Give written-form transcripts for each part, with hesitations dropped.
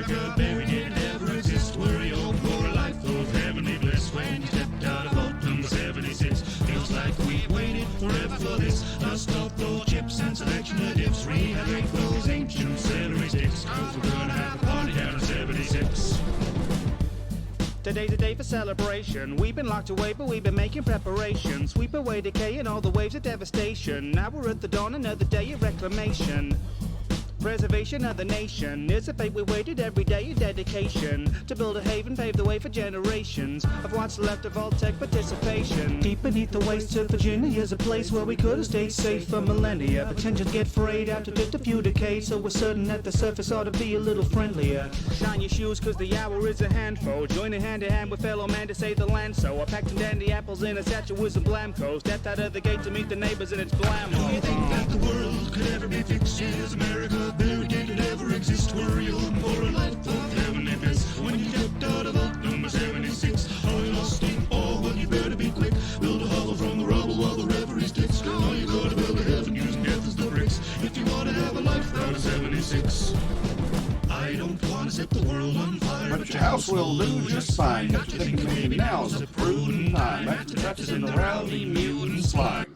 America, buried it never exist. We're your poor life of heavenly bliss. When you stepped out of vault number 76, feels like we waited forever for this. Dust off those chips and selection of dips. Rehydrate those ancient celery sticks, 'cause we're gonna have a party down in 76. Today's a day for celebration. We've been locked away, but we've been making preparations. Sweep away decay and all the waves of devastation. Now we're at the dawn, another day of reclamation. Preservation of the nation. It's a fate we waited every day in dedication. To build a haven, pave the way for generations of what's left of all tech participation. Deep beneath the wastes of Virginia is a place where we could have stayed safe for millennia. But tensions get frayed after just a few decades, so we're certain that the surface ought to be a little friendlier. Shine your shoes, 'cause the hour is a handful. Join a hand to hand with fellow man to save the land. So I packed some dandy apples in a satchel with some Blamco. Stepped out of the gate to meet the neighbors and it's blam. Do you think that the world could ever be fixed? Is America buried? Did it ever exist? Were you for a life of heavenly bliss? When you stepped out of vault number 76, are you lost in awe? Well, you better be quick. Build a hovel from the rubble while the reverie sticks. Now you gotta build a heaven using death as the bricks. If you wanna have a life out of 76. I don't wanna set the world on fire, but your house will do just fine. Got you thinking maybe now's a prudent time. After touches in the rowdy mutant slime.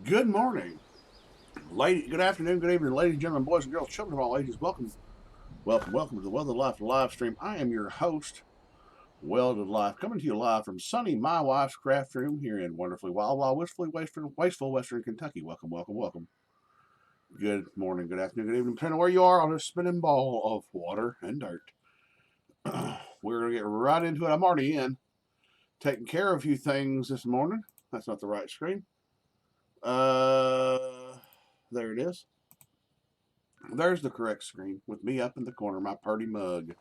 Good morning. Good afternoon, good evening, ladies and gentlemen, boys and girls, children of all ages. Welcome to the Welded Life live stream. I am your host, Welded Life, coming to you live from sunny My Wife's Craft Room here in wonderfully wild, wasteful Western Kentucky. Welcome. Good morning, good afternoon, good evening, depending on where you are on this spinning ball of water and dirt. We're going to get right into it. I'm already in, taking care of a few things this morning. That's not the right screen. There it is. There's the correct screen with me up in the corner, my party mug.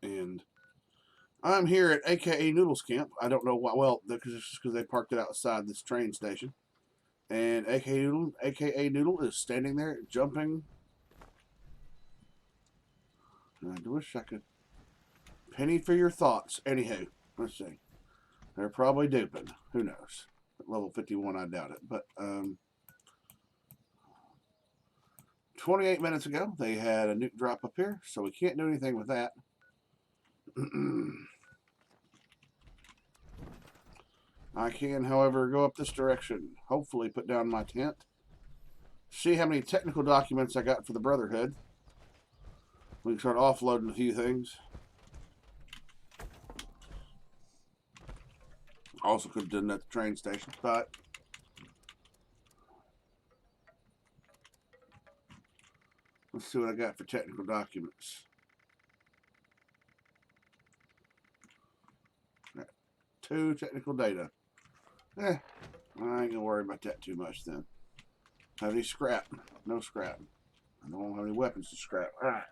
And I'm here at AKA Noodles Camp. I don't know why. Well, because they parked it outside this train station. And AKA Noodle is standing there jumping. I wish I could. Penny for your thoughts. Anywho, let's see. They're probably duping. Who knows? At level 51, I doubt it. But 28 minutes ago, they had a nuke drop up here, so we can't do anything with that. I can, however, go up this direction. Hopefully put down my tent. See how many technical documents I got for the Brotherhood. We can start offloading a few things. Also could have done that at the train station, but let's see what I got for technical documents. Got 2 technical data. I ain't gonna worry about that too much then. Have any scrap? No scrap. I don't have any weapons to scrap. Alright.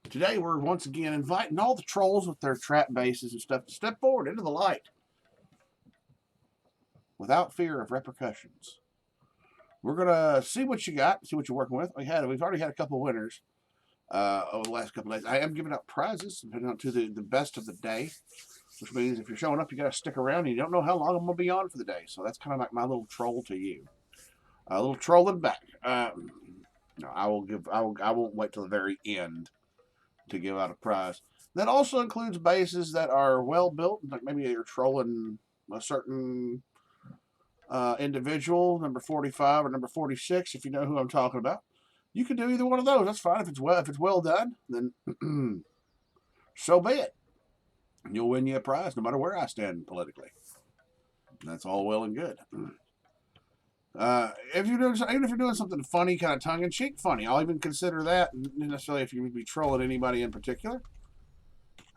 Today we're once again inviting all the trolls with their trap bases and stuff to step forward into the light without fear of repercussions. We're gonna see what you got, see what you're working with. We've already had a couple winners over the last couple of days. I am giving out prizes depending on to the best of the day, which means if you're showing up, you gotta stick around. And you don't know how long I'm gonna be on for the day, so that's kind of like my little troll to you. A little trolling back. No, I won't wait till the very end to give out a prize. That also includes bases that are well built, like maybe you're trolling a certain individual, number 45 or number 46, if you know who I'm talking about. You can do either one of those. That's fine. If it's well done, then so be it. You'll win you a prize no matter where I stand politically. That's all well and good. Even if you're doing something funny, kind of tongue-in-cheek funny, I'll even consider that, not necessarily if you would be trolling anybody in particular.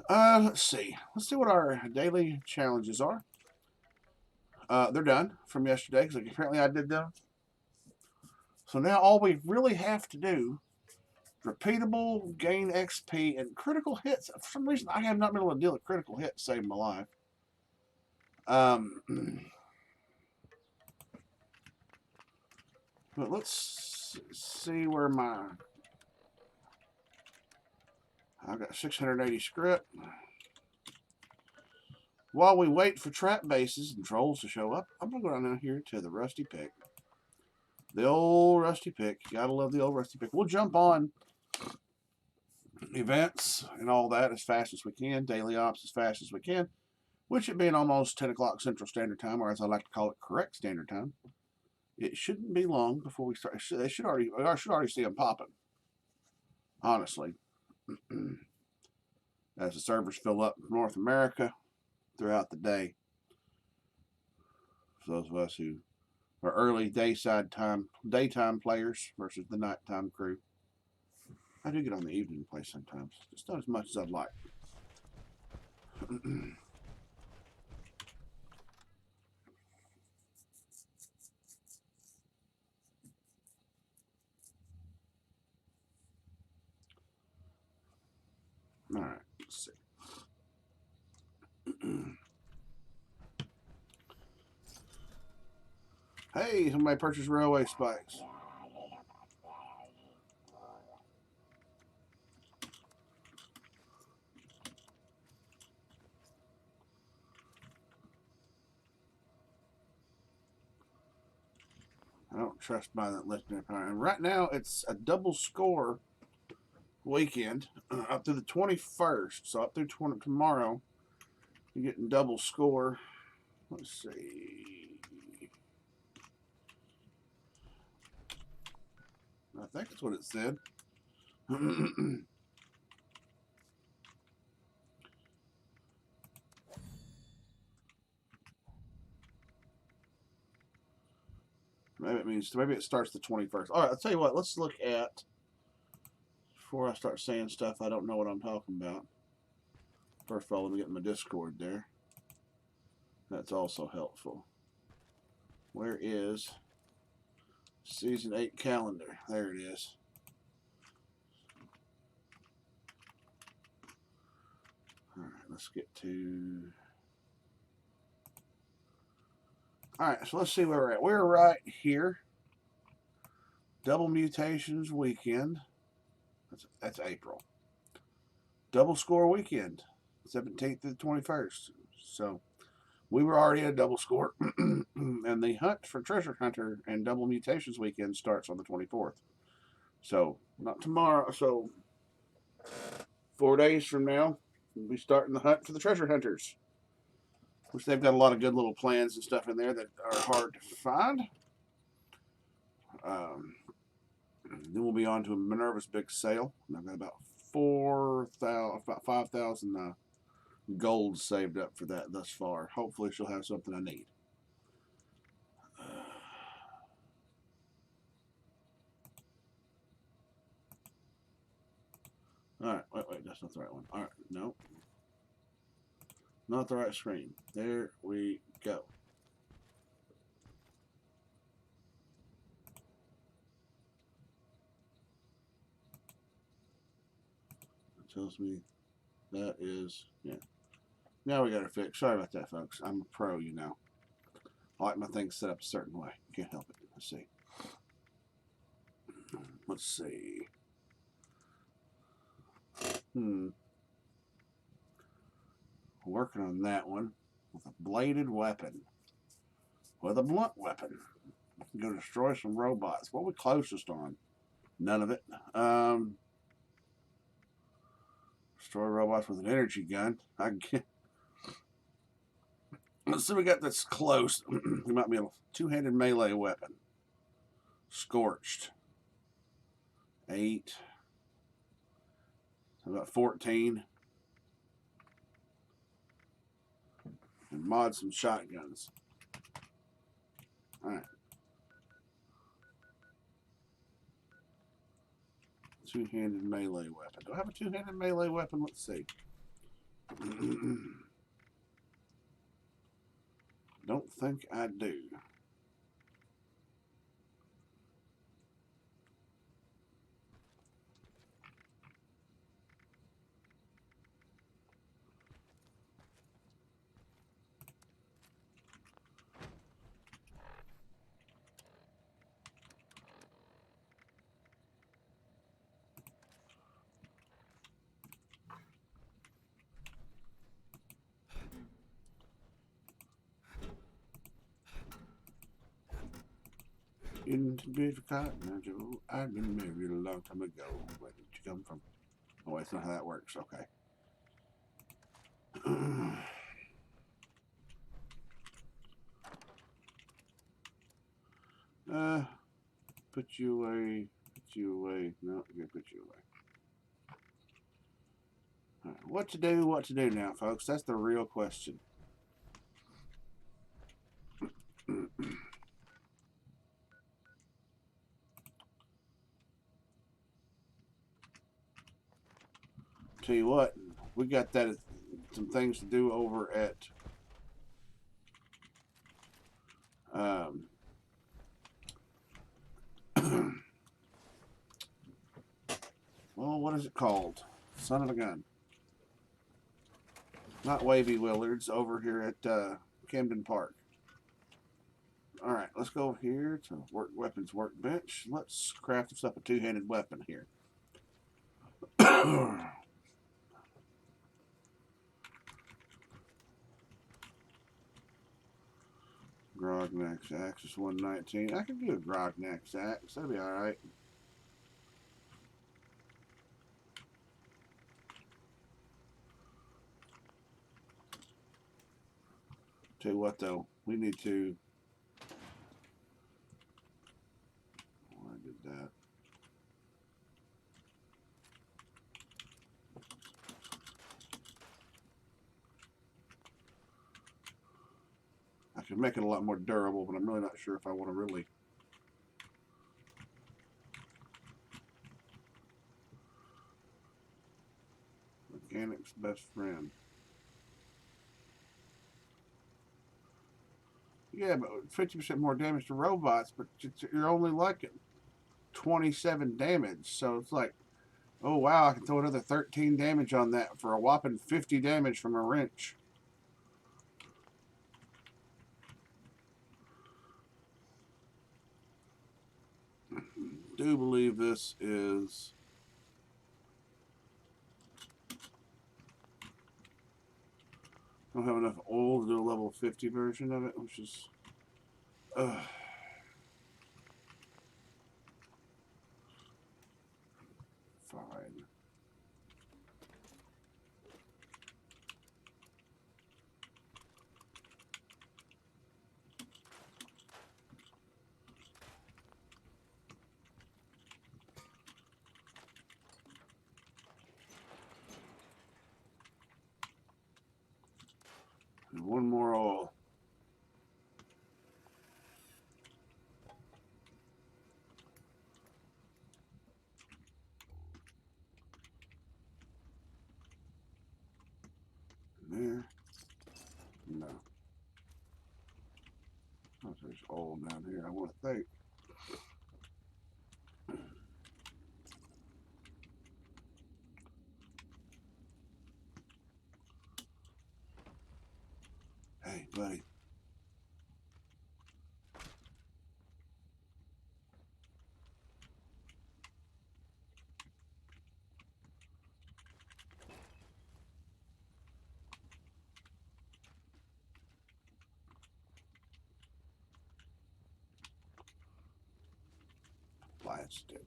Let's see what our daily challenges are. They're done from yesterday, because apparently I did them. So now all we really have to do, repeatable, gain XP, and critical hits. For some reason, I have not been able to deal with critical hits to save my life. But let's see where I've got 680 script. While we wait for trap bases and trolls to show up, I'm going to go down here to the Rusty Pig. The old rusty pick. Gotta love the old rusty pick. We'll jump on events and all that as fast as we can. Daily ops as fast as we can. Which it being almost 10 o'clock Central Standard Time, or as I like to call it, correct Standard Time. It shouldn't be long before we start. I should already see them popping. Honestly. As the servers fill up North America throughout the day. For those of us who are early daytime players versus the nighttime crew. I do get on the evening play sometimes. Just not as much as I'd like. All right, let's see. Hey, somebody purchased railway spikes. I don't trust buying that legendary power. And right now, it's a double score weekend up to the 21st. So up through tomorrow, you're getting double score. Let's see. I think that's what it said. Maybe it starts the 21st. All right, I'll tell you what. Let's look at, before I start saying stuff I don't know what I'm talking about. First of all, let me get my Discord there. That's also helpful. Where is Season 8 calendar? There it is. All right, let's get to... All right, so let's see where we're at. We're right here. Double Mutations weekend. That's April. Double score weekend, 17th to the 21st. So we were already at a double score. And the hunt for Treasure Hunter and Double Mutations weekend starts on the 24th. So not tomorrow. So 4 days from now, we'll be starting the hunt for the Treasure Hunters. Which they've got a lot of good little plans and stuff in there that are hard to find. Then we'll be on to Minerva's big sale. And I've got about 5,000 gold saved up for that thus far. Hopefully she'll have something I need. All right, wait, that's not the right one. All right, no. Not the right screen. There we go. It tells me that is, yeah. Now we got it fixed. Sorry about that, folks. I'm a pro, you know. I like my things set up a certain way. Can't help it. Let's see. Let's see. Working on that one with a bladed weapon. With a blunt weapon. I can go destroy some robots. What are we closest on? None of it. Destroy robots with an energy gun. I can get. Let's see, we got this close. We might be a two-handed melee weapon. Scorched. 8. About 14. And mod some shotguns. Alright. Two-handed melee weapon. Do I have a two-handed melee weapon? Let's see. Don't think I do. Into bed for cotton, Joe. I've been married a long time ago. Where did you come from? Oh, that's not how that works. Okay. Put you away. Put you away. No, I'm gonna put you away. All right. What to do? What to do now, folks? That's the real question. Tell you what, we got that some things to do over at well, what is it called? Son of a gun. Not Wavy Willards, over here at Camden Park. All right, let's go over here to weapons workbench. Let's craft us up a two-handed weapon here. Grognax axe is 119. I can do a Grognax axe. That'd be all right. Tell you what, though, we need to. Oh, I did that. I could make it a lot more durable, but I'm really not sure if I want to really. Mechanic's best friend. Yeah, but 50% more damage to robots, but you're only like at 27 damage. So it's like, oh wow, I can throw another 13 damage on that for a whopping 50 damage from a wrench. Do believe this is I don't have enough oil to do a level 50 version of it, which is fine. And one more oil. There. No. Oh, there's oil down here. I want to think. Hey, buddy. Plastic.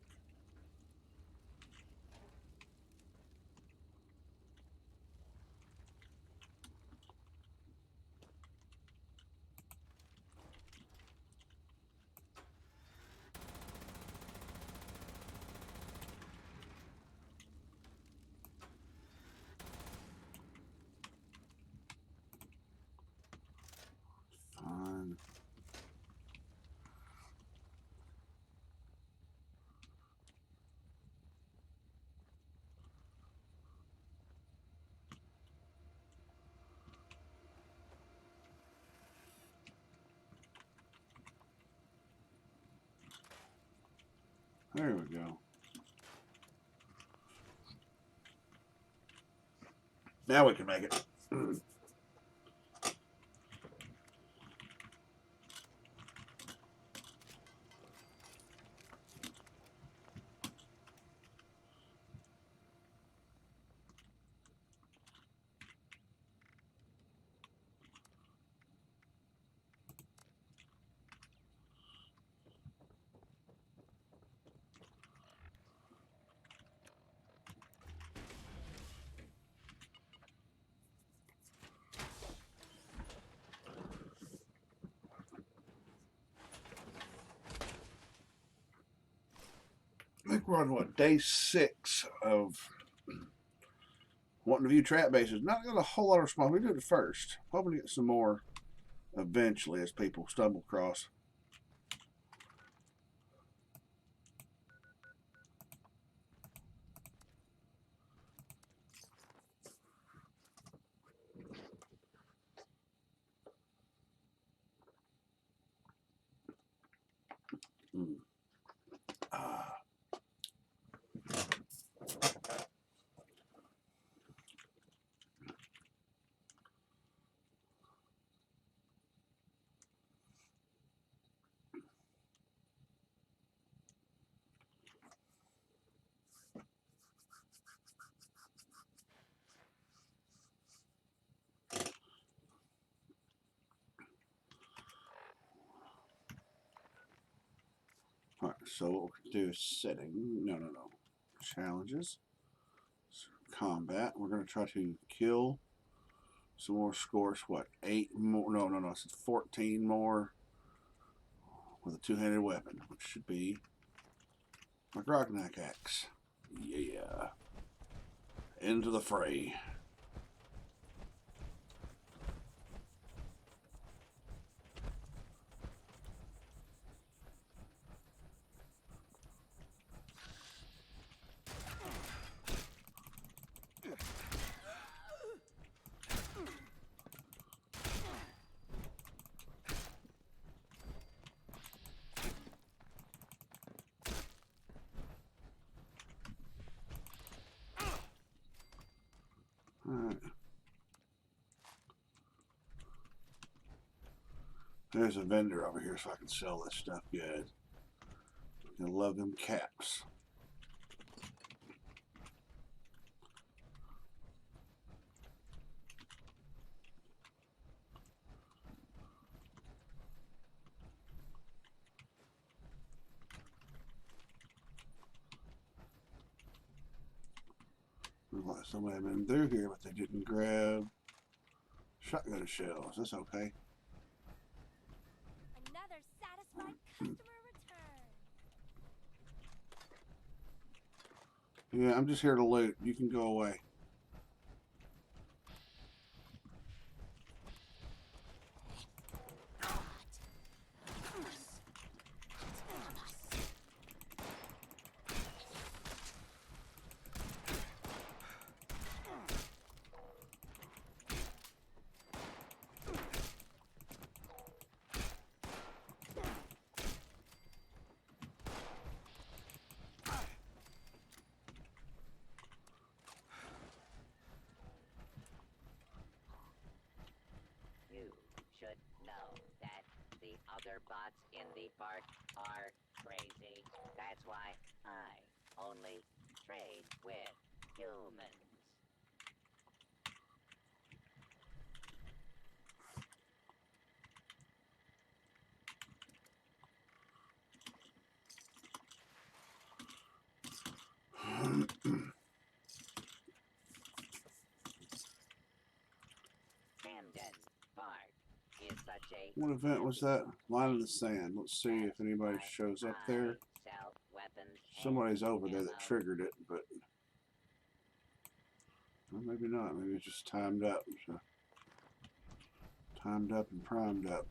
Fine. There we go. Now we can make it. think we're on what, day 6 of wanting to view trap bases. Not got a whole lot of response. We did it first. Hoping to get some more eventually as people stumble across. Alright, so what we're going to do is setting. No. Challenges. Combat. We're going to try to kill some more scores. What? 8 more? No. It's 14 more with a two-handed weapon, which should be my Grognak axe. Yeah. Into the fray. Alright. There's a vendor over here so I can sell this stuff good. I love them caps. Somebody had been through here, but they didn't grab shotgun shells. That's okay. Another satisfied customer return. Yeah, I'm just here to loot. You can go away. You should know that the other bots in the park are crazy. That's why I only trade with humans. Camden Park is such a What event was that? Line in the sand. Let's see if anybody shows up there. sell weapons. Somebody's over there that triggered it, but well, maybe not. Maybe it's just timed up. So, timed up and primed up.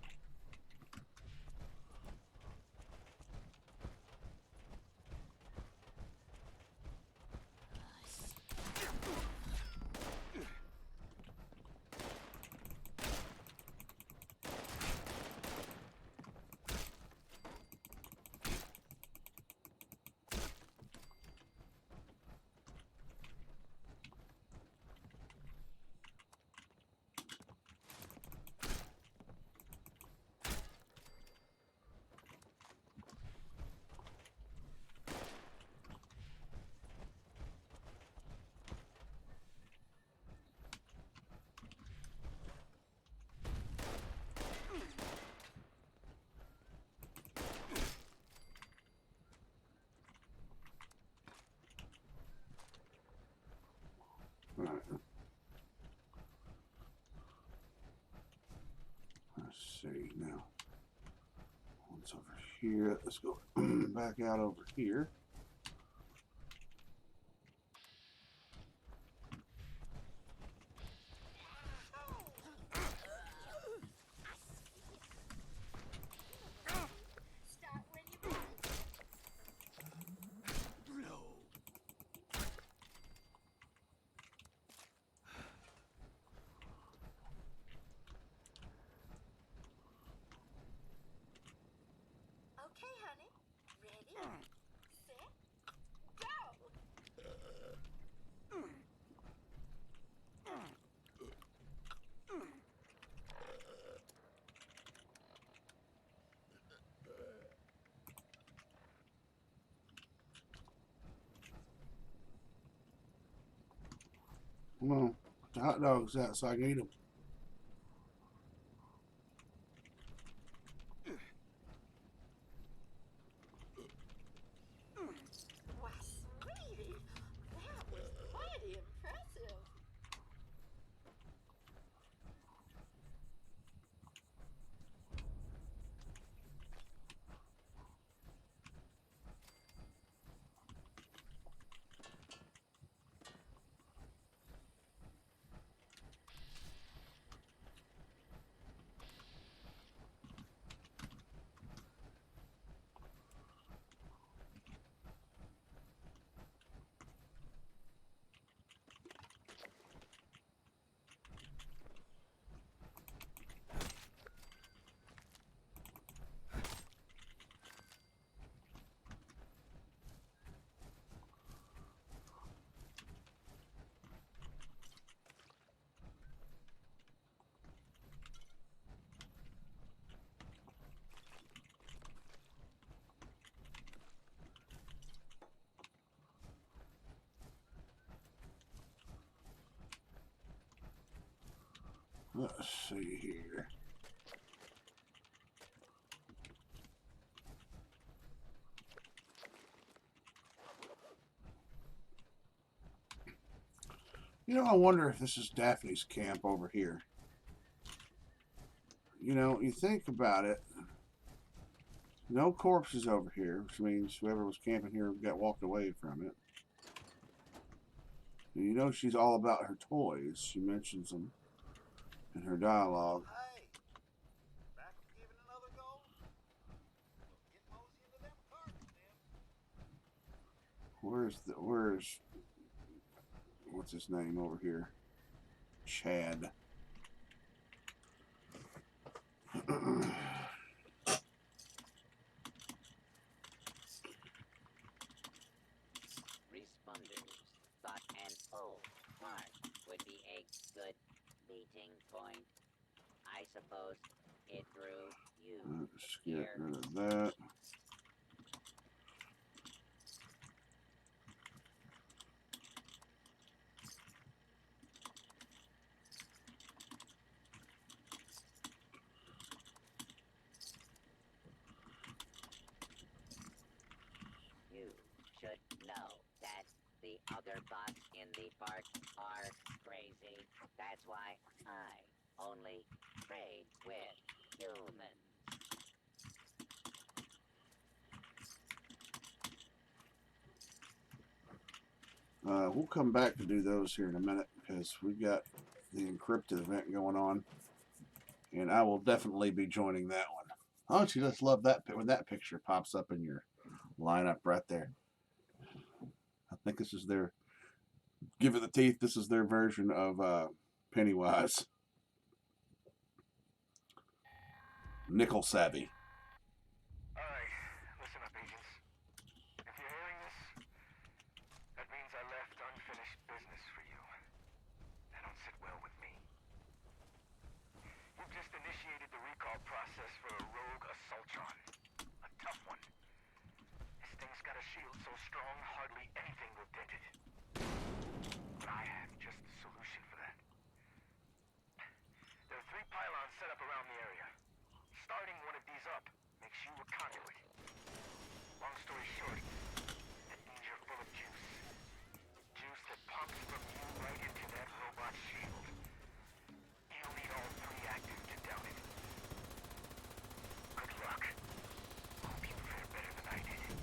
All right. Let's see now. What's over here? Let's go back out over here. Come on. Put the hot dogs out so I can eat them. Why, sweetie, that was mighty impressive. Let's see here. You know, I wonder if this is Daphne's camp over here. You know, you think about it. No corpses over here, which means whoever was camping here got walked away from it. And you know she's all about her toys. She mentions them in her dialogue. Hey, back from giving another go? Well, get mosey into them cards, then. Where's what's his name over here? Chad. Responders thought an old heart would be a good meeting point. I suppose it drew you Let's get here. rid of that. You should know that the other bots in the park are crazy. That's why I only trade with humans. We'll come back to do those here in a minute because we've got the encrypted event going on, and I will definitely be joining that one. Don't you just love that when that picture pops up in your lineup right there? I think this is their Give It the Teeth. This is their version of Pennywise. Nickel Savvy. Alright, listen up, agents. If you're hearing this, that means I left unfinished business for you. That don't sit well with me. You've just initiated the recall process for a rogue Assaultron. A tough one. This thing's got a shield so strong, hardly anything will dent it. But I have just the solution for that. There are 3 pylons set up around the area. Starting one of these up makes you a conduit. Long story short, that means you're full of juice. Juice that pumps from you right into that robot shield. You'll need all 3 active to down it. Good luck. Hope you fare better than I did.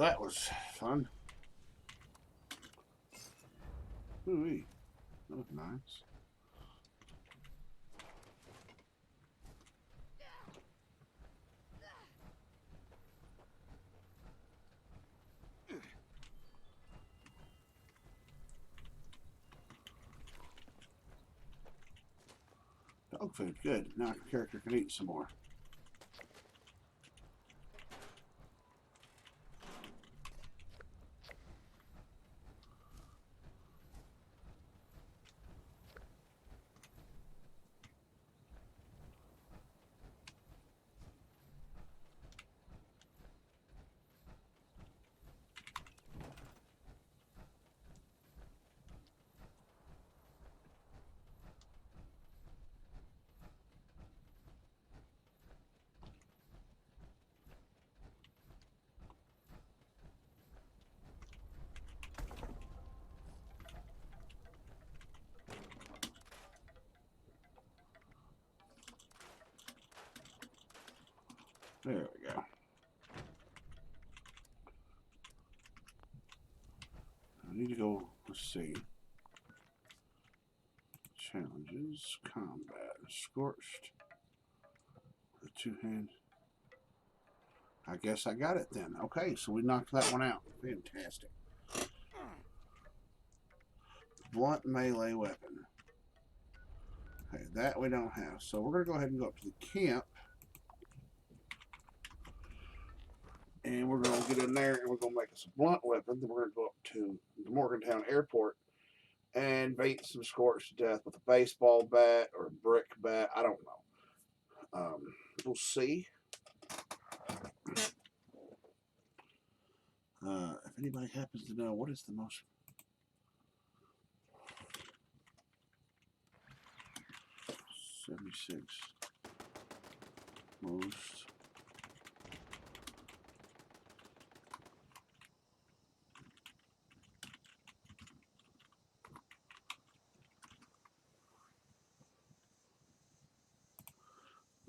that was fun. Ooh-wee. That was nice. Dog food, good. Now the character can eat some more. There we go. I need to go, let's see. Challenges, combat, scorched. The two-hand. I guess I got it then. Okay, so we knocked that one out. Fantastic. Blunt melee weapon. Okay, that we don't have. So we're going to go ahead and go up to the camp. And we're going to get in there and we're going to make us a blunt weapon. Then we're going to go up to the Morgantown Airport and bait some scorched to death with a baseball bat or a brick bat. I don't know. We'll see. If anybody happens to know what is the most 76 most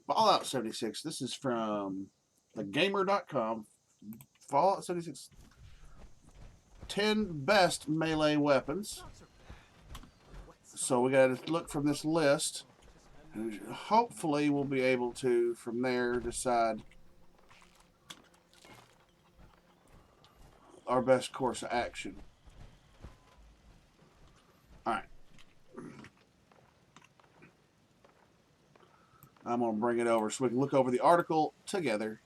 Fallout 76. This is from thegamer.com. Fallout 76 10 best melee weapons. So we got to look from this list, and hopefully we'll be able to from there decide our best course of action. Alright. I'm going to bring it over so we can look over the article together.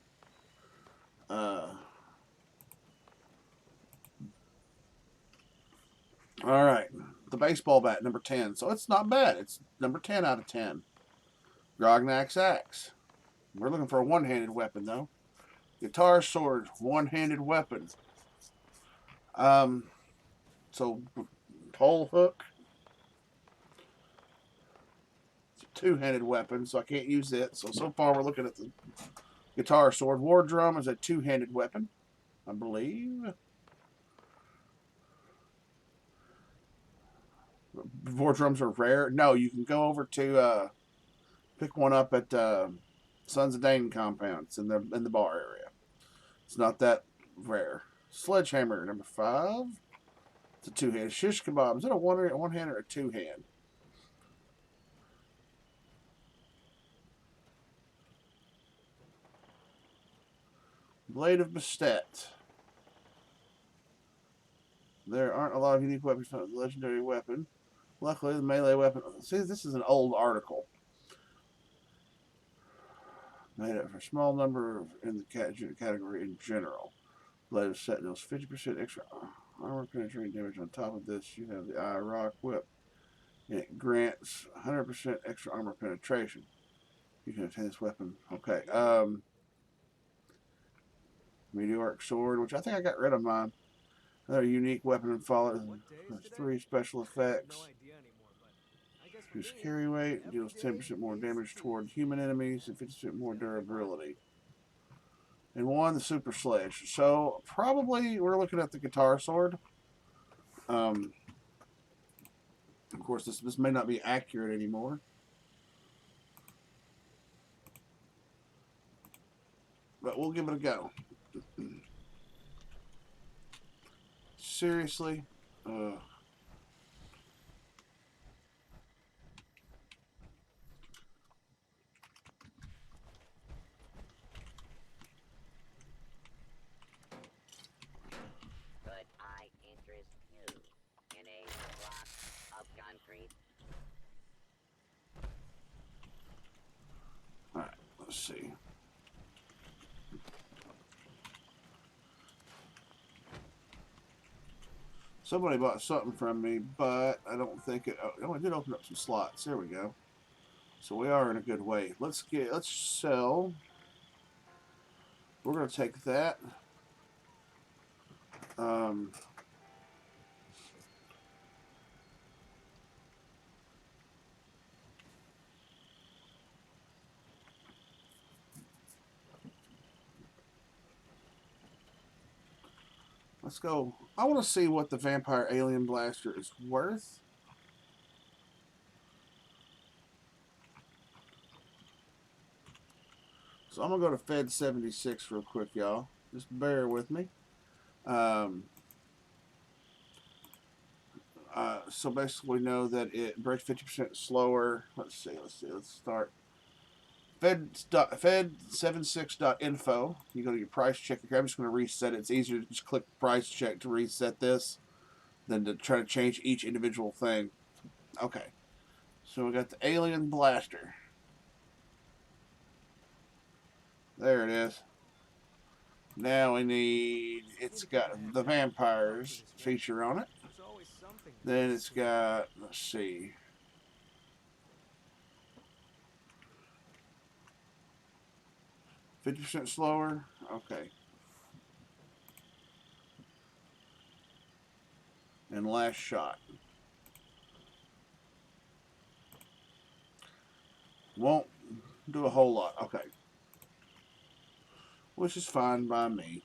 Alright. The baseball bat, number 10. So it's not bad. It's number 10 out of 10. Grognak's axe. We're looking for a one-handed weapon, though. Guitar sword, one-handed weapon. So, pole hook. It's a two-handed weapon, so I can't use it. So far we're looking at the guitar sword. War drum is a two-handed weapon, I believe. War drums are rare. No, you can go over to pick one up at Sons of Dane compound. It's in the bar area. It's not that rare. Sledgehammer, number 5. It's a two-hand. Shish kebab. Is it a one-hand or a two-hand? Blade of Bastet. There aren't a lot of unique weapons found. Legendary weapon. Luckily, the melee weapon. See, this is an old article. Made up for a small number in the category in general. Blade of Set deals 50% extra armor penetrating damage. On top of this, you have the Rock Whip. And it grants 100% extra armor penetration. You can obtain this weapon. Okay. Meteoric Sword, which I think I got rid of mine. Another unique weapon and Fallout. There's 3 special effects. Use carry weight, deals 10% more damage toward human enemies and 50% more durability. And 1, the Super Sledge. So probably we're looking at the guitar sword. Of course, this may not be accurate anymore. But we'll give it a go. Seriously? Could I interest you in a block of concrete? Alright, let's see. Somebody bought something from me, but I don't think it. Oh, I did open up some slots. There we go. So we are in a good way. Let's sell. We're gonna take that. Let's go. I want to see what the Vampire Alien Blaster is worth. So I'm going to go to Fed 76 real quick, y'all. Just bear with me. So basically we know that it breaks 50% slower. Let's see. Let's start. Fed76.info. You go to your price check. I'm just going to reset it. It's easier to just click price check to reset this than to try to change each individual thing. Okay. So we got the Alien Blaster. There it is. Now we need, it's got the vampires feature on it. Then it's got, let's see. %50 slower. Okay. And last shot. Won't do a whole lot. Okay. Which is fine by me.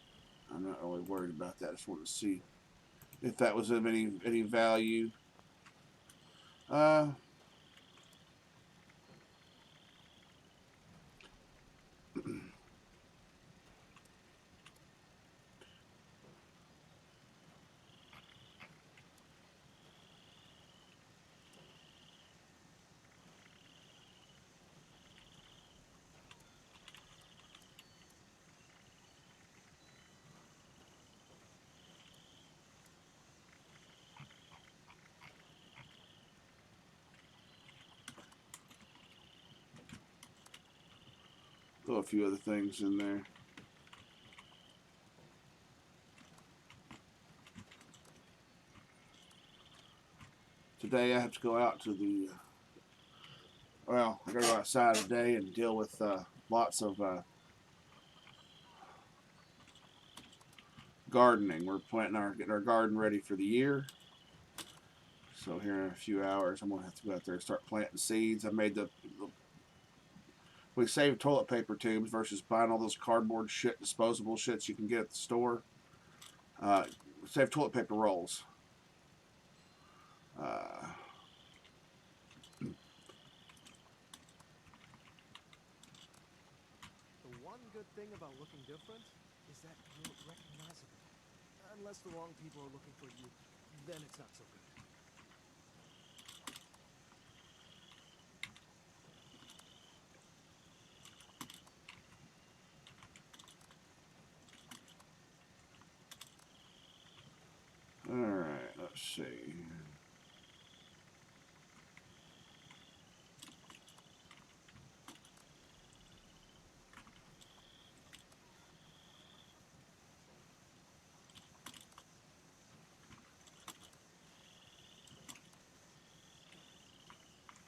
I'm not really worried about that. I just wanted to see if that was of any value. Throw a few other things in there. Today I have to go out to the, well, I gotta go outside today and deal with lots of gardening. We're getting our garden ready for the year. So here in a few hours, I'm gonna have to go out there and start planting seeds. I made we saved toilet paper tubes versus buying all those cardboard shit, disposable shits you can get at the store. Save toilet paper rolls. The one good thing about looking different is that you're recognizable. Unless the wrong people are looking for you, then it's not so good. Alright, let's see.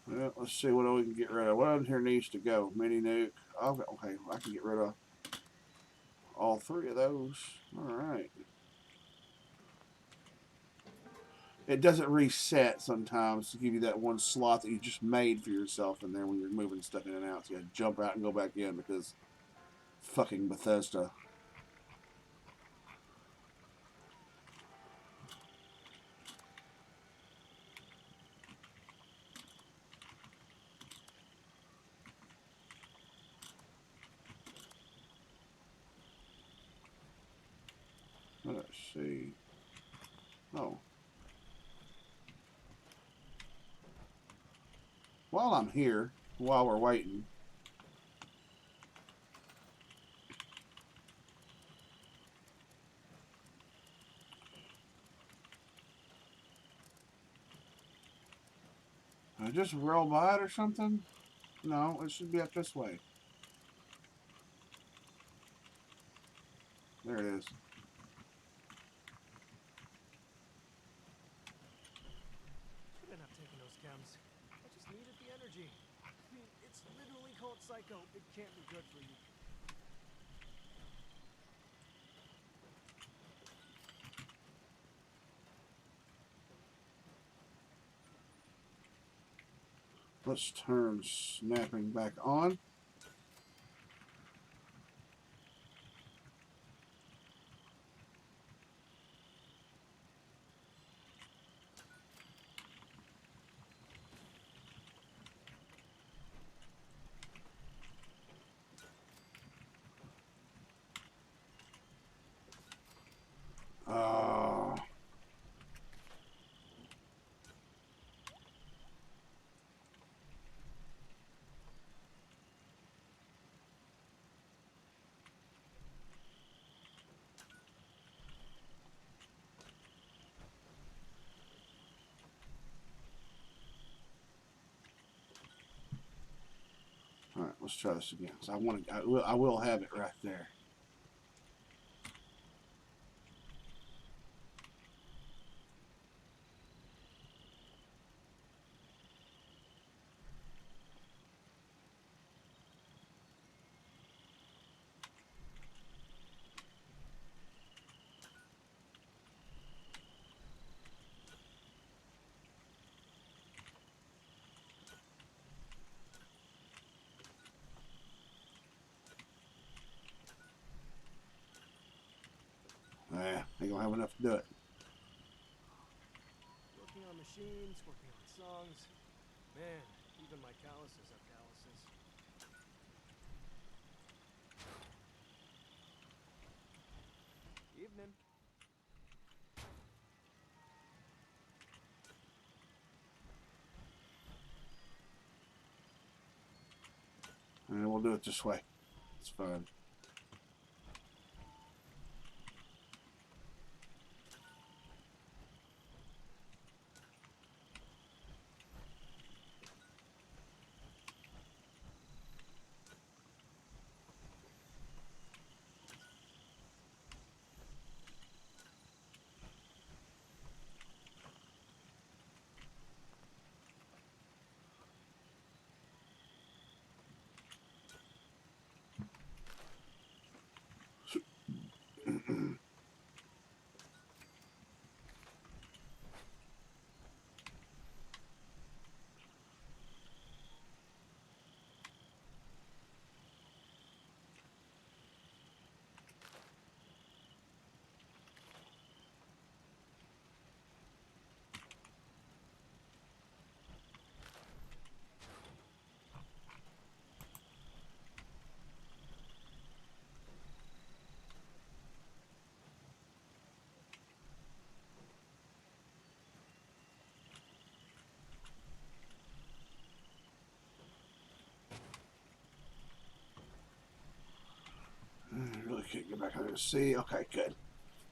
Well, let's see what we can get rid of. What on here needs to go? Mini nuke. Okay, I can get rid of all three of those. Alright. It doesn't reset sometimes to give you that one slot that you just made for yourself in there when you're moving stuff in and out. So you have to jump out and go back in because fucking Bethesda. Let's see. while I'm here, while we're waiting, I just roll by it or something? No, it should be up this way. There it is. Should have not taken those chems. I just needed the energy. I mean, it's literally called Psycho. It can't be good for you. Let's turn snapping back on. Uh, all right, let's try this again. So I will have it right there. Ain't gonna have enough to do it. Working on machines, working on songs. Man, even my calluses have calluses. Evening. And we'll do it this way. It's fine. Really can't get back under the sea. Okay, good.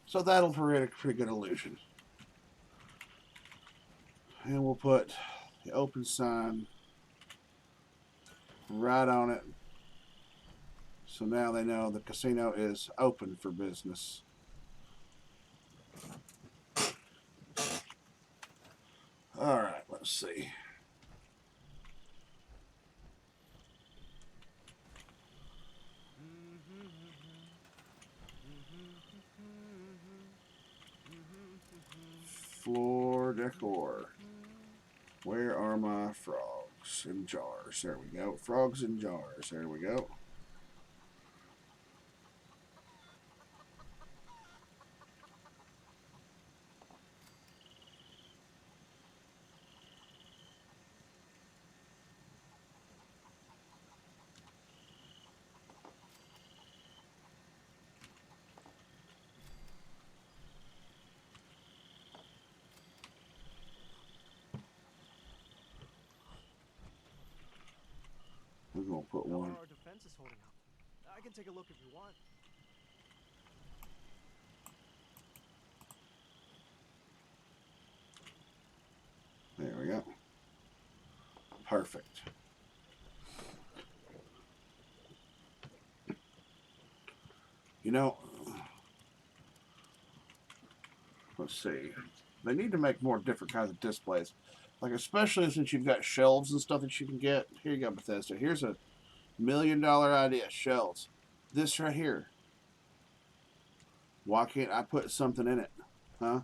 So that'll create a pretty good illusion. And we'll put the open sign right on it. So now they know the casino is open for business. All right, let's see. Floor decor. Where are my frogs in jars? There we go. Frogs in jars. There we go. I'll put How one. are our defenses holding up? I can take a look if you want. There we go. Perfect. You know, let's see. They need to make more different kinds of displays. Like, especially since you've got shelves and stuff that you can get. Here you go, Bethesda. Here's $1 million idea. Shelves. This right here. Why can't I put something in it? Huh?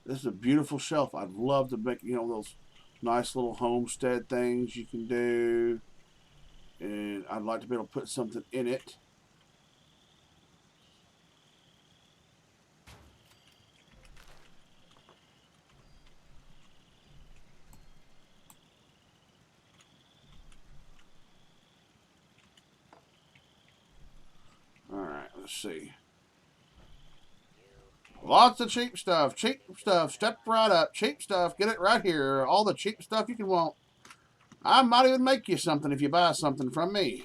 This is a beautiful shelf. I'd love to make, you know, those nice little homestead things you can do. And I'd like to be able to put something in it. Alright, let's see. Lots of cheap stuff. Cheap stuff. Step right up. Cheap stuff. Get it right here. All the cheap stuff you can want. I might even make you something if you buy something from me.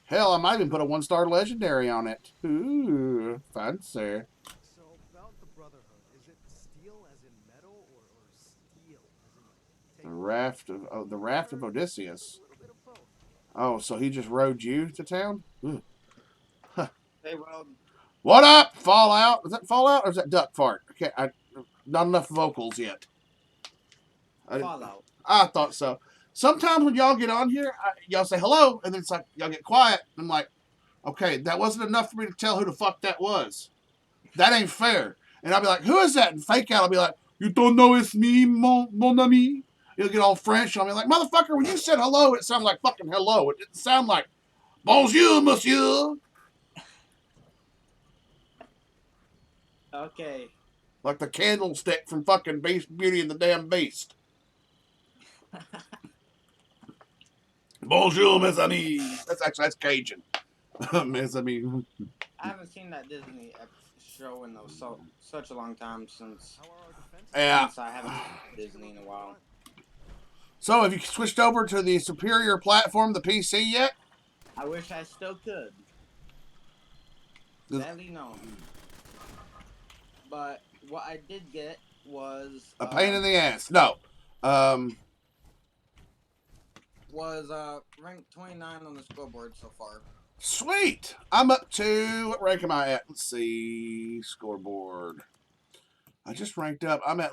Hell, I might even put a 1-star legendary on it. Ooh, fancy. So, about the Brotherhood, is it steel as in metal or steel as in like The raft of Odysseus. a little bit of both? Oh, so he just rode you to town? Ooh. Hey, well, What up, Fallout? Is that Fallout or is that Duck Fart? Okay, not enough vocals yet. Fallout. I thought so. Sometimes when y'all get on here, y'all say hello, and then it's like y'all get quiet. I'm like, okay, that wasn't enough for me to tell who the fuck that was. That ain't fair. And I'll be like, who is that? And Fake Out will be like, you don't know it's me, mon ami. He'll get all French. I'll be like, motherfucker, when you said hello, it sounded like fucking hello. It didn't sound like bonjour, monsieur. Okay. Like the candlestick from fucking Beauty and the Damn Beast. Bonjour, mes amis. That's Cajun. Mes amis. I haven't seen that Disney show in such a long time since How are our defenses? Yeah. I haven't seen Disney in a while. So, have you switched over to the superior platform, the PC, yet? I wish I still could. Sadly, no. But what I did get was A pain in the ass. No. ranked 29 on the scoreboard so far. Sweet. I'm up to, what rank am I at? Let's see. Scoreboard. I just ranked up. I'm at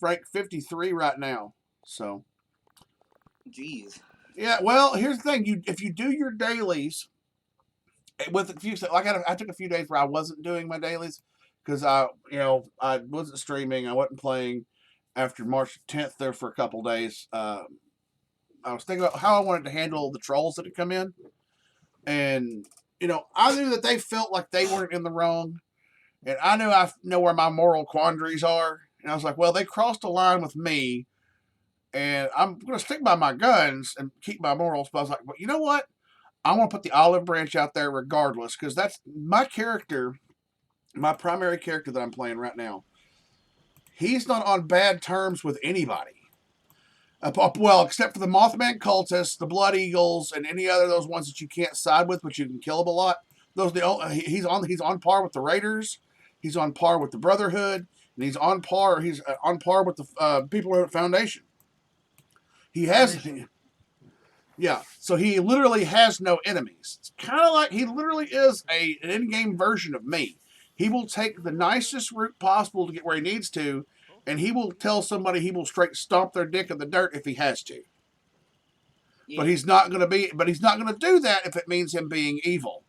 rank 53 right now. So. Jeez. Yeah, well, here's the thing. If you do your dailies, with a few, like I took a few days where I wasn't doing my dailies because I wasn't streaming. I wasn't playing after March 10th there for a couple days. I was thinking about how I wanted to handle the trolls that had come in. And, I knew that they felt like they weren't in the wrong. And I know where my moral quandaries are. And I was like, well, they crossed a line with me. And I'm going to stick by my guns and keep my morals. But I was like, well, you know what? I want to put the olive branch out there regardless. Because that's my character, my primary character that I'm playing right now. He's not on bad terms with anybody. Well, except for the Mothman cultists, the Blood Eagles, and any other of those ones that you can't side with, but you can kill them a lot. He's on par with the Raiders. He's on par with the Brotherhood, and he's on par with the people at Foundation. He has, yeah. So he literally has no enemies. It's kind of like he literally is an in-game version of me. He will take the nicest route possible to get where he needs to. And he will tell somebody he will straight stomp their dick in the dirt if he has to. Yeah. But he's not going to do that if it means him being evil.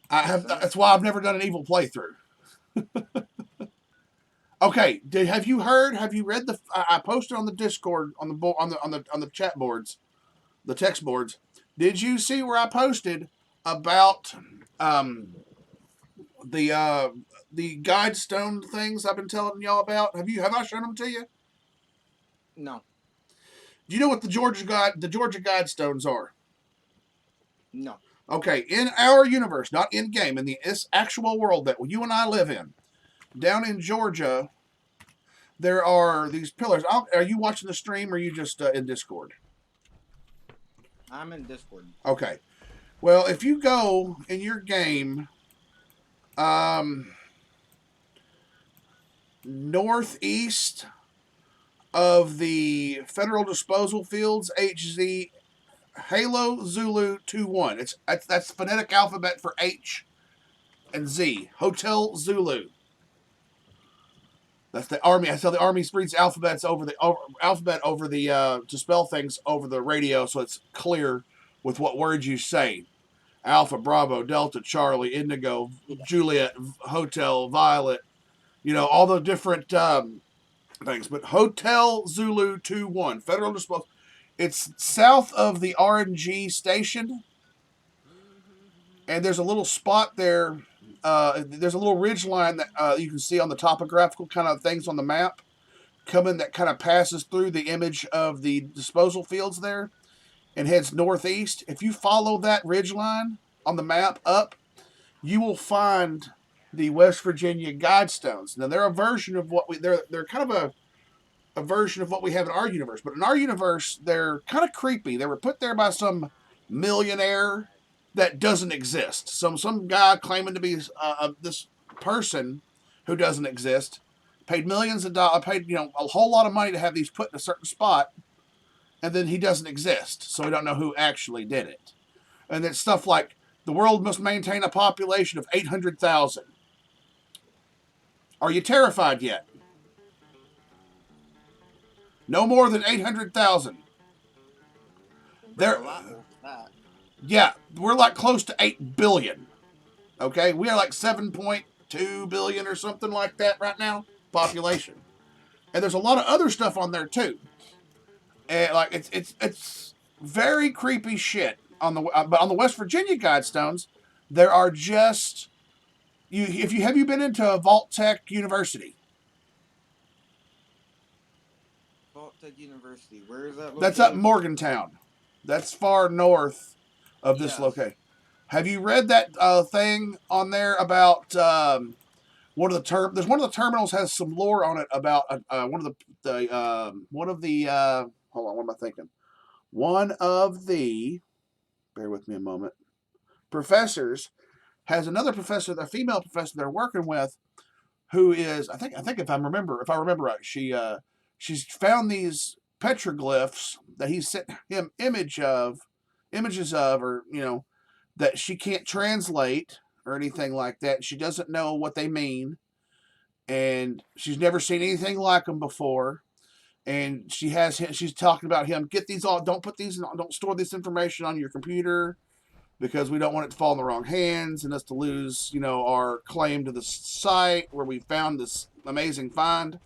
That's why I've never done an evil playthrough. Okay, have you read I posted on the Discord on the chat boards, the text boards. Did you see where I posted about the guide stone things I've been telling y'all about? Have I shown them to you? No. Do you know what the Georgia guide stones are? No. Okay, in our universe, not in game, in this actual world that you and I live in, down in Georgia, there are these pillars. Are you watching the stream, or are you just in Discord? I'm in Discord. Okay. Well, if you go in your game, northeast of the Federal Disposal Fields, HZ Halo Zulu 21. That's phonetic alphabet for H and Z. Hotel Zulu. That's the Army. That's how the Army spreads alphabet over the to spell things over the radio, so it's clear with what words you say. Alpha, Bravo, Delta, Charlie, Indigo, Juliet, Hotel, Violet. You know, all the different things. But Hotel Zulu 21, Federal Disposal. It's south of the RNG station. And there's a little spot there. There's a little ridge line that you can see on the topographical kind of things on the map that kind of passes through the image of the disposal fields there and heads northeast. If you follow that ridge line on the map up, you will find the West Virginia Guidestones. Now, they're a version of what they're kind of a version of what we have in our universe. But in our universe, they're kind of creepy. They were put there by some millionaire that doesn't exist. Some guy claiming to be this person who doesn't exist, paid millions of dollars, paid a whole lot of money to have these put in a certain spot, and then he doesn't exist, so we don't know who actually did it. And it's stuff like the world must maintain a population of 800,000. Are you terrified yet? No more than 800,000. There. Yeah, we're like close to 8 billion. Okay, we are like 7.2 billion or something like that right now, population. And there's a lot of other stuff on there too. And like it's very creepy shit on but on the West Virginia Guidestones, there are just have you been into Vault Tech University? Vault Tech University. Where is that located? That's up Morgantown. That's far north of this location. Have you read that thing on there about one of the there's one of the terminals has some lore on it about one of the hold on, what am I thinking? One of the, bear with me a moment, professors has another professor, a female professor they're working with, who is I think if I remember right, she's found these petroglyphs that he sent him images of, or that she can't translate or anything like that. She doesn't know what they mean, and she's never seen anything like them before. And she's talking about him. Get these all. Don't store this information on your computer because we don't want it to fall in the wrong hands and us to lose, our claim to the site where we found this amazing find.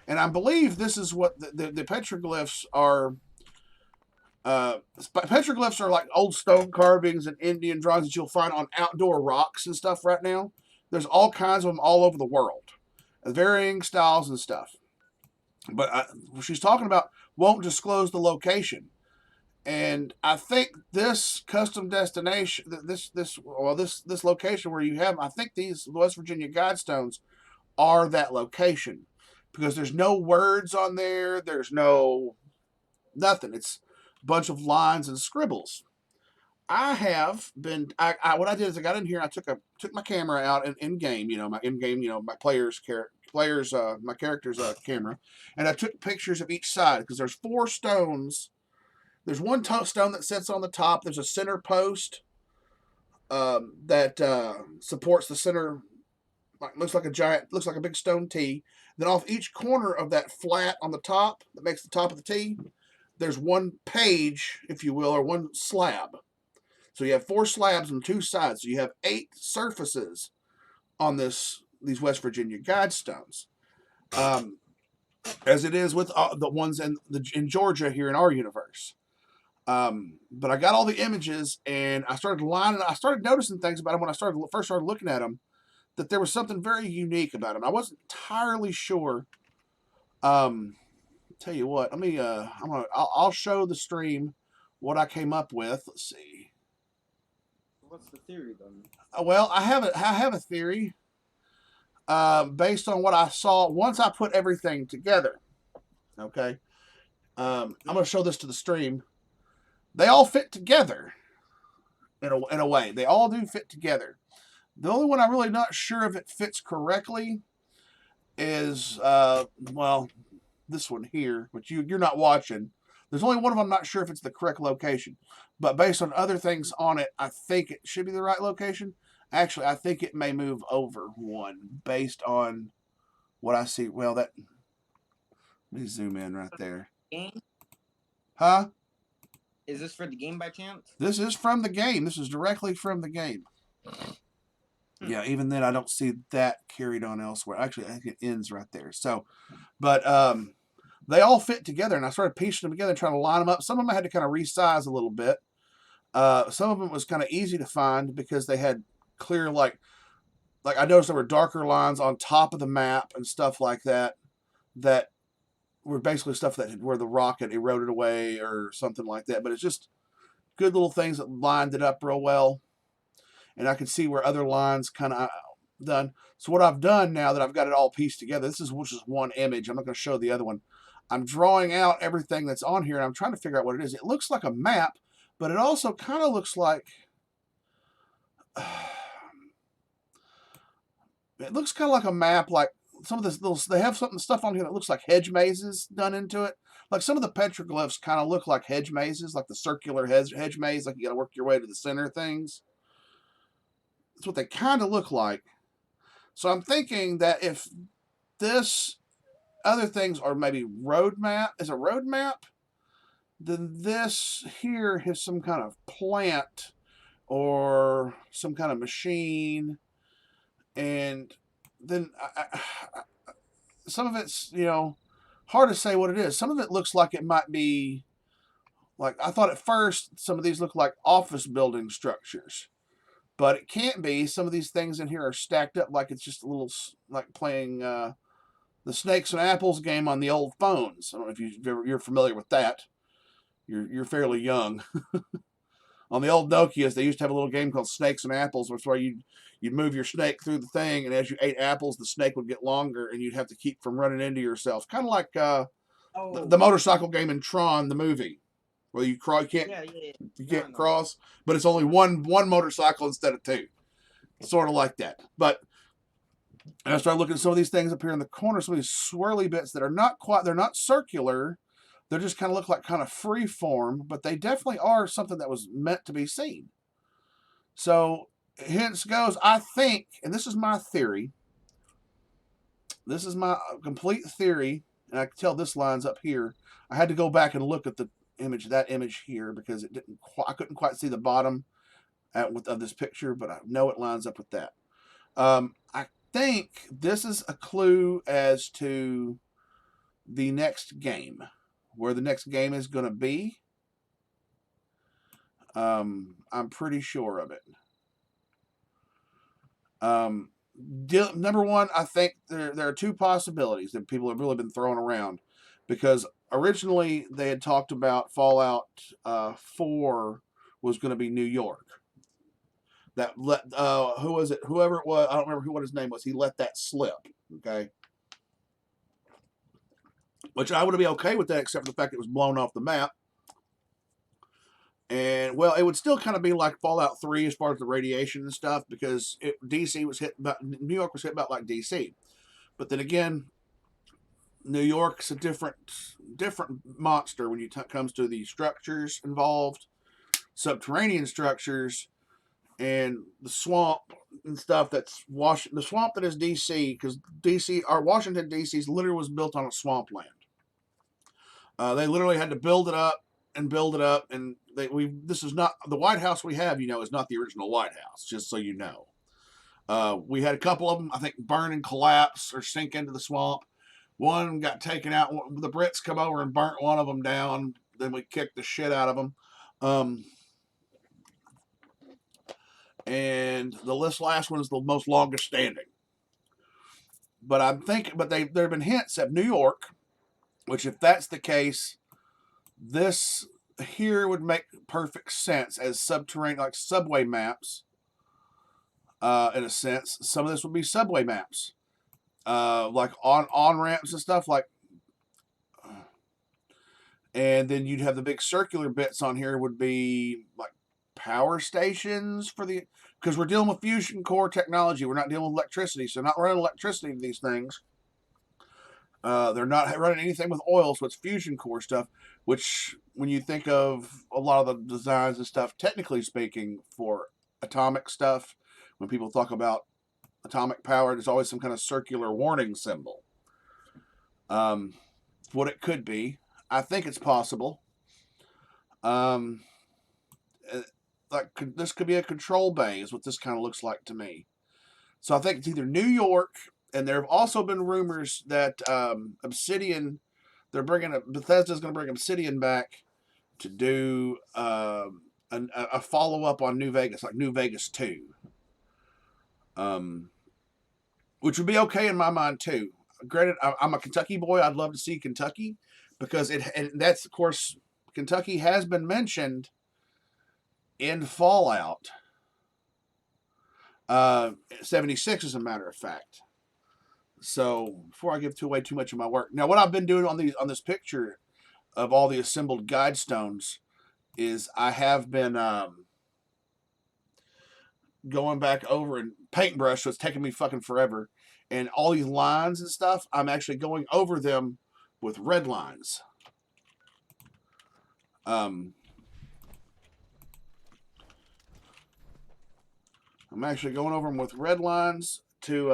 And I believe this is what the petroglyphs are. Petroglyphs are like old stone carvings and Indian drawings that you'll find on outdoor rocks and stuff right now. There's all kinds of them all over the world, varying styles and stuff. But she's talking about won't disclose the location, and I think this custom destination, this location where you have, I think these West Virginia Guidestones are that location because there's no words on there. There's no nothing. It's bunch of lines and scribbles. I have been. What I did is I got in here. And I took my camera out in game. My in game. My my character's camera, and I took pictures of each side because there's 4 stones. There's one stone that sits on the top. There's a center post that supports the center. Looks like a big stone T. Then off each corner of that flat on the top that makes the top of the T, there's one page, if you will, or one slab. So you have 4 slabs on 2 sides. So you have 8 surfaces on these West Virginia Guidestones, as it is with the ones in Georgia here in our universe. But I got all the images, and I started noticing things about them when I first started looking at them, that there was something very unique about them. I wasn't entirely sure. Tell you what, let me. I'll show the stream what I came up with. Let's see. What's the theory then? Well, I have a theory. based on what I saw once I put everything together. Okay. I'm going to show this to the stream. They all fit together in a way. They all do fit together. The only one I'm really not sure if it fits correctly is, well, this one here, but you're not watching. There's only one of them I'm not sure if it's the correct location. But based on other things on it, I think it should be the right location. Actually, I think it may move over one based on what I see. Well, that... Let me zoom in right there. Game? Huh? Is this for the game by chance? This is from the game. This is directly from the game. Yeah, even then I don't see that carried on elsewhere. Actually, I think it ends right there. So, but they all fit together, and I started piecing them together and trying to line them up. Some of them I had to kind of resize a little bit. Some of them was kind of easy to find because they had clear, like I noticed there were darker lines on top of the map and stuff like that that were basically stuff that where the rock had eroded away or something like that. But it's just good little things that lined it up real well. And I can see where other lines kind of done. So what I've done now that I've got it all pieced together, this is just one image. I'm not going to show the other one. I'm drawing out everything that's on here, and I'm trying to figure out what it is. It looks like a map, but it also kind of looks like... it looks kind of like a map, like some of this little... They have stuff on here that looks like hedge mazes done into it. Like some of the petroglyphs kind of look like hedge mazes, like the circular hedge maze, like you got to work your way to the center things. That's what they kind of look like. So I'm thinking that if this other things are maybe road map, is a road map, then this here has some kind of plant or some kind of machine, and then some of it's, you know, hard to say what it is. Some of it looks like it might be, like I thought at first some of these look like office building structures. But it can't be. Some of these things in here are stacked up like it's just a little, like playing the Snakes and Apples game on the old phones. I don't know if you're familiar with that. You're fairly young. On the old Nokias, they used to have a little game called Snakes and Apples, which where you'd move your snake through the thing, and as you ate apples, the snake would get longer, and you'd have to keep from running into yourself. Kind of like the motorcycle game in Tron, the movie. Well, you can't cross, but it's only one motorcycle instead of two. Sort of like that. But and I started looking at some of these things up here in the corner, some of these swirly bits that are not quite, they're not circular. They just kind of look like kind of free form, but they definitely are something that was meant to be seen. So hence goes, I think, and this is my theory. This is my complete theory, and I can tell this lines up here. I had to go back and look at the image, that image here, because it didn't. I couldn't quite see the bottom of this picture, but I know it lines up with that. I think this is a clue as to the next game, where the next game is going to be. I'm pretty sure of it. Number one, I think there are two possibilities that people have really been throwing around, because originally they had talked about Fallout 4 was going to be New York. That who was it? Whoever it was, I don't remember what his name was. He let that slip. Okay, which I would be okay with that, except for the fact it was blown off the map. And well, it would still kind of be like Fallout 3 as far as the radiation and stuff, because DC was hit about, New York was hit about like DC. But then again, New York's a different monster when it comes to the structures involved, subterranean structures, and the swamp and stuff that's the swamp that is DC, because Washington DC literally was built on a swampland. They literally had to build it up, and this is not the White House we have, is not the original White House, just so you know. We had a couple of them, I think, burn and collapse or sink into the swamp. One got taken out. The Brits come over and burnt one of them down. Then we kicked the shit out of them. And this last one is the most longest standing. But I'm thinking, there have been hints of New York, which if that's the case, this here would make perfect sense as subterranean, like subway maps. In a sense, some of this would be subway maps. like on ramps and stuff like. And then you'd have the big circular bits on here would be like power stations for the, because we're dealing with fusion core technology. We're not dealing with electricity, so not running electricity to these things. They're not running anything with oil, so it's fusion core stuff, which when you think of a lot of the designs and stuff, technically speaking, for atomic stuff, when people talk about atomic power, there's always some kind of circular warning symbol. What it could be. I think it's possible. Like this could be a control bay, is what this kind of looks like to me. So I think it's either New York, and there have also been rumors that Obsidian, Bethesda's going to bring Obsidian back to do a follow up on New Vegas, like New Vegas 2, which would be okay in my mind too. Granted, I'm a Kentucky boy. I'd love to see Kentucky. Because and that's, of course, Kentucky has been mentioned in Fallout 76, as a matter of fact. So before I give away too much of my work, now what I've been doing on this picture of all the assembled guide stones is I have been going back over and paintbrush, so it's taking me fucking forever. And all these lines and stuff, I'm actually going over them with red lines. I'm actually going over them with red lines to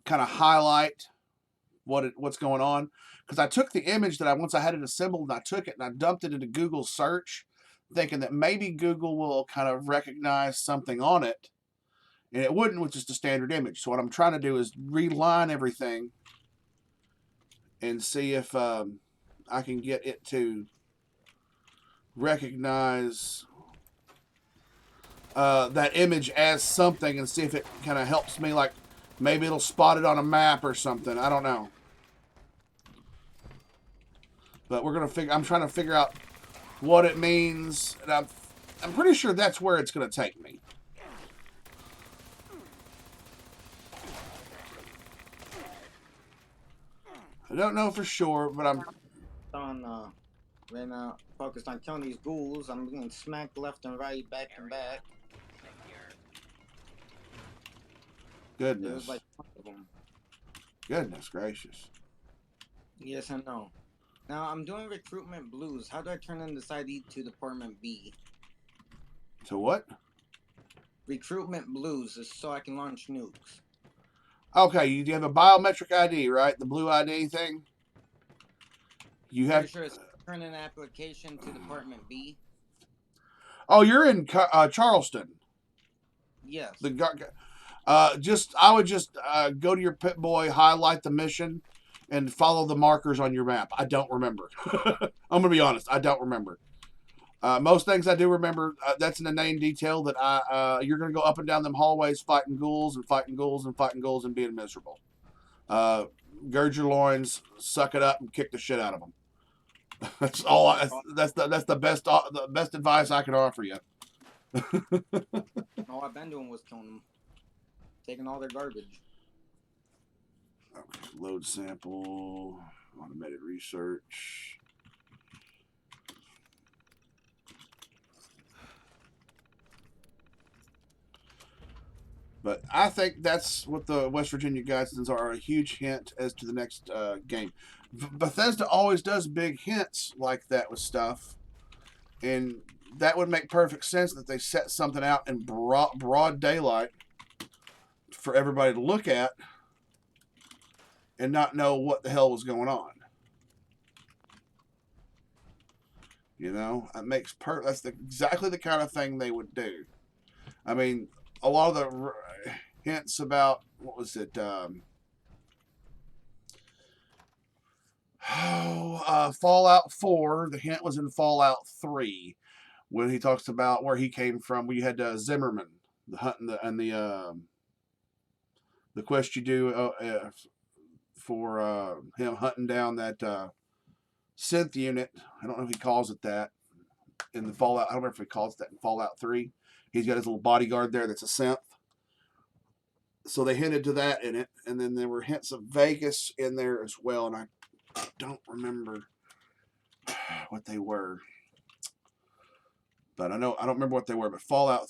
kind of highlight what's going on. Because I took the image that once I had it assembled, and I took it and I dumped it into Google search, thinking that maybe Google will kind of recognize something on it. And it wouldn't with just a standard image. So what I'm trying to do is reline everything and see if I can get it to recognize that image as something, and see if it kind of helps me. Like maybe it'll spot it on a map or something. I don't know. But we're gonna I'm trying to figure out what it means, and I'm pretty sure that's where it's gonna take me. I don't know for sure, but I'm right now focused on killing these ghouls. I'm getting smacked left and right, back and back. Goodness. It was like 5 of them. Goodness gracious. Yes, I know. Now I'm doing recruitment blues. How do I turn in this ID to Department B? To what? Recruitment blues is so I can launch nukes. Okay, you have a biometric ID, right? The blue ID thing. You have. Pretty sure it's turn in application to Department B. Oh, you're in Charleston. Yes. I would just go to your Pip-Boy, highlight the mission, and follow the markers on your map. I don't remember. I'm gonna be honest. I don't remember. Most things I do remember. That's an inane detail that you're gonna go up and down them hallways fighting ghouls and fighting ghouls and fighting ghouls and being miserable. Gird your loins, suck it up, and kick the shit out of them. That's all. That's the best advice I can offer you. All I've been doing was killing them, taking all their garbage. Okay, load sample, automated research. But I think that's what the West Virginia Guidestones are, a huge hint as to the next game. Bethesda always does big hints like that with stuff. And that would make perfect sense that they set something out in broad daylight for everybody to look at and not know what the hell was going on. You know, it makes that's exactly the kind of thing they would do. I mean, a lot of the hints about, what was it? Fallout 4. The hint was in Fallout 3 when he talks about where he came from. We had Zimmerman, the hunt and the quest you do for him hunting down that synth unit. I don't know if he calls it that in the Fallout. I don't remember if he calls it that in Fallout 3. He's got his little bodyguard there that's a synth. So they hinted to that in it, and then there were hints of Vegas in there as well, and I don't remember what they were. But I don't remember what they were. But Fallout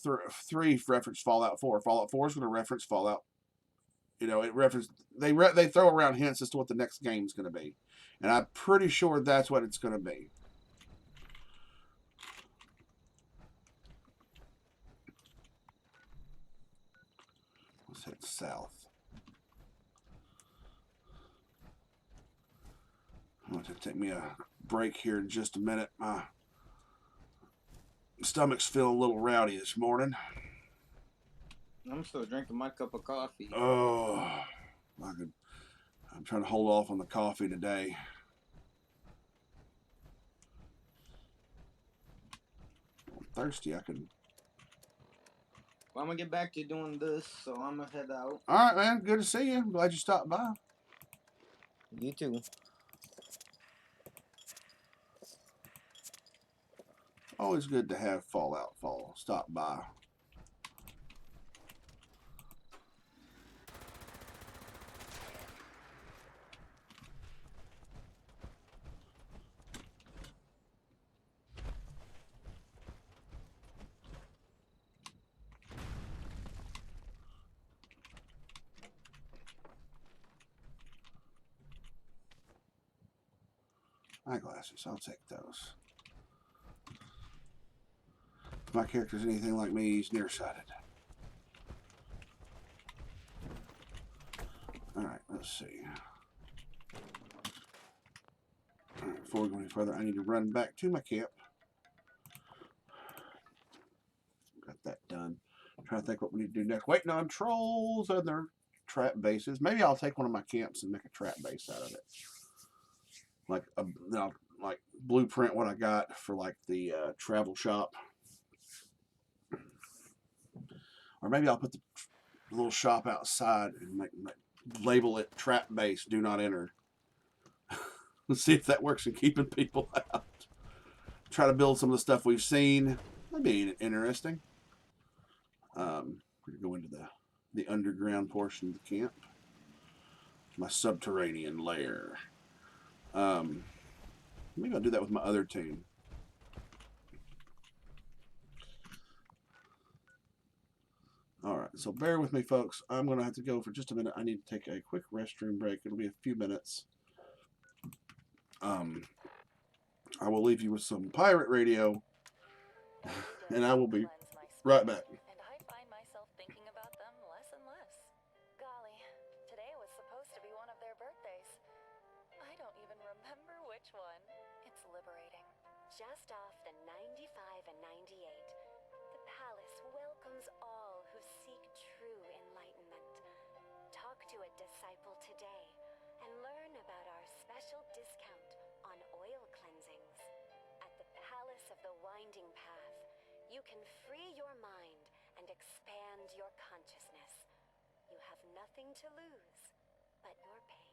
3 referenced Fallout 4. Fallout 4 is going to reference Fallout. You know, it referenced they throw around hints as to what the next game is going to be, and I'm pretty sure that's what it's going to be. Let's head south. I'm going to take me a break here in just a minute. My stomach's feeling a little rowdy this morning. I'm still drinking my cup of coffee. Oh, I'm trying to hold off on the coffee today. I'm thirsty. I can. Well, I'm gonna get back to doing this, so I'm gonna head out. All right, man. Good to see you. I'm glad you stopped by. You too. Always good to have Fallout Fall stop by. Eyeglasses, I'll take those. If my character's anything like me, he's nearsighted. Alright, let's see. Alright, before we go any further, I need to run back to my camp. Got that done. I'm trying to think what we need to do next. Waiting on trolls and their trap bases. Maybe I'll take one of my camps and make a trap base out of it. Like like blueprint what I got for like the travel shop. Or maybe I'll put the little shop outside and label it trap base, do not enter. Let's see if that works in keeping people out. Try to build some of the stuff we've seen. That'd be interesting. We're going to go into the underground portion of the camp. My subterranean lair. Maybe I'll do that with my other team. Alright, so bear with me, folks. I'm going to have to go for just a minute. I need to take a quick restroom break. It'll be a few minutes. I will leave you with some pirate radio, and I will be right back. And I find myself thinking about them less and less. Golly, today was supposed to be one of their birthdays. I don't even remember which one. It's liberating. Just off the 95 and 98, the palace welcomes all who seek true enlightenment. Talk to a disciple today and learn about our special discount on oil cleansings. At the Palace of the Winding Path, you can free your mind and expand your consciousness. You have nothing to lose but your pain.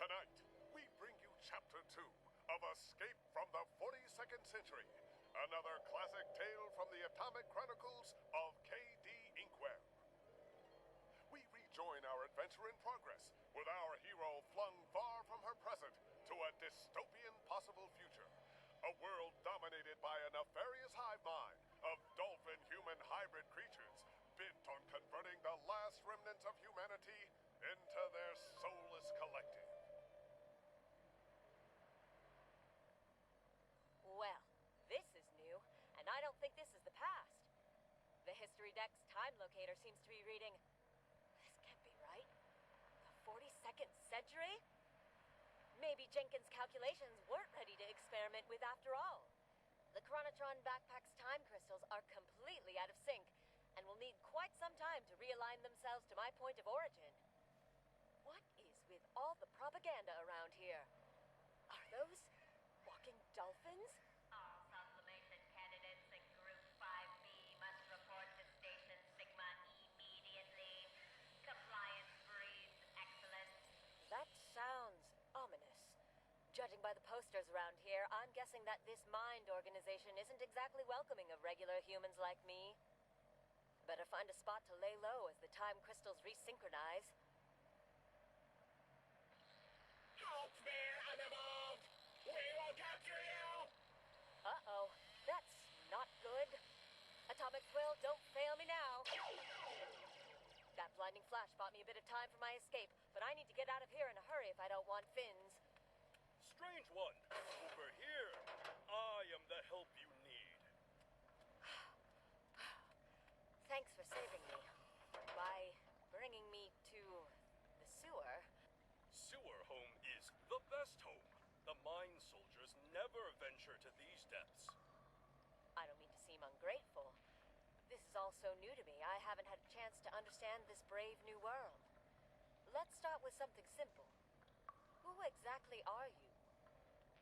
Tonight, we bring you Chapter 2 of Escape from the 42nd Century, another classic tale from the Atomic Chronicles of K.D. Inkwell. We rejoin our adventure in progress, with our hero flung far from her present to a dystopian possible future. A world dominated by a nefarious hive mind of dolphin-human hybrid creatures bent on converting the last remnants of humanity into their soulless collective. Well, this is new, and I don't think this is the past. The History Deck's time locator seems to be reading... This can't be right. The 42nd century? Maybe Jenkins' calculations weren't ready to experiment with after all. The Chronotron backpack's time crystals are completely out of sync, and will need quite some time to realign themselves to my point of origin. What is with all the propaganda around here? Are those walking dolphins? All sublimation candidates in Group 5B must report to Station Sigma immediately. Compliance breeds excellence. That sounds ominous. Judging by the posters around here, I'm guessing that this mind organization isn't exactly welcoming of regular humans like me. Better find a spot to lay low as the time crystals resynchronize. Halt there, unevolved! We will capture you! Uh-oh, that's not good. Atomic Thrill, don't fail me now. That blinding flash bought me a bit of time for my escape, but I need to get out of here in a hurry if I don't want fins. Strange one, over here. I am the help you need. Thanks for saving me. By bringing me to the sewer. Sewer home is the best home. The mine soldiers never venture to these depths. I don't mean to seem ungrateful. This is all so new to me, I haven't had a chance to understand this brave new world. Let's start with something simple. Who exactly are you?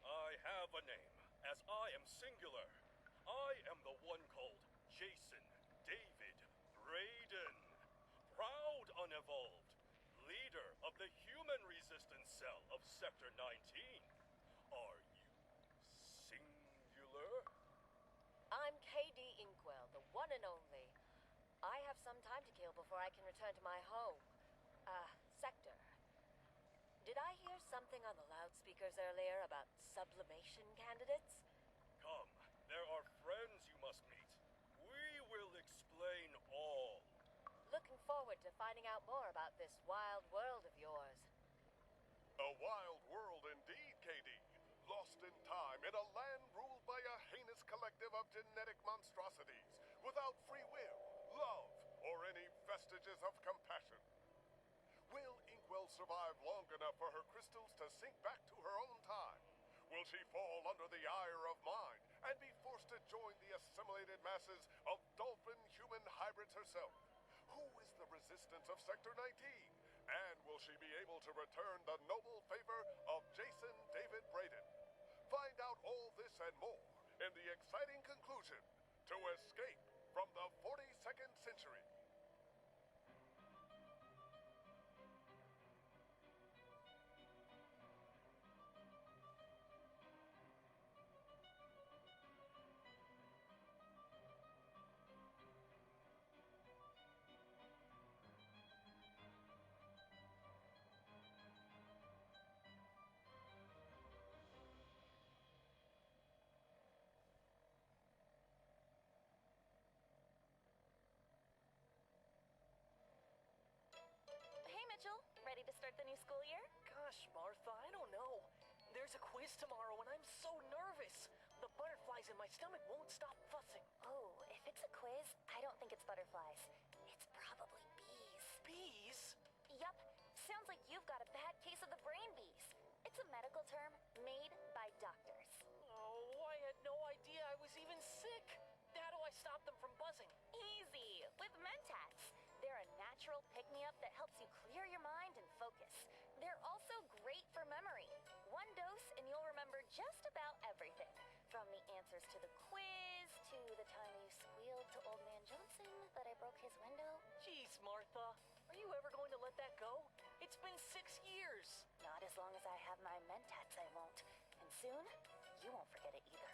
I have a name, as I am singular. I am the one called Jason David Braden. Proud unevolved, leader of the human resistance cell of Sector 19. Are you singular? I'm K.D. Inkwell, the one and only. I have some time to kill before I can return to my home. Sector. Did I hear something on the loudspeakers earlier about sublimation candidates? Come, there are friends you must meet. We will explain all. Looking forward to finding out more about this wild world of yours. A wild world indeed, KD. Lost in time in a land ruled by a heinous collective of genetic monstrosities, without free will, love, or any vestiges of compassion. Will Inkwell survive long enough for her crystals to sink back to her own time? Will she fall under the ire of mine and be forced to join the assimilated masses of dolphin-human hybrids herself? Who is the resistance of Sector 19? And will she be able to return the noble favor of Jason David Braden? Find out all this and more in the exciting conclusion to Escape from the 42nd Century. Hey, Mitchell. Ready to start the new school year? Gosh, Martha, I don't know. There's a quiz tomorrow and I'm so nervous. The butterflies in my stomach won't stop fussing. Oh, if it's a quiz, I don't think it's butterflies. It's probably bees. Bees? Yup. Sounds like you've got a bad case of the brain bees. It's a medical term made by doctors. Oh, I had no idea I was even sick. How do I stop them from buzzing? Easy, with Mentats. They're a natural pick-me-up that helps you clear your mind and focus. They're also great for memory. One dose and you'll remember just about everything. From the answers to the quiz, to the time you squealed to Old Man Johnson that I broke his window. Jeez, Martha. Are you ever going to let that go? It's been 6 years. Not as long as I soon, you won't forget it either.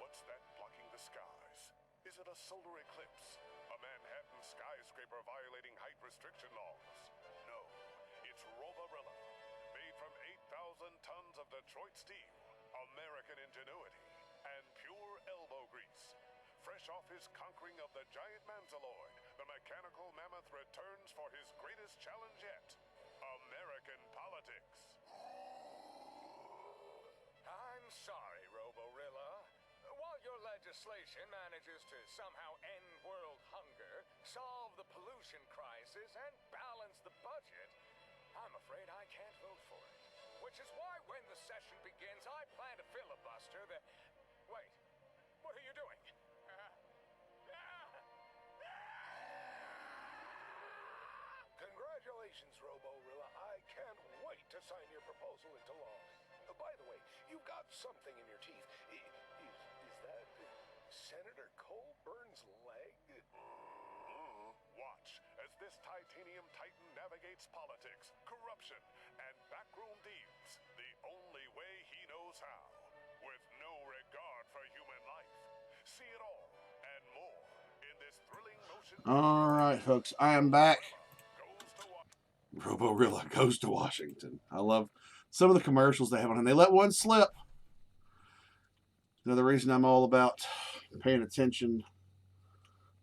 What's that blocking the skies? Is it a solar eclipse? A Manhattan skyscraper violating height restriction laws? No, it's Roborilla. Made from 8,000 tons of Detroit steel, American ingenuity, and pure elbow grease. Fresh off his conquering of the giant Manzaloid, the mechanical mammoth returns for his greatest challenge yet. American politics. I'm sorry, Roborilla. While your legislation manages to somehow end world hunger, solve the pollution crisis, and balance the budget, I'm afraid I can't vote for it. Which is why when the session begins, I plan to filibuster the... Wait, what are you doing? Congratulations, Roborilla. I can't wait to sign your proposal into law. By the way, you've got something in your teeth. Is that Senator Colburn's leg? Watch as this titanium titan navigates politics, corruption, and backroom deals the only way he knows how, with no regard for human life. See it all and more in this thrilling motion. All right, folks, I am back. Roborilla Goes to Washington. I love some of the commercials they have on, and they let one slip. Another reason I'm all about paying attention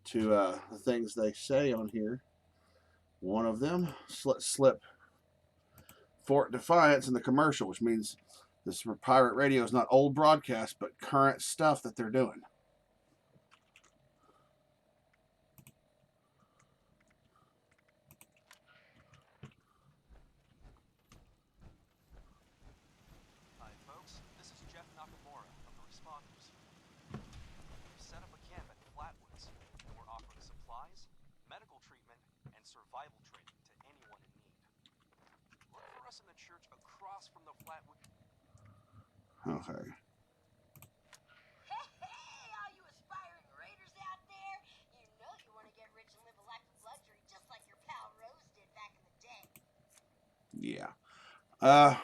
to the things they say on here. One of them slip Fort Defiance in the commercial, which means this pirate radio is not old broadcast, but current stuff that they're doing. Hi, folks. This is Jeff Nakamura of the Responders. We've set up a camp at Flatwoods, and we're offering supplies, medical treatment, and survival training to anyone in need. Look for us in the church across from the Flatwood. Okay. Hey, all you aspiring raiders out there, you know you want to get rich and live a life of luxury just like your pal Rose did back in the day. Yeah. I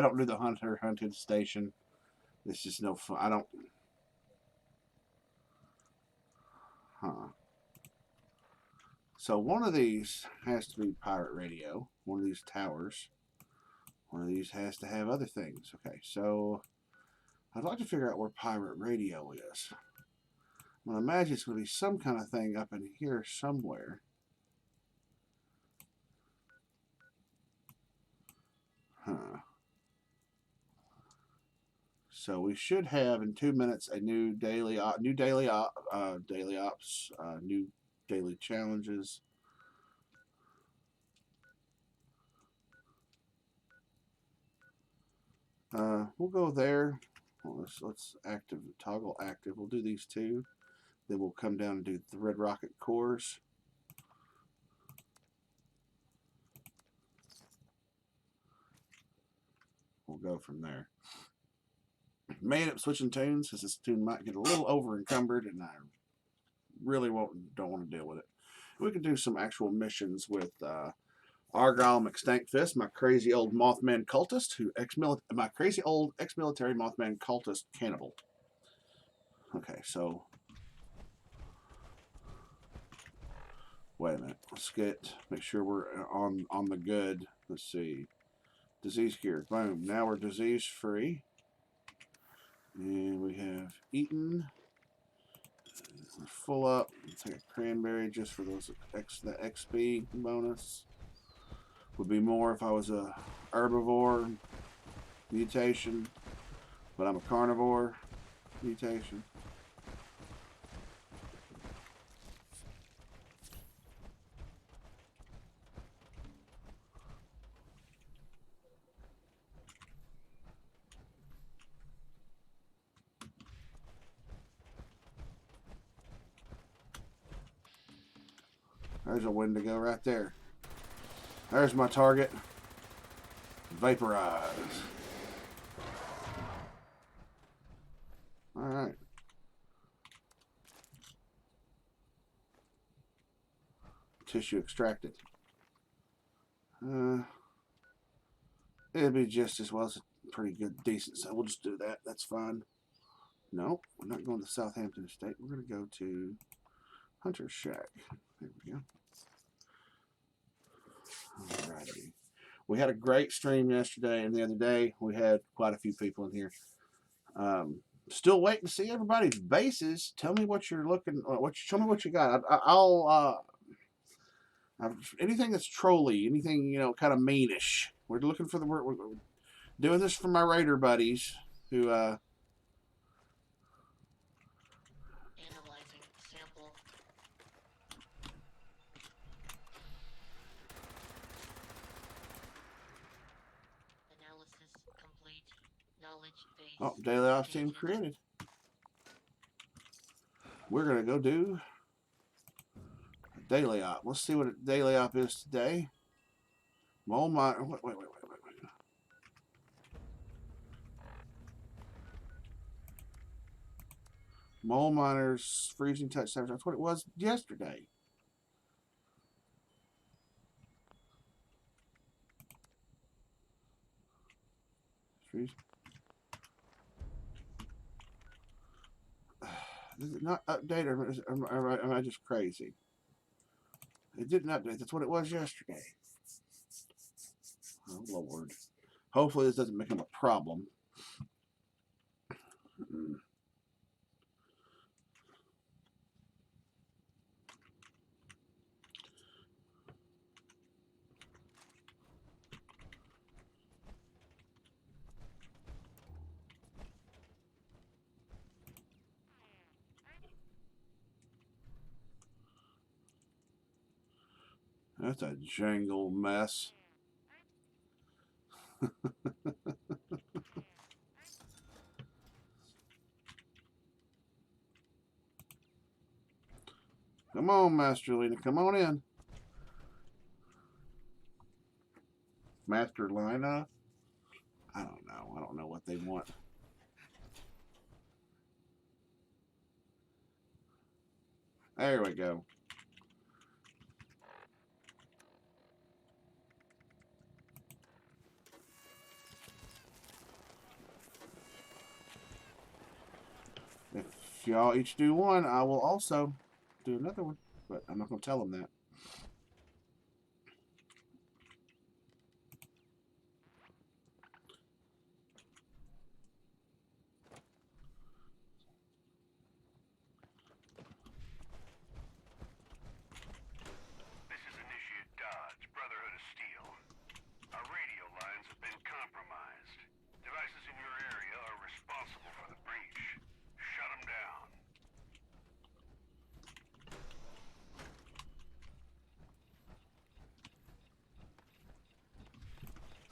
don't do the hunted station. It's just no fun. I don't. So one of these has to be pirate radio. One of these towers. One of these has to have other things. Okay, so I'd like to figure out where pirate radio is. I'm going to imagine it's going to be some kind of thing up in here somewhere. So we should have in 2 minutes a new daily challenges. We'll go there. Well, let's toggle active. We'll do these two. Then we'll come down and do the Red Rocket cores. We'll go from there. May end up switching tunes, as this tune might get a little over encumbered, and I really don't want to deal with it. We could do some actual missions with Argyle McStankfist, my crazy old Mothman cultist, my crazy old ex-military Mothman cultist cannibal. Okay, so wait a minute. Let's make sure we're on the good. Let's see. Disease cure. Boom. Now we're disease free. And we have eaten. We're full up. Let's take a cranberry just for the XP bonus. Would be more if I was a herbivore mutation, but I'm a carnivore mutation. There's a Wendigo right there. There's my target. Vaporize. tissue extracted. It'd be just as well as a pretty good, decent. So we'll just do that. That's fine. No, we're not going to Southampton Estate. We're going to go to Hunter's Shack. There we go. Alrighty. We had a great stream yesterday and the other day. We had quite a few people in here. Still waiting to see everybody's bases. Tell me what you're looking. Show me what you got. I'll anything that's trolly, anything kind of meanish. We're looking for we're doing this for my raider buddies who Analyzing sample. Analysis complete. Knowledge base. Oh, daily ops team created. We're gonna go do a daily op. Let's see what a daily op is today. Mole miner. Wait. Mole miners freezing touch. That's what it was yesterday. Freeze. Does it not update, or am I just crazy? It didn't update. That's what it was yesterday. Oh, Lord. Hopefully this doesn't become a problem. That's a jangle mess. Come on, Master Lena. Come on in. Master Lena? I don't know. I don't know what they want. There we go. If y'all each do one, I will also do another one, but I'm not going to tell them that. This is Initiate Dodge, Brotherhood of Steel. Our radio lines have been compromised. Devices in your area are responsible for the breach. Shut them down.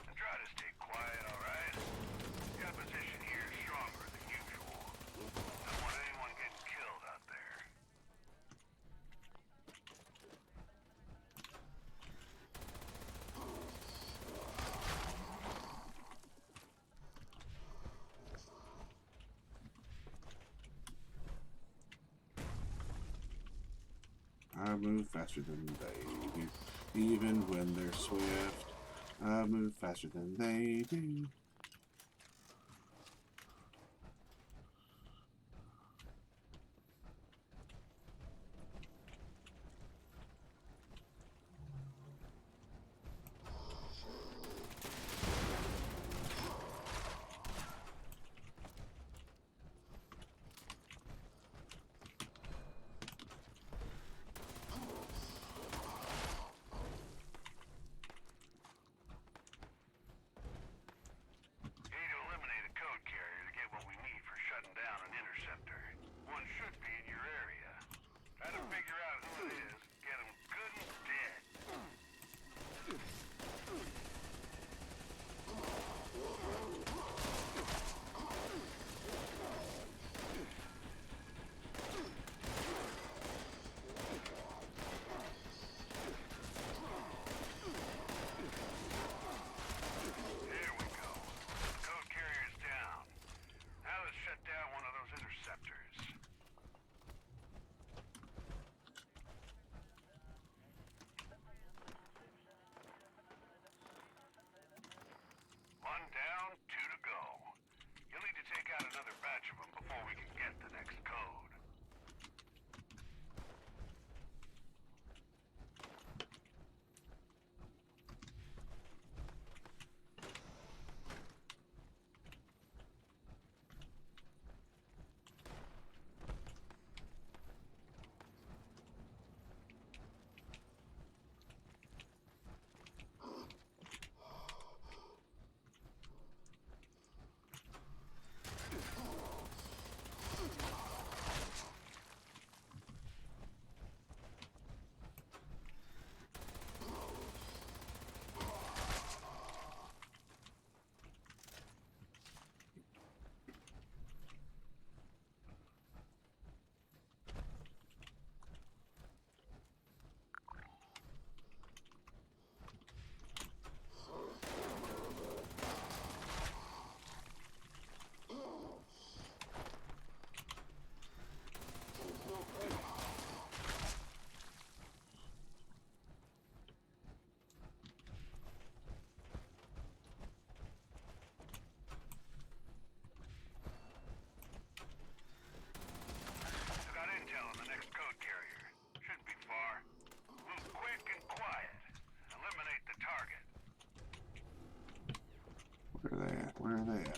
And try to stay quiet, alright? Your position here is stronger than usual. Don't want anyone getting killed out there. I move faster than they do, even when they're swift. I move faster than they do.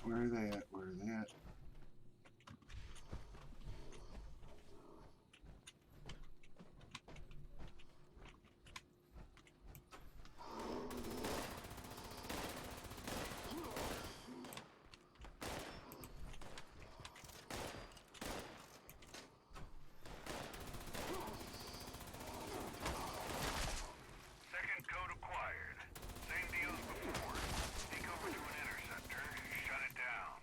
Where are they at? Where are they at? Second code acquired. Same deal as before. Sneak over to an interceptor, shut it down.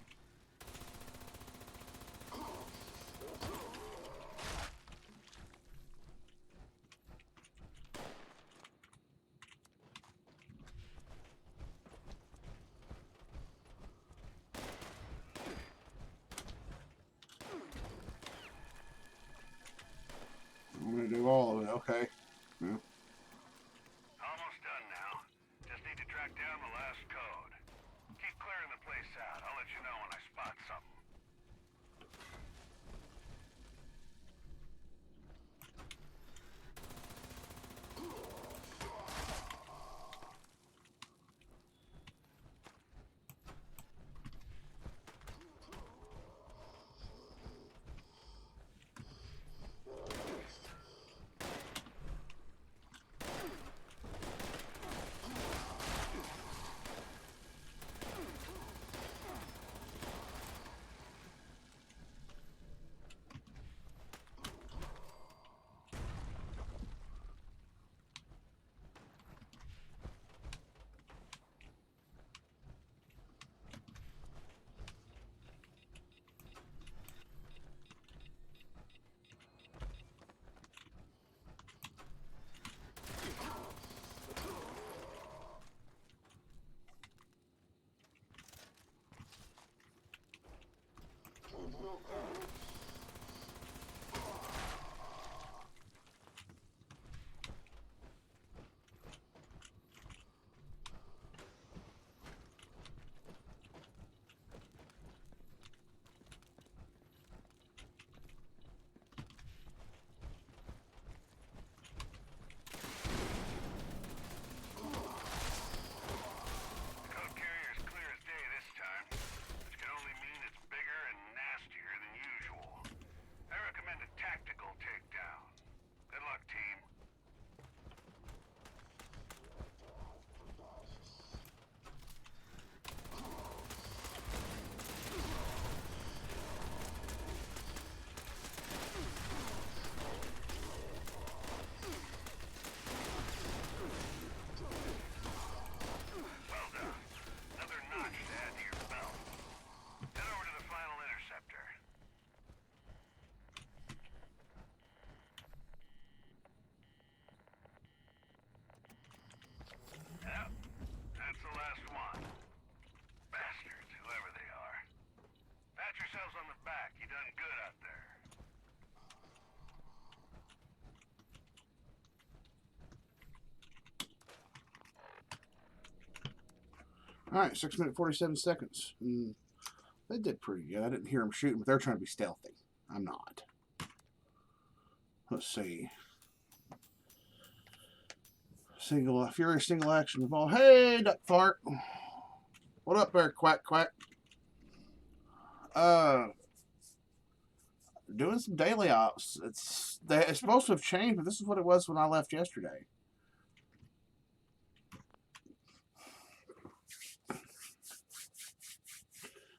I'm gonna do all of it. Okay. Yeah. Almost done now. Just need to track down the last code. Keep clearing the place out. I'll let you know when I spot something. Code carrier is clear as day this time, which can only mean it's bigger and nastier than usual. I recommend a tactical takedown. Good luck, team. Well done. Another notch to add to your belt. Head over to the final interceptor. Yep, that's the last one. Bastards, whoever they are. Pat yourselves on the back. You done good out there. All right, 6 minutes 47 seconds. They did pretty good. I didn't hear them shooting, but they're trying to be stealthy. I'm not. Let's see. Furious single action involved. Hey, duck fart. What up there, quack quack? Doing some daily ops. It's supposed to have changed, but this is what it was when I left yesterday.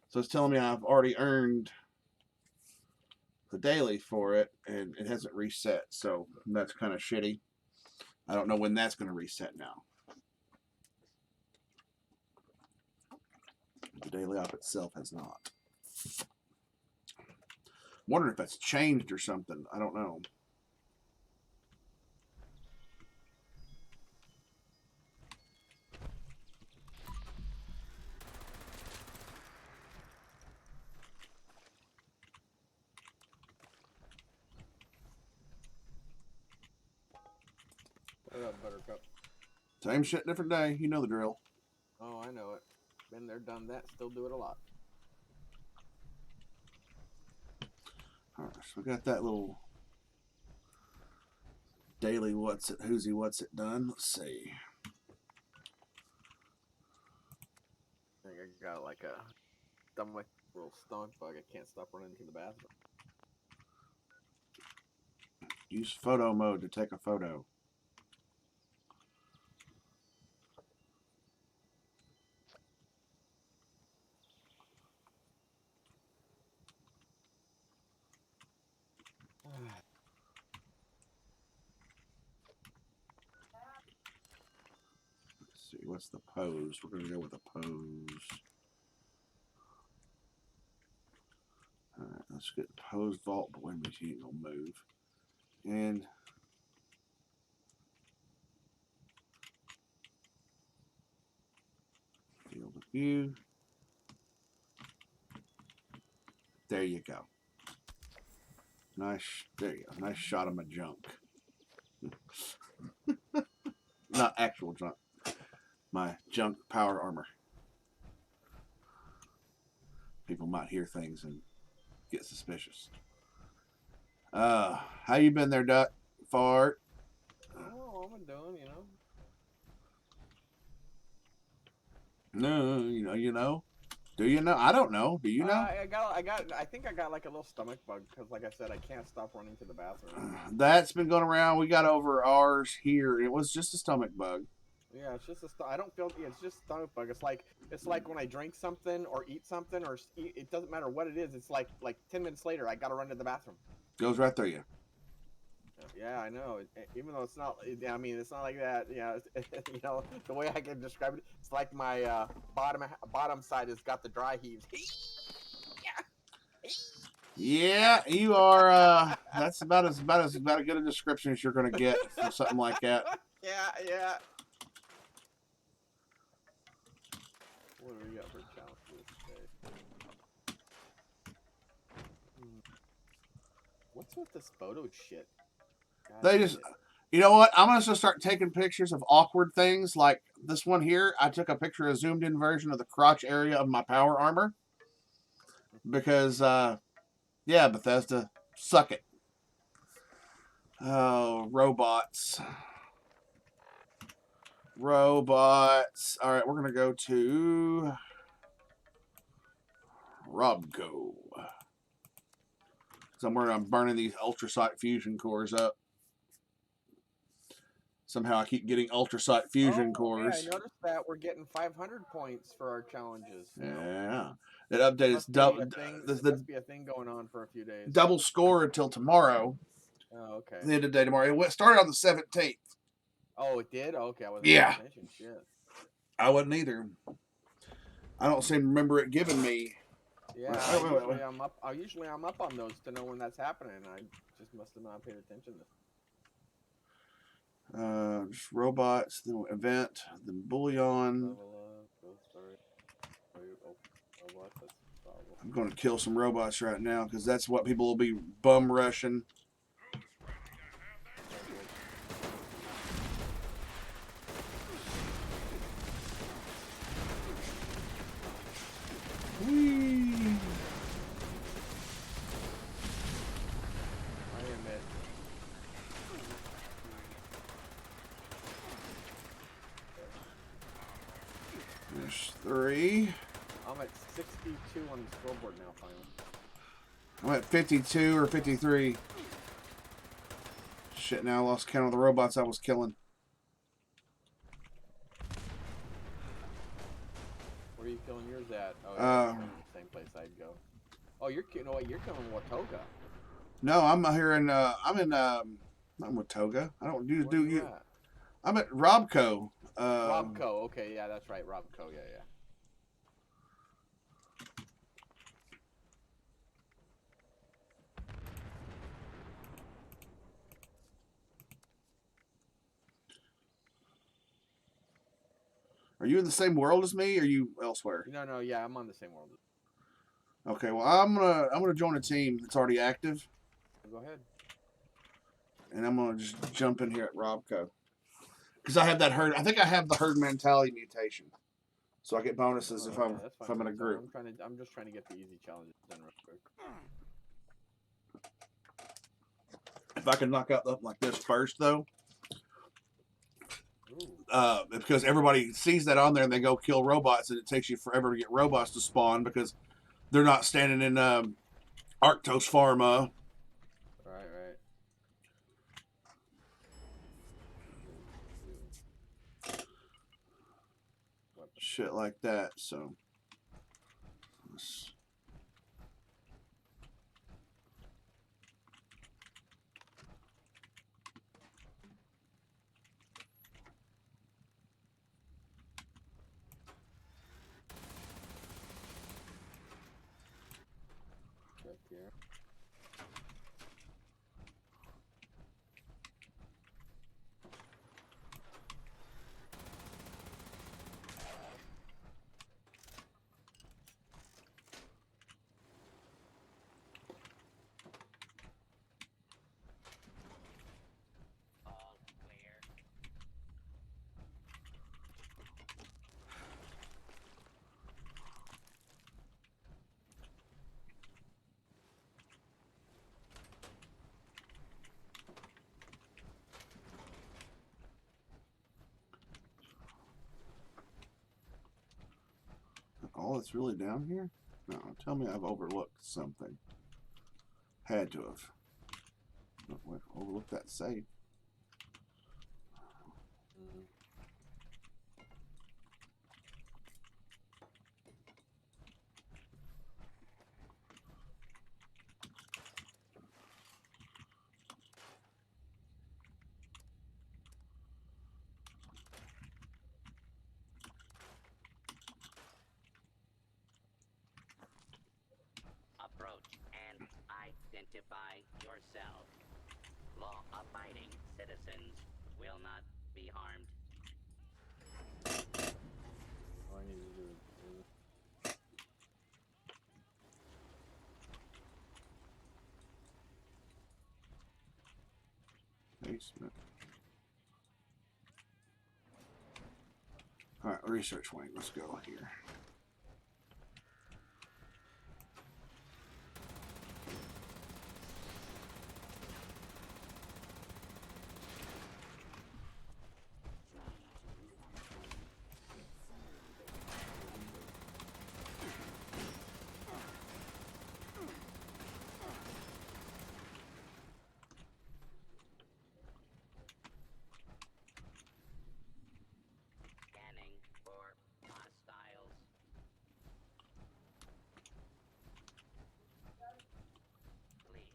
So it's telling me I've already earned the daily for it, and it hasn't reset. So that's kind of shitty. I don't know when that's going to reset now. The daily op itself has not. Wondering if that's changed or something. I don't know. What up, Buttercup? Same shit, different day. You know the drill. Oh, I know it. Been there, done that. Still do it a lot. All right, so we got that little daily what's it done. Let's see. I think I got like a stomach, little stomach bug. I can't stop running to the bathroom. Use photo mode to take a photo. Let's see, what's the pose? We're gonna go with a pose. Alright, let's get pose vault, but wait a minute, he ain't gonna move. And field of view. There you go. Nice, there you go. Nice shot of my junk. Not actual junk. My junk power armor. People might hear things and get suspicious. How you been there, Duck? Fart? Oh, I've been doing, you know. No, you know. Do you know? I don't know. Do you know? I think I got like a little stomach bug because, like I said, I can't stop running to the bathroom. That's been going around. We got over ours here. It was just a stomach bug. Yeah, it's just I don't feel. Yeah, it's just a stomach bug. It's like when I drink something or eat something or eat, it doesn't matter what it is. It's like 10 minutes later, I gotta run to the bathroom. Goes right through you. Yeah, I know. Even though it's not, I mean, it's not like that. Yeah, you know, the way I can describe it, it's like my bottom side has got the dry heaves. Yeah, you are. That's about as good a description as you're gonna get for something like that. Yeah. What do we got for a challenge for this day? What's with this photo shit? God, They just, you know what? I'm gonna just start taking pictures of awkward things like this one here. I took a picture, a zoomed in version of the crotch area of my power armor because, yeah, Bethesda, suck it. Oh, robots. Robots. All right, we're gonna go to Robco. Somewhere I'm burning these ultrasight fusion cores up. Somehow I keep getting ultrasight fusion cores. Yeah, I noticed that we're getting 500 points for our challenges. Yeah. That update is double. There must be a thing going on for a few days. Double score until tomorrow. Oh, okay. The end of the day tomorrow. It started on the 17th. Oh, it did? Okay, I wasn't Yeah. paying attention. Shit. I wasn't either. I don't seem to remember it giving me. Yeah, usually I'm up on those to know when that's happening. I just must have not paid attention. Just robots, the event, the bullion. I'm going to kill some robots right now because that's what people will be bum rushing. Whee! There's 3. I'm at 62 on the scoreboard now, finally. I'm at 52 or 53. Shit, now I lost count of the robots I was killing. Where are you killing yours at? Oh, yeah, same place I'd go. Oh, you're killing Watoga. No, I'm here in I'm in Watoga. I don't do you. I'm at Robco. Robco, okay, yeah, that's right, Robco, yeah. Are you in the same world as me, or are you elsewhere? No, yeah, I'm on the same world. Okay, well, I'm gonna join a team that's already active. Go ahead. And I'm gonna just jump in here at Robco. Because I have that herd. I think I have the herd mentality mutation, so I get bonuses if I'm in a group. I'm just trying to get the easy challenges done real quick. If I can knock out something like this first, though, because everybody sees that on there and they go kill robots, and it takes you forever to get robots to spawn because they're not standing in Arctos Pharma. Right. Shit like that, so. Check here. All clear. All that's really down here? No, tell me I've overlooked something. Had to have. Overlooked that safe. Approach and identify yourself. Law-abiding citizens will not be harmed. All I need to do is Basement. Alright, research wing. Let's go here. Scanning for hostiles. Please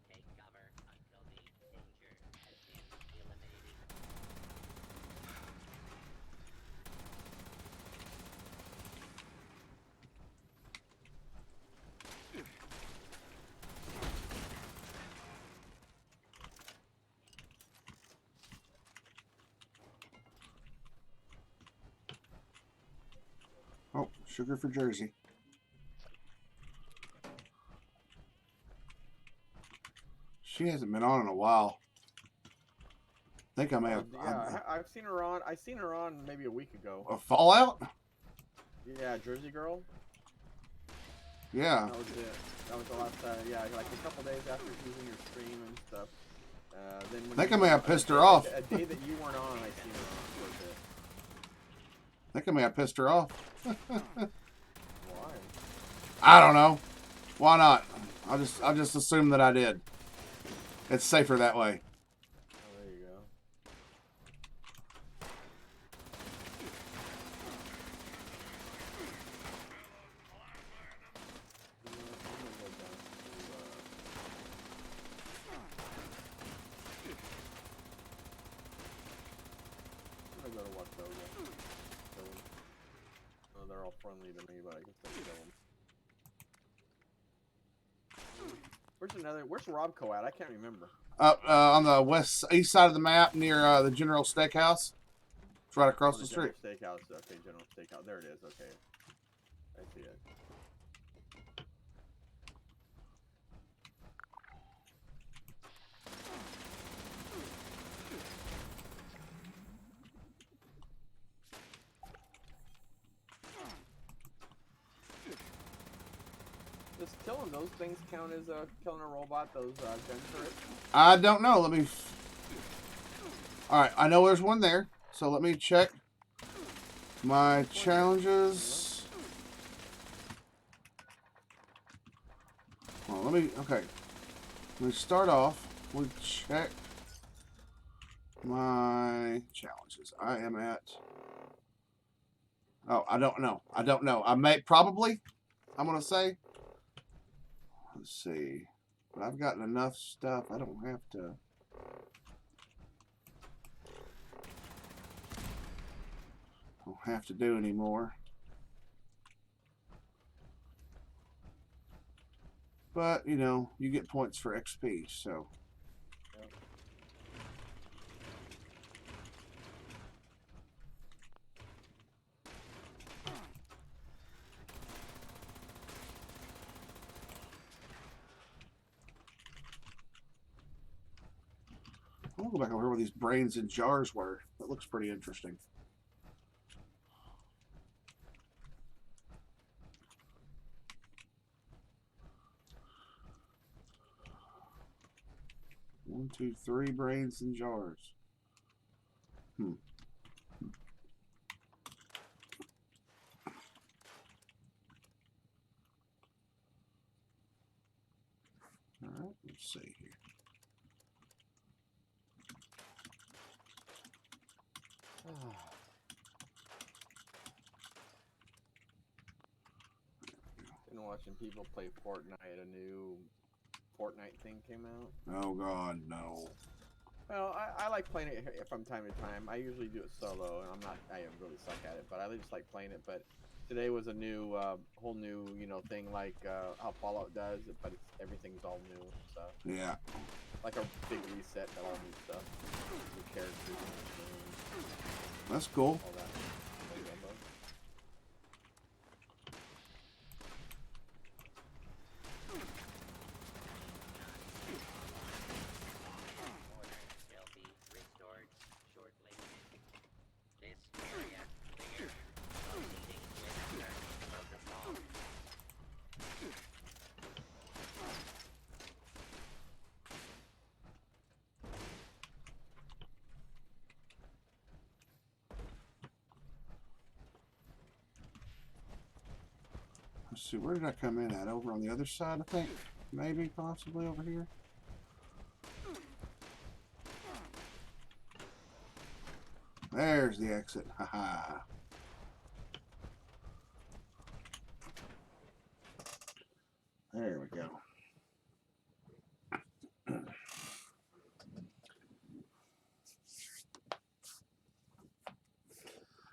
take cover until the danger has been eliminated. Oh, sugar for Jersey. She hasn't been on in a while. I think I may have. yeah, I've seen her on. I seen her on maybe a week ago. A Fallout? Yeah, Jersey Girl. Yeah. That was it. That was the last time. Yeah, like a couple days after she was in your stream and stuff. Then when I think you I may were have on, pissed her off. A day that you weren't on, I seen her on for a bit. I think I may have pissed her off. Why? I don't know. Why not? I'll just assume that I did. It's safer that way. Oh, there you go. I'm gonna go to Watoga. Oh, they're all friendly to me, but I can still kill them. Where's Robco at? I can't remember. Up on the east side of the map near the General Steakhouse. It's right across Oh, the street. General Steakhouse. Okay, General Steakhouse. There it is. Okay. I see it. Does killing those things count as killing a robot? Those gun turrets? I don't know. Let me. All right, I know there's one there, so let me check my challenges. Well, let me start off. We'll check my challenges. I am at, oh, I don't know. I may, probably, I'm going to say. Let's see. But I've gotten enough stuff. I don't have to do anymore. But, you know, you get points for XP, so. I'll go back over here where these brains in jars were. That looks pretty interesting. One, two, three brains in jars. All right, let's see here. Been watching people play Fortnite. A new Fortnite thing came out. Oh God, no. Well, I like playing it from time to time. I usually do it solo, and I really suck at it, but I just like playing it. But today was a new, whole new, you know, thing like how Fallout does, but everything's all new stuff. Yeah. Like a big reset, got all new stuff, new characters. That's cool. All that. Let's see, where did I come in at? Over on the other side, I think? Maybe, possibly over here? There's the exit. Haha. There we go.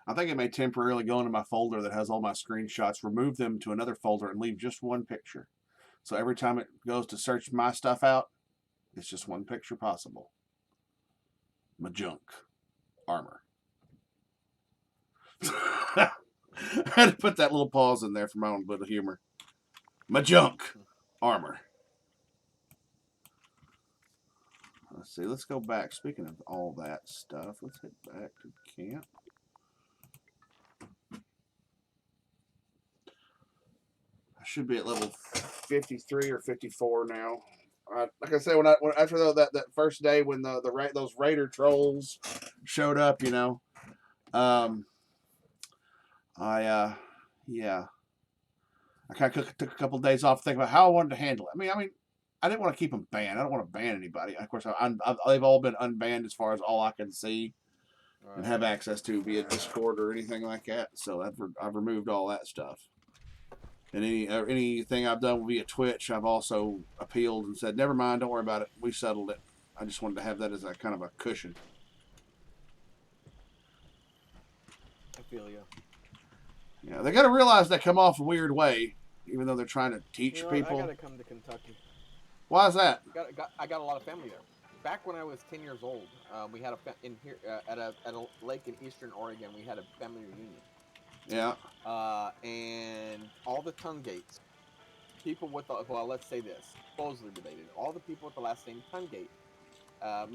I think it may temporarily go into my folder that has all my screenshots, remove them to another folder, and leave just one picture. So every time it goes to search my stuff out, it's just one picture possible. My junk. Armor. I had to put that little pause in there for my own bit of humor. My junk. Armor. Let's see, let's go back. Speaking of all that stuff, let's head back to camp. I should be at level 53 or 54 now. Like I said, after that first day when those raider trolls showed up, you know, yeah, I kind of took a couple of days off to think about how I wanted to handle it. I mean, I didn't want to keep them banned. I don't want to ban anybody. Of course, they've all been unbanned as far as all I can see and have access to via Discord or anything like that. So I've removed all that stuff. And anything I've done via Twitch, I've also appealed and said, never mind, don't worry about it. We settled it. I just wanted to have that as a kind of a cushion. I feel you. Yeah, they got to realize they come off a weird way, even though they're trying to teach people. I got to come to Kentucky. Why is that? I got a lot of family there. Back when I was 10 years old, we had at a lake in Eastern Oregon. We had a family reunion. Yeah. And all the Tungate people with let's say this, supposedly related. All the people with the last name Tungate, a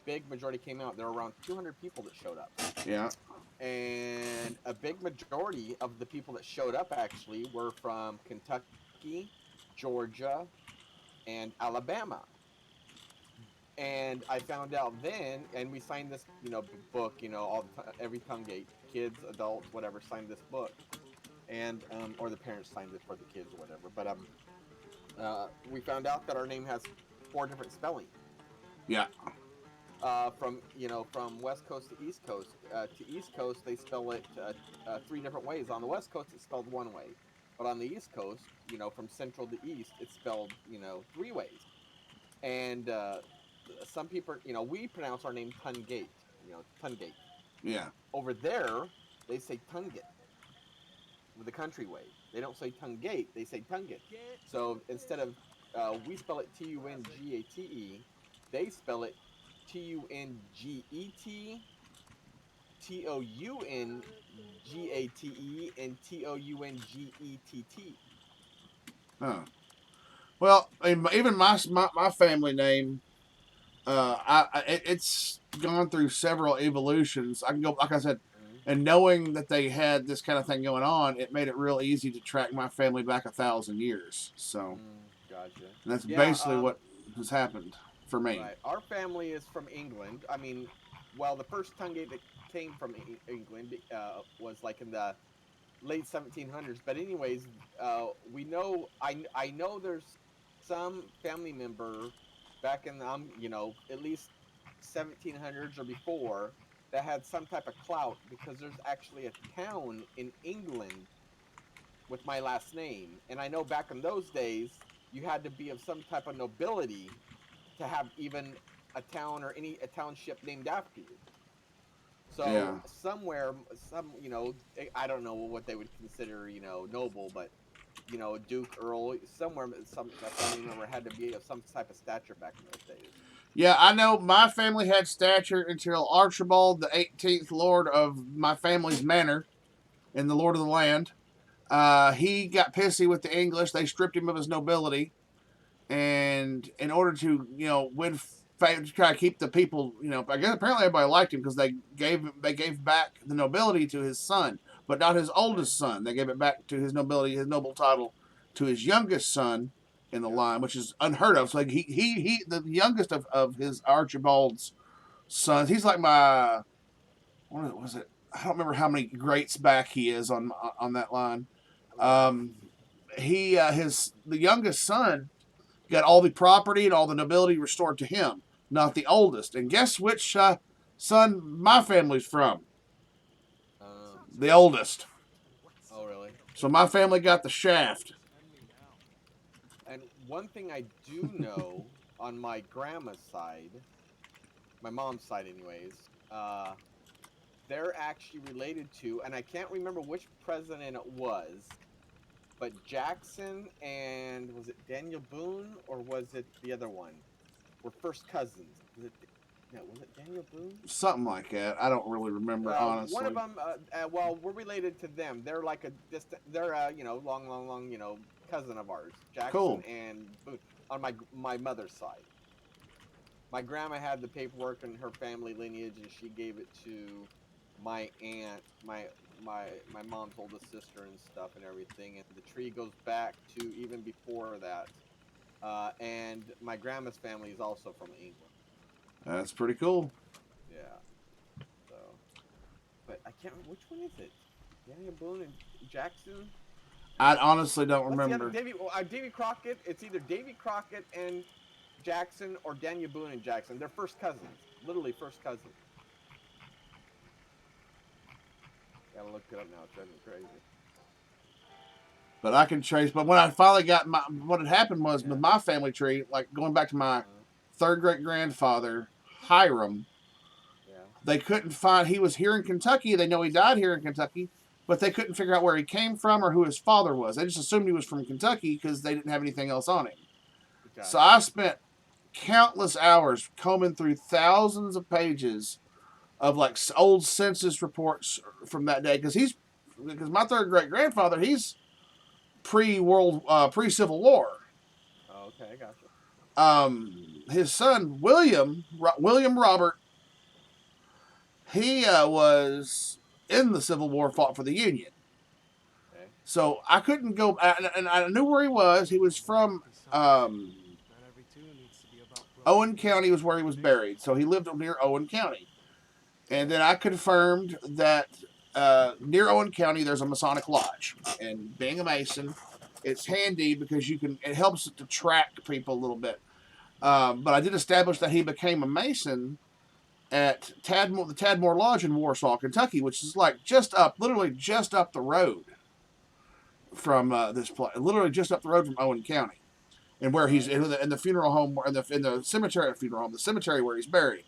big majority came out. There were around 200 people that showed up. Yeah. And a big majority of the people that showed up actually were from Kentucky, Georgia, and Alabama. And I found out then, and we signed this, book, every Tungate, kids, adults, whatever, signed this book, and or the parents signed it for the kids or whatever. But we found out that our name has 4 different spellings. Yeah. From West Coast to East Coast. To East Coast, they spell it 3 different ways. On the West Coast, it's spelled 1 way, but on the East Coast, from Central to East, it's spelled 3 ways. And some people, we pronounce our name Tungate. Tungate. Yeah. Over there, they say Tungate with the country way. They don't say Tungate, they say Tungate. So instead of we spell it Tungate, they spell it Tunget, Toungate, and Toungett. Huh. Well, even my family name, it's gone through several evolutions. I can go, like I said, and knowing that they had this kind of thing going on, it made it real easy to track my family back 1,000 years. So, Gotcha. and that's basically what has happened for me. Right. Our family is from England. I mean, well, the first Tungate that came from England was like in the late 1700s. But anyways, we know I know there's some family member back in the, at least 1700s or before that had some type of clout, because there's actually a town in England with my last name. And I know back in those days, you had to be of some type of nobility to have even a town or a township named after you. So somewhere, I don't know what they would consider, noble, but Duke, Earl, somewhere, some family member had to be of some type of stature back in those days. Yeah, I know my family had stature until Archibald, the 18th Lord of my family's manor in the Lord of the Land. He got pissy with the English. They stripped him of his nobility. And in order to, win favor, to try to keep the people, I guess apparently everybody liked him because they gave back the nobility to his son, but not his oldest son. They gave it back to his nobility, his noble title, to his youngest son in the line, which is unheard of. So like he the youngest of his Archibald's sons. He's like what was it? I don't remember how many greats back he is on that line. The youngest son got all the property and all the nobility restored to him, not the oldest. And guess which son my family's from? The oldest. Oh, really? So my family got the shaft. And one thing I do know on my grandma's side, my mom's side anyways, they're actually related to, and I can't remember which president it was, but Jackson and, was it Daniel Boone or was it the other one? Were first cousins. Was it Daniel Boone? Something like that. I don't really remember, honestly. One of them, well, we're related to them. They're like a distant, they're long, cousin of ours. Jackson and Boone on my mother's side. My grandma had the paperwork in her family lineage, and she gave it to my aunt, my mom's oldest sister and stuff and everything. And the tree goes back to even before that. And my grandma's family is also from England. That's pretty cool. Yeah. So, but I can't remember, which one is it? Daniel Boone and Jackson? I honestly don't remember. Davy Crockett. It's either Davy Crockett and Jackson or Daniel Boone and Jackson. They're first cousins. Literally first cousins. Gotta look it up now. It's driving me crazy. But I can trace. But when I finally got what had happened was with my family tree, like going back to my third great grandfather, Hiram. Yeah. They couldn't find. He was here in Kentucky. They know he died here in Kentucky, but they couldn't figure out where he came from or who his father was. They just assumed he was from Kentucky because they didn't have anything else on him. Okay. So I spent countless hours combing through thousands of pages of like old census reports from that day because my third great grandfather, he's pre-Civil War. Oh, okay, gotcha. His son William Robert, he was in the Civil War, fought for the Union. Okay. So I couldn't go, and I knew where he was. He was from Owen County was where he was buried. So he lived near Owen County. And then I confirmed that near Owen County there's a Masonic lodge. And being a Mason, it's handy because it helps to track people a little bit. But I did establish that he became a Mason at the Tadmore Lodge in Warsaw, Kentucky, which is like literally just up the road from this place, literally just up the road from Owen County, and where he's in the funeral home, in the cemetery, the cemetery where he's buried.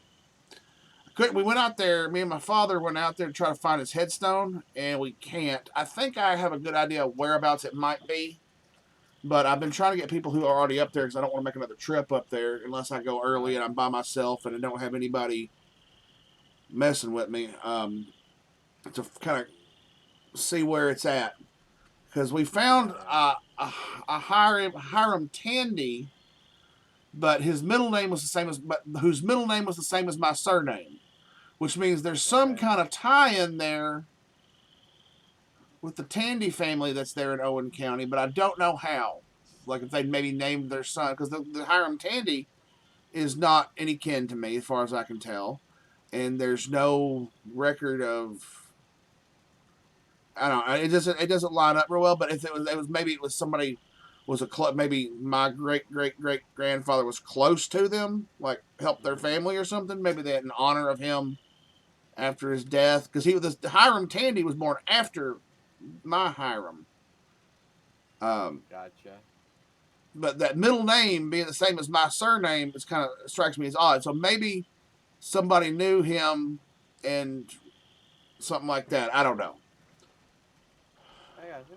We went out there. Me and my father went out there to try to find his headstone, and we can't. I think I have a good idea of whereabouts it might be. But I've been trying to get people who are already up there because I don't want to make another trip up there unless I go early and I'm by myself and I don't have anybody messing with me to kind of see where it's at. Because we found a Hiram Tandy, but whose middle name was the same as my surname, which means there's some kind of tie in there with the Tandy family that's there in Owen County, but I don't know how. Like if they maybe named their son, because the Hiram Tandy is not any kin to me as far as I can tell, and there's no record of. I don't know. It doesn't line up real well. But if maybe somebody maybe my great grandfather was close to them, like helped their family or something. Maybe they had an honor of him after his death, because the Hiram Tandy was born after my Hiram. Gotcha. But that middle name being the same as my surname strikes me as odd. So maybe somebody knew him and something like that. I don't know. I gotcha.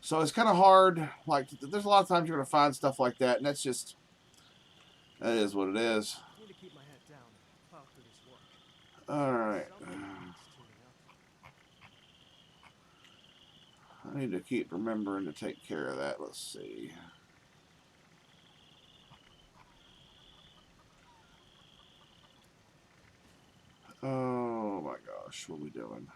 So it's kind of hard. Like there's a lot of times you're going to find stuff like that, and that is what it is. I need to keep my head down and plow through this work. All right. I need to keep remembering to take care of that. Let's see. Oh my gosh, what are we doing?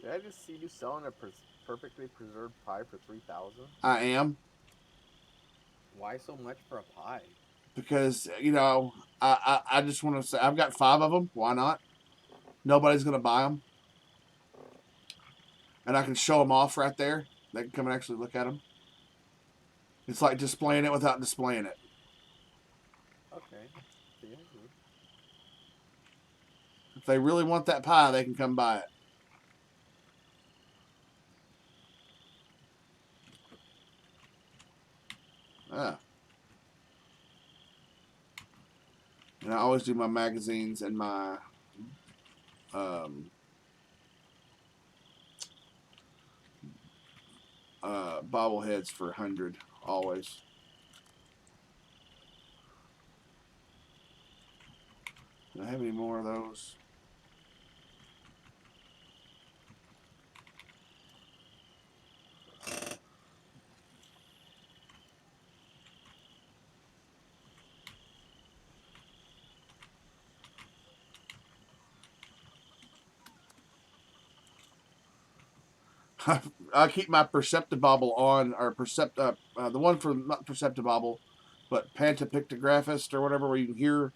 Did I just see you selling a perfectly preserved pie for $3,000? I am. Why so much for a pie? Because, I just want to say, I've got 5 of them. Why not? Nobody's going to buy them. And I can show them off right there. They can come and actually look at them. It's like displaying it without displaying it. Okay. Yeah. If they really want that pie, they can come buy it. And I always do my magazines and my bobbleheads for 100 always. Do I have any more of those? I keep my Perceptibobble on, or the one for not Perceptibobble, but Pantapictographist or whatever, where you can hear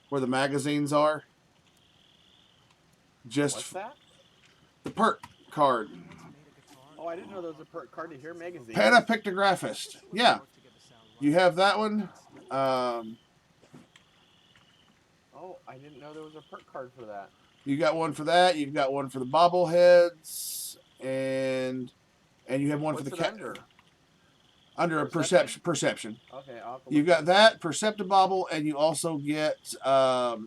where the magazines are. What's that? The perk card. Oh, I didn't know there was a perk card to hear magazines. Pantapictographist. Yeah. You have that one. Oh, I didn't know there was a perk card for that. You got one for that. You've got one for the bobbleheads, and you have one for the cat. Under a perception. Okay. You've got that Perceptibobble, and you also get the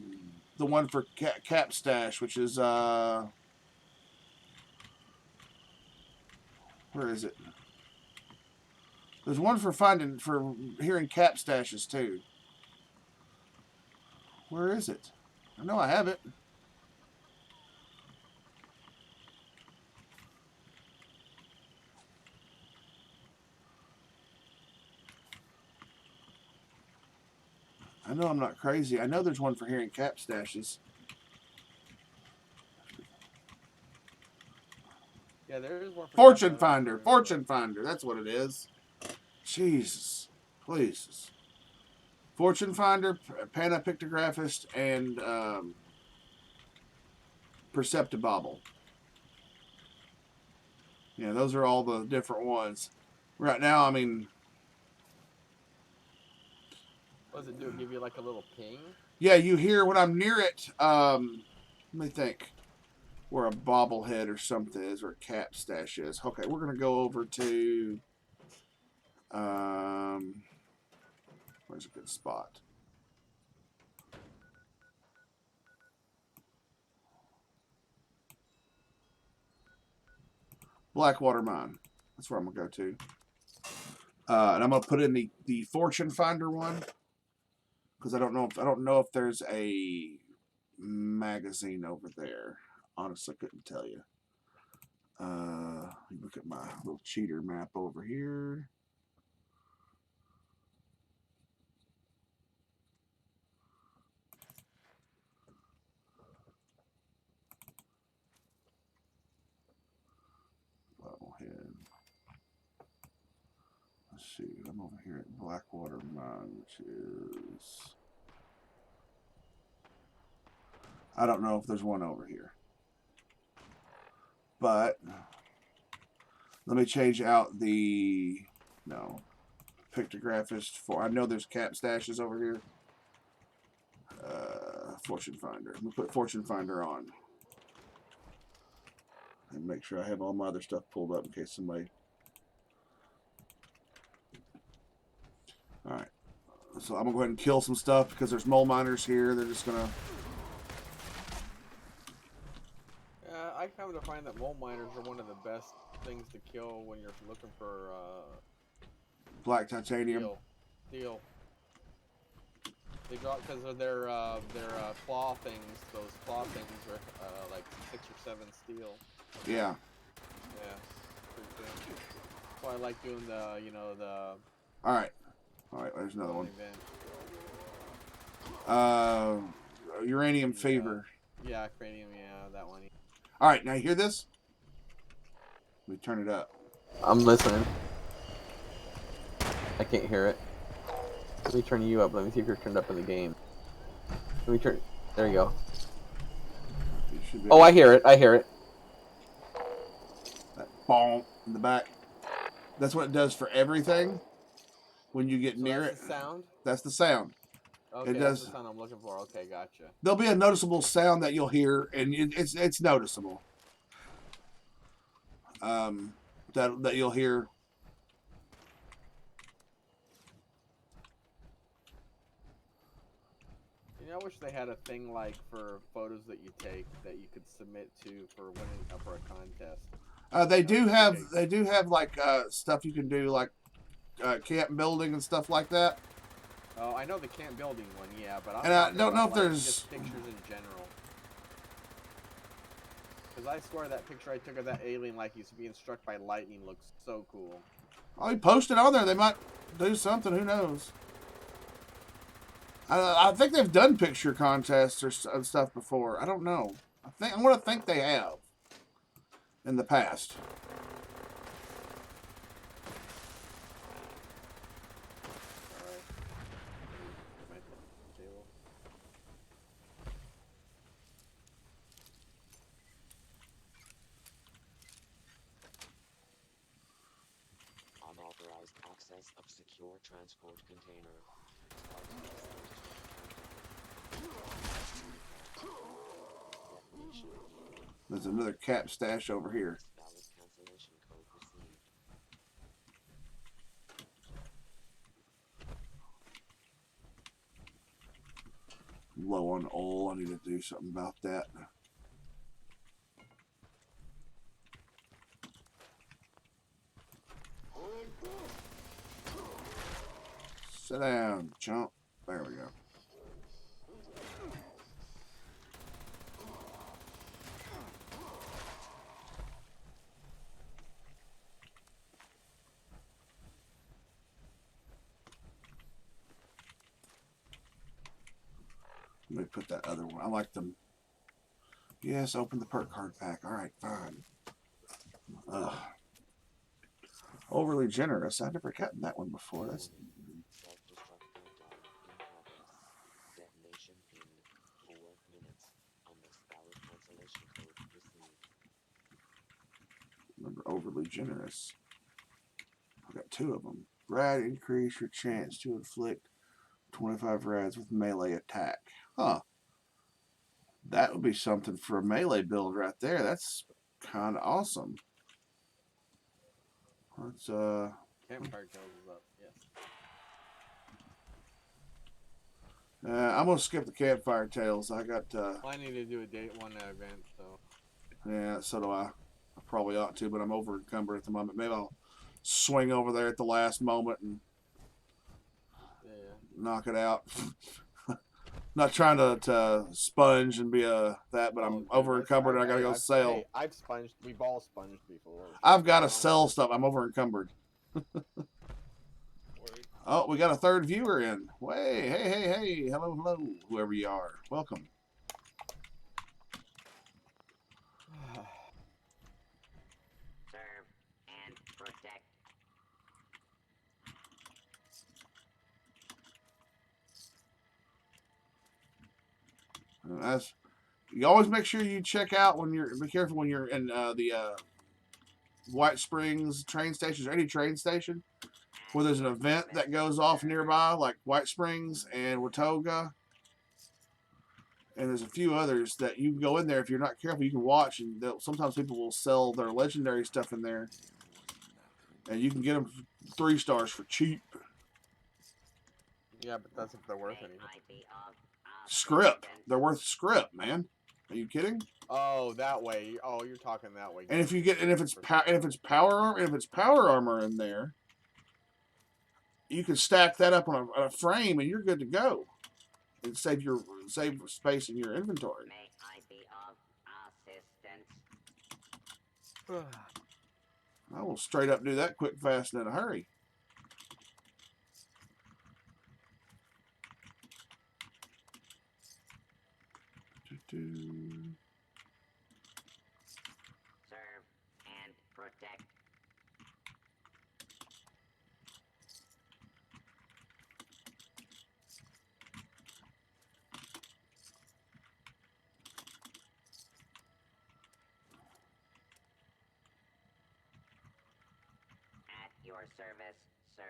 one for Cap Stash, which is where is it? There's one for hearing Cap Stashes too. Where is it? I know I have it. I know I'm not crazy. I know there's one for hearing Cap Stashes. Yeah, there is one for Fortune Finder. Fortune Finder. That's what it is. Jesus. Please. Fortune Finder, Panopictographist, and Perceptibobble. Yeah, those are all the different ones. Right now, I mean... What does it do? Give you like a little ping? Yeah, you hear when I'm near it, let me think, where a bobblehead or something is, or a cat stash is. Okay, we're going to go over to, where's a good spot? Blackwater Mine. That's where I'm going to go to. And I'm going to put in the Fortune Finder one. Because I don't know if there's a magazine over there. Honestly, couldn't tell you. Look at my little cheater map over here. Bobblehead. Let's see. I'm over here at Blackwater Mine, which is... I don't know if there's one over here. But let me change out the pictographist for. I know there's cap stashes over here. Fortune Finder. We'll put Fortune Finder on and make sure I have all my other stuff pulled up in case somebody. All right. So I'm gonna go ahead and kill some stuff because there's mole miners here. They're just gonna. I come to find that mole miners are one of the best things to kill when you're looking for black titanium. Steel. They drop because of their claw things. Those claw things are like 6 or 7 steel. Yeah. Yeah. Pretty good. That's why I like doing the All right. There's another one. Uranium Fever. Yeah, cranium. Yeah, that one. All right, now you hear this? Let me turn it up. I'm listening. I can't hear it. Let me turn you up. Let me see if you're turned up in the game. Let me turn. There you go. Oh, I hear it. I hear it. That boom in the back. That's what it does for everything. When you get near it. That's the sound? That's the sound. Okay, that's the sound I'm looking for. Okay, gotcha. There'll be a noticeable sound that you'll hear, and it's noticeable. That you'll hear. I wish they had a thing like for photos that you take that you could submit to for winning for a contest. They do have like stuff you can do like camp building and stuff like that. Oh, I know the camp building one, yeah, but I don't know if there's just pictures in general. Because I swear that picture I took of that alien like he's being struck by lightning looks so cool. Oh, you post it on there. They might do something. Who knows? I think they've done picture contests or stuff before. I don't know. I want to think they have in the past. Unauthorized access of secure transport container. There's another cap stash over here. Low on oil. I need to do something about that. Sit down, chump. There we go. Let me put that other one. I like them. Yes, open the perk card pack. All right, fine. Overly generous. I've never gotten that one before. That's Remember, overly generous. I got 2 of them. Rad, increase your chance to inflict 25 rads with melee attack. Huh. That would be something for a melee build right there. That's kind of awesome. Let's Campfire Tales is up. Yes. I'm gonna skip the Campfire Tales. I got. Well, I need to do a day 1 event, so. Yeah, so do I. I probably ought to, but I'm over encumbered at the moment. Maybe I'll swing over there at the last moment and knock it out. Not trying to sponge and be that, but I'm over encumbered and I gotta go sell. Hey, I've sponged. We've all sponged before. I've got to sell stuff. I'm over encumbered. Oh, we got a 3rd viewer in. Hey. Hello, whoever you are. Welcome. Serve and protect. That's, you always make sure you check out when you're, be careful when you're in the White Springs train stations or any train station where there's an event that goes off nearby, like White Springs and Watoga. And there's a few others that you can go in there if you're not careful. You can watch, and sometimes people will sell their legendary stuff in there, and you can get them 3 stars for cheap. Yeah, but that's if they're worth anything. Script. They're worth script, man. Are you kidding? Oh, that way. Oh, you're talking that way. And if you get, and if it's power armor in there, you can stack that up on a frame, and you're good to go. And save space in your inventory. May I be of assistance? I will straight up do that quick, fast, and in a hurry. Serve and protect. At your service, sir.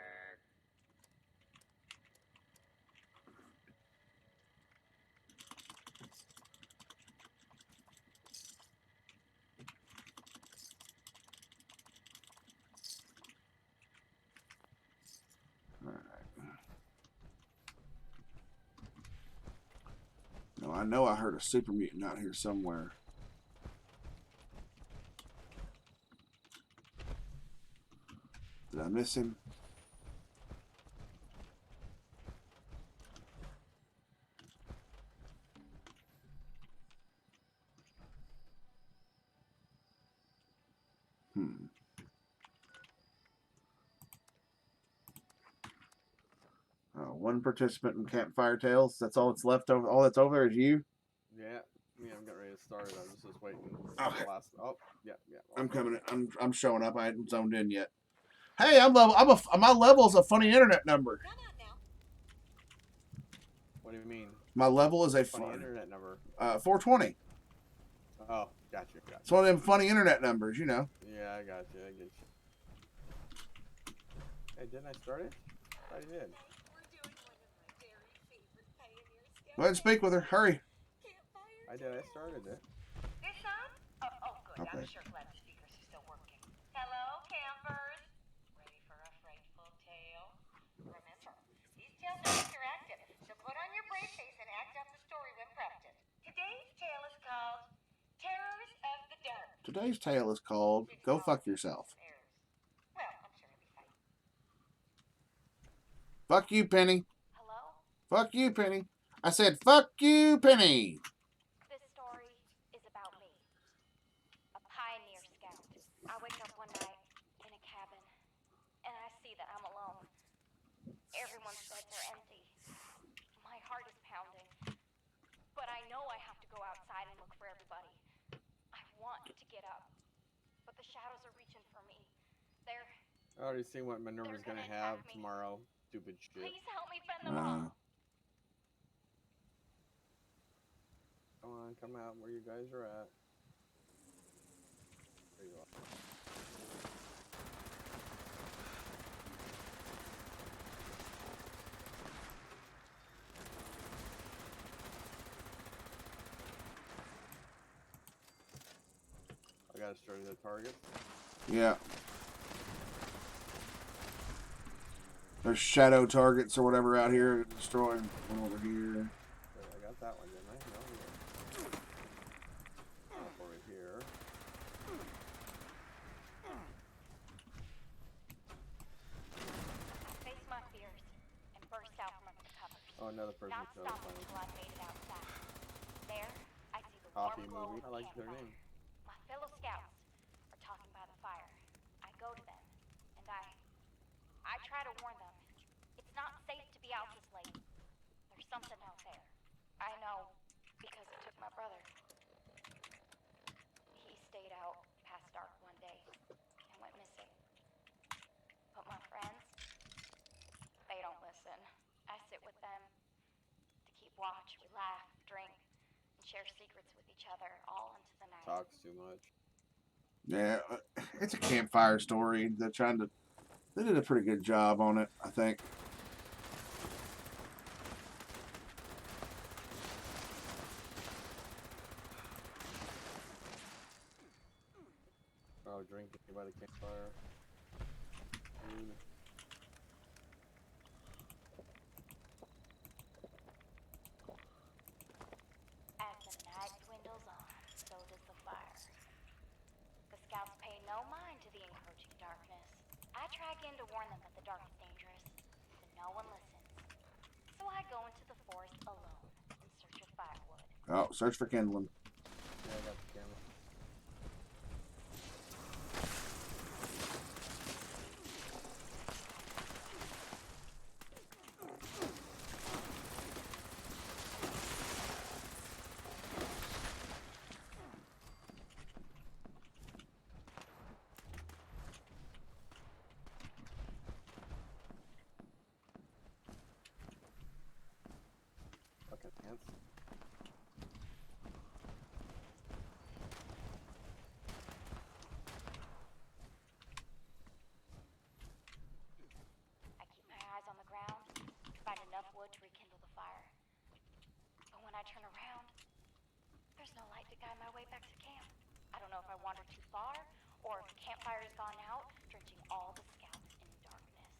No, I know I heard a super mutant out here somewhere. Did I miss him? One participant in Campfire Tales. That's all that's left over. All that's over there is you. Yeah, I'm getting ready to start it. I was just waiting. Okay. Oh, yeah. I'm coming. I'm showing up. I hadn't zoned in yet. Hey, my level is a funny internet number. What do you mean? My level is a funny internet number. 420. Oh, gotcha. It's one of them funny internet numbers, you know. Yeah, I got you. Hey, didn't I start it? I did. Go ahead and speak with her. Hurry. I did. I started it. This on? Oh, good. Okay. I'm sure glad the speakers are still working. Hello, campers. Ready for a frightful tale? Remember, these tales are interactive, so put on your brave face and act out the story when prompted. Today's tale is called Terrors of the Dark. Today's tale is called "Go Fuck Yourself." Well, I'm sure it'll be fine. Fuck you, Penny. Hello? Fuck you, Penny. I said, fuck you, Penny. This story is about me. A pioneer scout. I wake up one night in a cabin, and I see that I'm alone. Everyone's beds are empty. My heart is pounding. But I know I have to go outside and look for everybody. I want to get up, but the shadows are reaching for me. They're... I already seen what Minerva's gonna have tomorrow. Stupid shit. Please help me fend them off. Come on, come out where you guys are at. There you are. We gotta destroy the targets. Yeah. There's shadow targets or whatever out here. Destroying one over here. I got that one, didn't I? No, here. Up over here. I faced my fears and burst out from under the covers. Oh, another person Not showed up. stopping until I made it outside. There, I see the Coffee warm glow movie. of I like the their campfire. name. My fellow scouts are talking by the fire. I go to them, and I try to warn them. It's not safe to be out this late. There's something out there. I know, because it took my brother. He stayed out past dark one day and went missing. But my friends, they don't listen. I sit with them to keep watch. We laugh, drink, and share secrets with each other all into the night. Talks too much. Yeah, it's a campfire story. They're trying to. They did a pretty good job on it, I think. Oh, drinking by the campfire. As the night dwindles on, so does the fire. The scouts pay no mind to the encroaching darkness. I try again to warn them that the dark is dangerous, but no one listens. So I go into the forest alone in search of firewood. Oh, search for kindling. Yeah, I got the camera. Fucking ants. I keep my eyes on the ground to find enough wood to rekindle the fire. But when I turn around, there's no light to guide my way back to camp. I don't know if I wandered too far, or if the campfire has gone out, drenching all the scouts in darkness.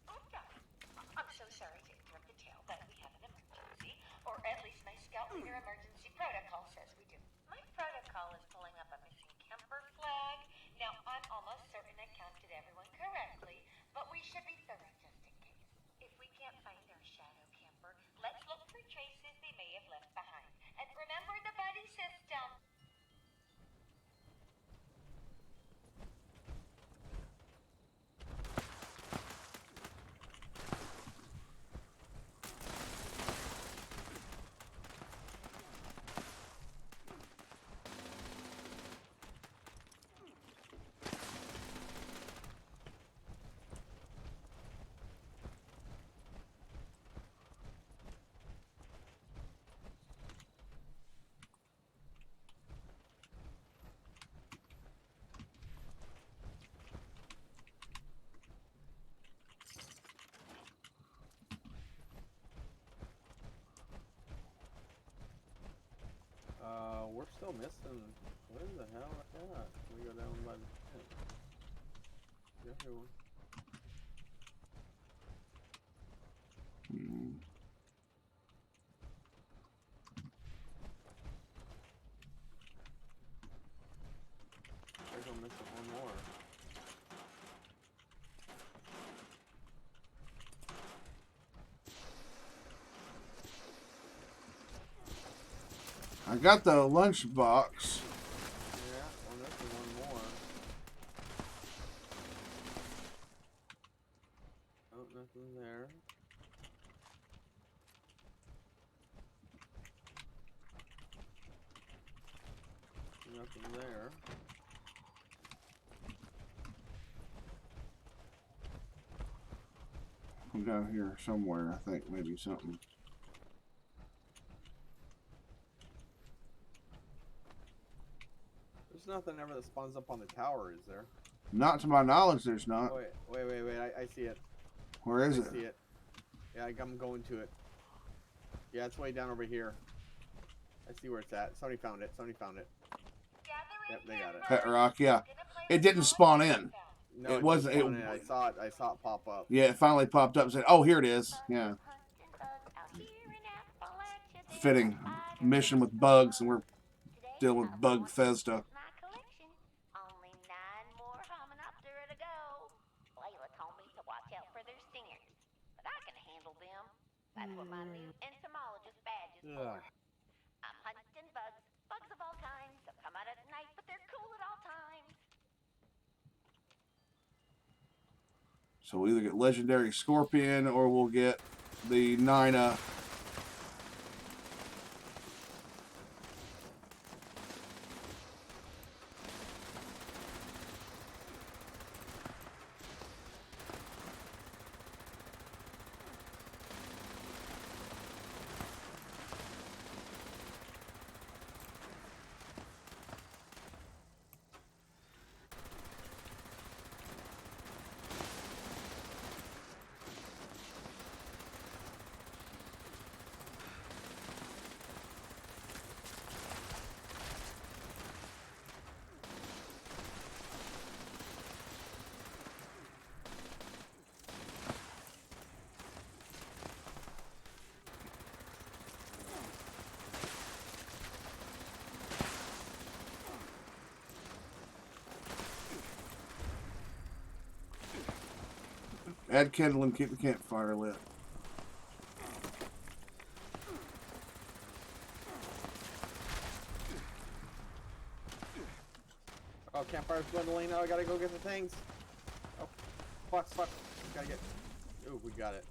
Oh, darling. I'm so sorry to interrupt the tale, but we have an emergency. Or at least my scout leader emergency protocol says we do. My protocol is pulling up a missing camper flag. Now, I'm almost certain I counted everyone correctly, but we should be thorough just in case. If we can't find our shadow camper, let's look for traces they may have left behind. And remember the buddy system. We're still missing. Where the hell is that? We go down by the tent. Yeah, everyone. We're gonna miss one more. I got the lunch box. Yeah, well, there's one more. Oh, nothing there. Nothing there. I'm down here somewhere, I think, maybe something. There's nothing ever that spawns up on the tower, is there? Not to my knowledge, there's not. Wait. I see it. Where is I it? see it. Yeah, I'm going to it. Yeah, it's way down over here. I see where it's at. Somebody found it. Gather Yep, they got it. Pet rock, yeah. It didn't spawn in. No, It wasn't. It, wasn't. I saw it pop up. yeah, it finally popped up and said, "Oh, here it is." Yeah. Fitting mission with bugs, and we're dealing with bug Bethesda. Only 9 more Hominoptera to go. Layla told me to watch out for their stingers, but I can handle them. That's what my new entomologist badge is for. I'm hunting bugs of all kinds. They'll come out at night, but they're cool at all times. So we'll either get legendary scorpion or we'll get the Nina. Add kindle and keep the campfire lit. Oh, campfire's dwindling. Oh, I gotta go get the things. Oh, fuck. Gotta get. Ooh, we got it.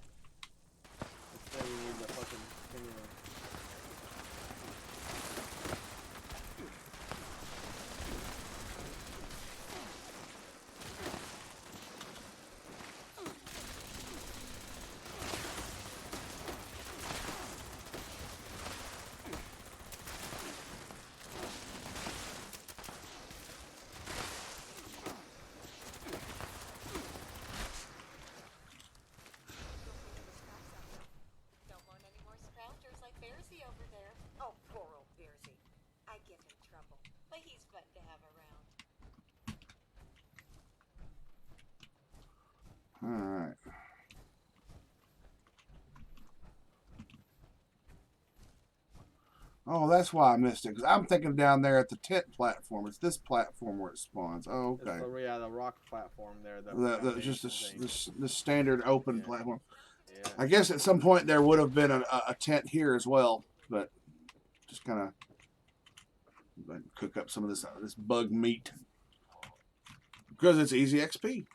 Instead, we need the fucking thing. Don't want any more scroungers like Bearsy over there. Oh, poor old Bearsy. I give him trouble, but he's fun to have around. All right. Oh, that's why I missed it. Because I'm thinking down there at the tent platform. It's this platform where it spawns. Oh, okay. The rock platform there. Just the standard open platform. Yeah. I guess at some point there would have been a tent here as well, but just kind of cook up some of this bug meat because it's easy XP.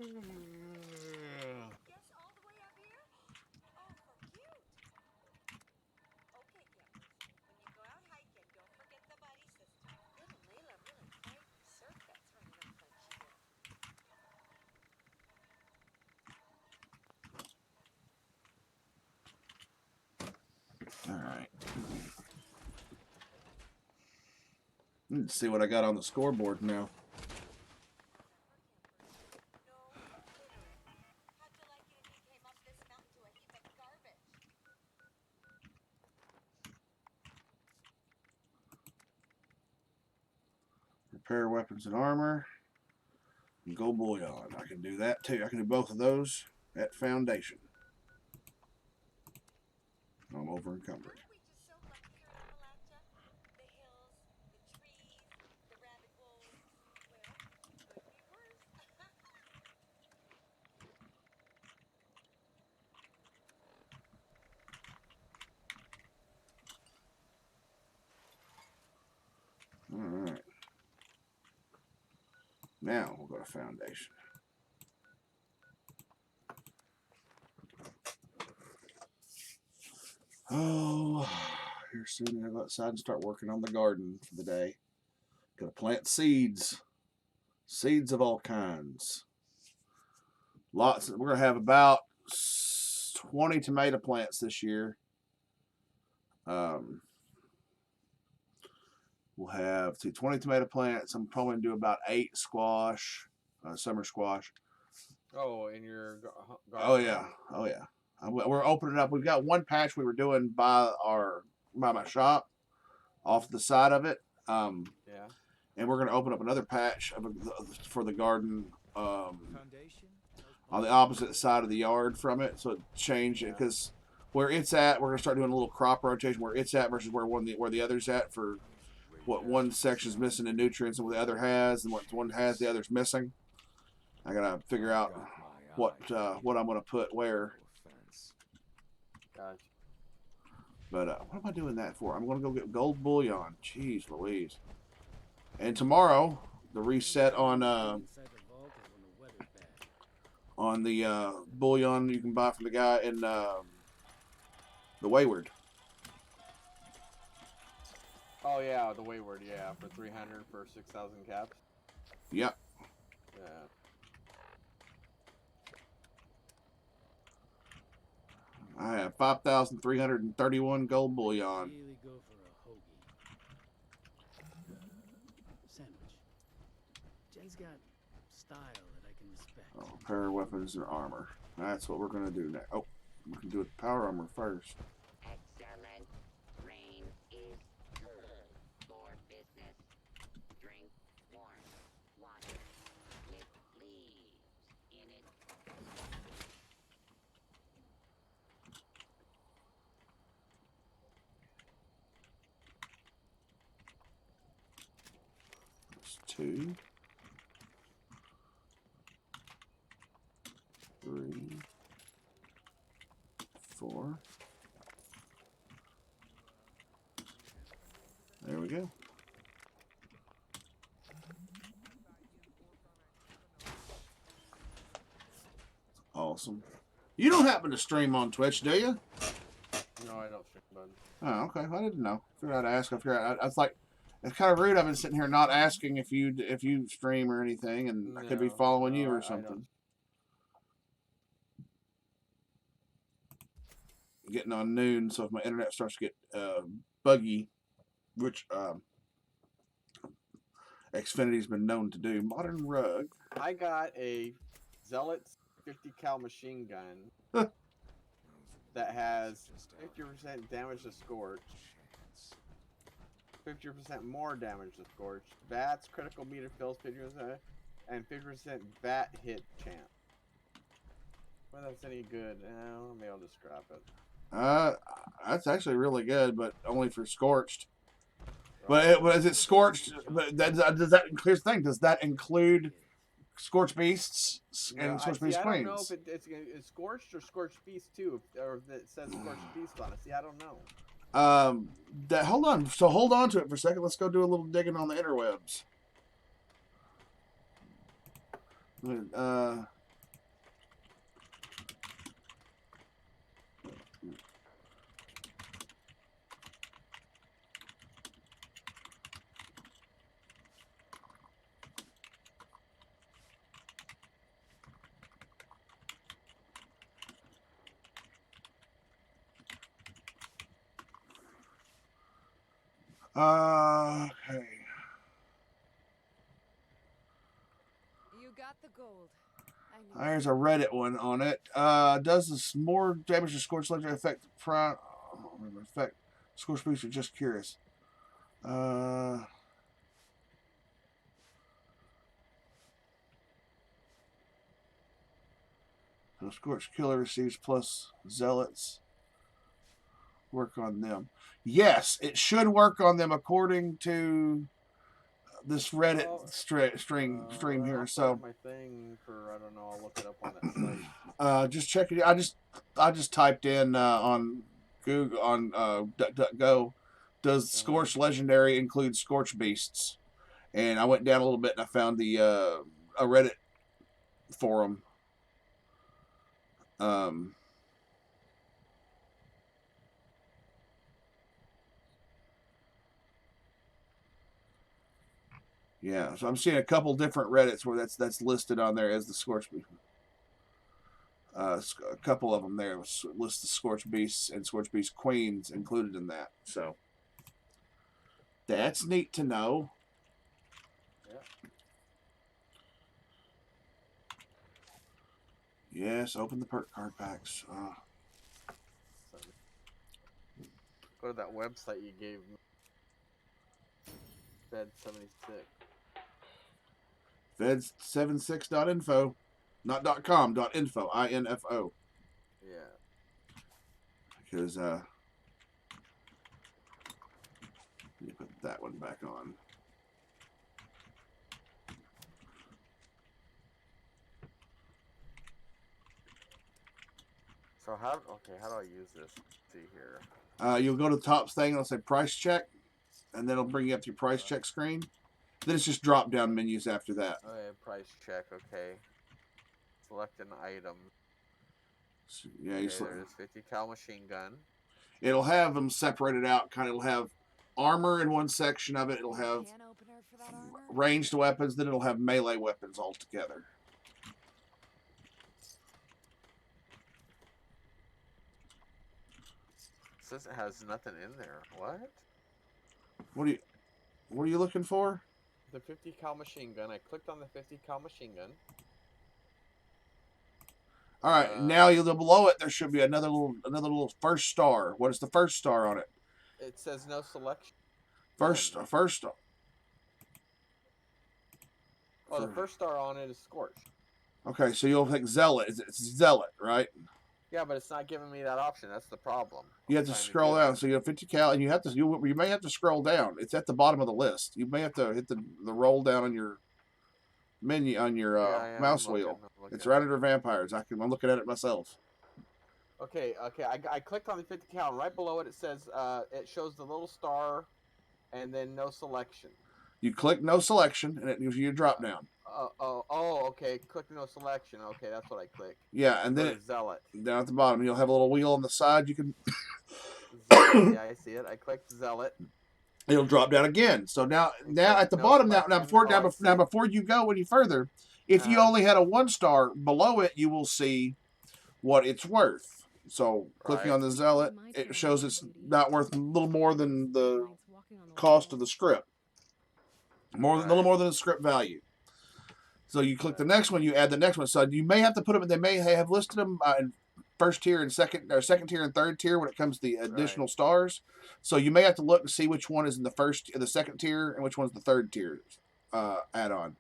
Yeah. Guess all the way up here? Oh, for cute. Okay, campers. When you go out hiking, don't forget the buddy system. Little Layla really played the circuits running off like she did. All right. Let's see what I got on the scoreboard now. Repair weapons and armor. And go bullion. I can do that too. I can do both of those at foundation. I'm over encumbered. All right. Now we'll go to foundation. Oh, here soon I go outside and start working on the garden for the day. Gotta plant seeds. Seeds of all kinds. Lots. We're gonna have about 20 tomato plants this year. We'll have 20 tomato plants. I'm probably gonna do about 8 squash, summer squash. Oh, in your Oh yeah, oh yeah. We're opening up. We've got one patch we were doing by my shop, off the side of it. Yeah. And we're gonna open up another patch for the garden on the opposite side of the yard from it. So it changed because where it's at, we're gonna start doing a little crop rotation where it's at versus where the other's at for what one section's missing in nutrients and what the other has, and what one has the other's missing. I gotta figure out what I'm gonna put where. Gotcha. But what am I doing that for? I'm gonna go get gold bullion. Jeez Louise. And tomorrow the reset on the bullion you can buy from the guy in the Wayward. Oh yeah, the Wayward, yeah, for 300 for 6,000 caps. Yep. Yeah. I have 5,331 gold bullion. Really go for a hoagie. Sandwich. Jen's got style that I can respect. Oh, power weapons and armor. That's what we're gonna do now. Oh, we can do it power armor first. Excellent. Rain is good for business. Drink warm water with leaves in it. That's 2, 3, 4. There we go. Awesome. You don't happen to stream on Twitch, do you? No, I don't stream, bud. Oh, okay. I didn't know. Figured I'd ask. I was like, it's kind of rude. I've been sitting here not asking if you stream or anything, and I could be following you or something. Getting on noon, so if my internet starts to get buggy, which Xfinity's been known to do. Modern rug. I got a Zealot's 50 cal machine gun that has 50% damage to Scorch, 50% more damage to Scorch, VATS, critical meter fills 50%, and 50% VAT hit chance. Whether that's any good, maybe I'll just scrap it. That's actually really good, but only for Scorched. But is it Scorched? But does that here's the thing? Does that include Scorched Beasts and Scorched Beast I Queens? don't know if it's Scorched or Scorched Beast too, or if it says Scorched Beast on it. See, I don't know. Hold on. So hold on to it for a second. Let's go do a little digging on the interwebs. Okay. You got the gold. There's a Reddit one on it. Does this more damage to Scorched Legendary affect Scorched Beast? Just curious. So Scorched Killer receives plus Zealots. Work on them. Yes, it should work on them according to this Reddit stream here. So My thing for I don't know. I'll look it up on that site. just check it. I just typed in on Google on DuckDuckGo. Does Scorched Legendary include Scorched Beasts? And I went down a little bit and I found the a Reddit forum. Yeah, so I'm seeing a couple different Reddits where that's listed on there as the Scorch Beast. A couple of them there list the Scorch Beasts and Scorch Beast Queens included in that. So that's neat to know. Yes, open the perk card packs. Go to that website you gave me. Fed76. Fed76.info. Not .com, .info. INFO. Yeah. Because, let me put that one back on. So how do I use this? Let's see here. You'll go to the top thing, it'll say price check, and then it'll bring you up to your price check screen. Then it's just drop down menus after that. Okay, price check, okay. Select an item. So, yeah, you select. There's 50 cal machine gun. It'll have them separated out, kind of. It'll have armor in one section of it. It'll have ranged weapons, then it'll have melee weapons all together. It says it has nothing in there. What? What are you looking for? The 50 cal machine gun. I clicked on the 50 cal machine gun. All right, now below it there should be another little first star. What is the first star on it? It says no selection. First star. Oh, the first star on it is Scorch. Okay, so you'll pick Zealot. It's Zealot, right? Yeah, but it's not giving me that option. That's the problem. You have to scroll down. So you have 50 cal, and you may have to scroll down. It's at the bottom of the list. You may have to hit the roll down on your menu on your mouse wheel. It's right under vampires. I'm looking at it myself. Okay. I clicked on the 50 cal, and right below it, it says it shows the little star, and then no selection. You click no selection, and it gives you a drop down. Okay. Click no selection. Okay, that's what I clicked. Yeah, and then Zealot. Down at the bottom, you'll have a little wheel on the side. You can. Yeah, I see it. I clicked Zealot. It'll drop down again. So now at the bottom before you go any further, if you only had a 1-star below it, you will see what it's worth. So clicking on the Zealot, it shows it's not worth a little more than the cost of the script. A little more than the script value. So you click the next one, you add the next one. So you may have to put them. They may have listed them in first tier and second tier and third tier when it comes to the additional stars. So you may have to look and see which one is in the second tier and which one's the third tier add-on.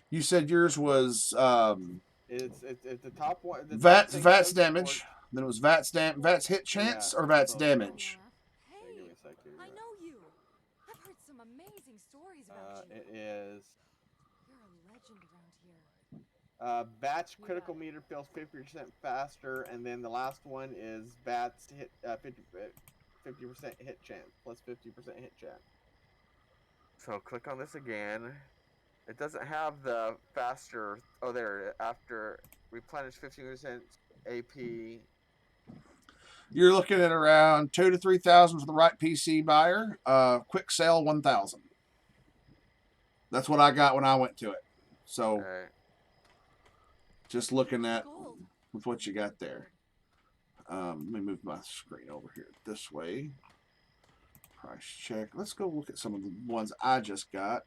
You said yours was It's the top one. VATS damage. Then it was VATS hit chance or VATS damage. I know you. I've heard some amazing stories about you. It is. You're a legend around here. Batch critical meter fills 50% faster, and then the last one is VATS hit 50% hit chance plus 50% hit chance. So click on this again. It doesn't have the faster. Oh, there. After replenish 50% AP. You're looking at around 2,000 to 3,000 for the right PC buyer. Quick sale 1,000. That's what I got when I went to it. So, just looking at with what you got there. Let me move my screen over here this way. Price check. Let's go look at some of the ones I just got.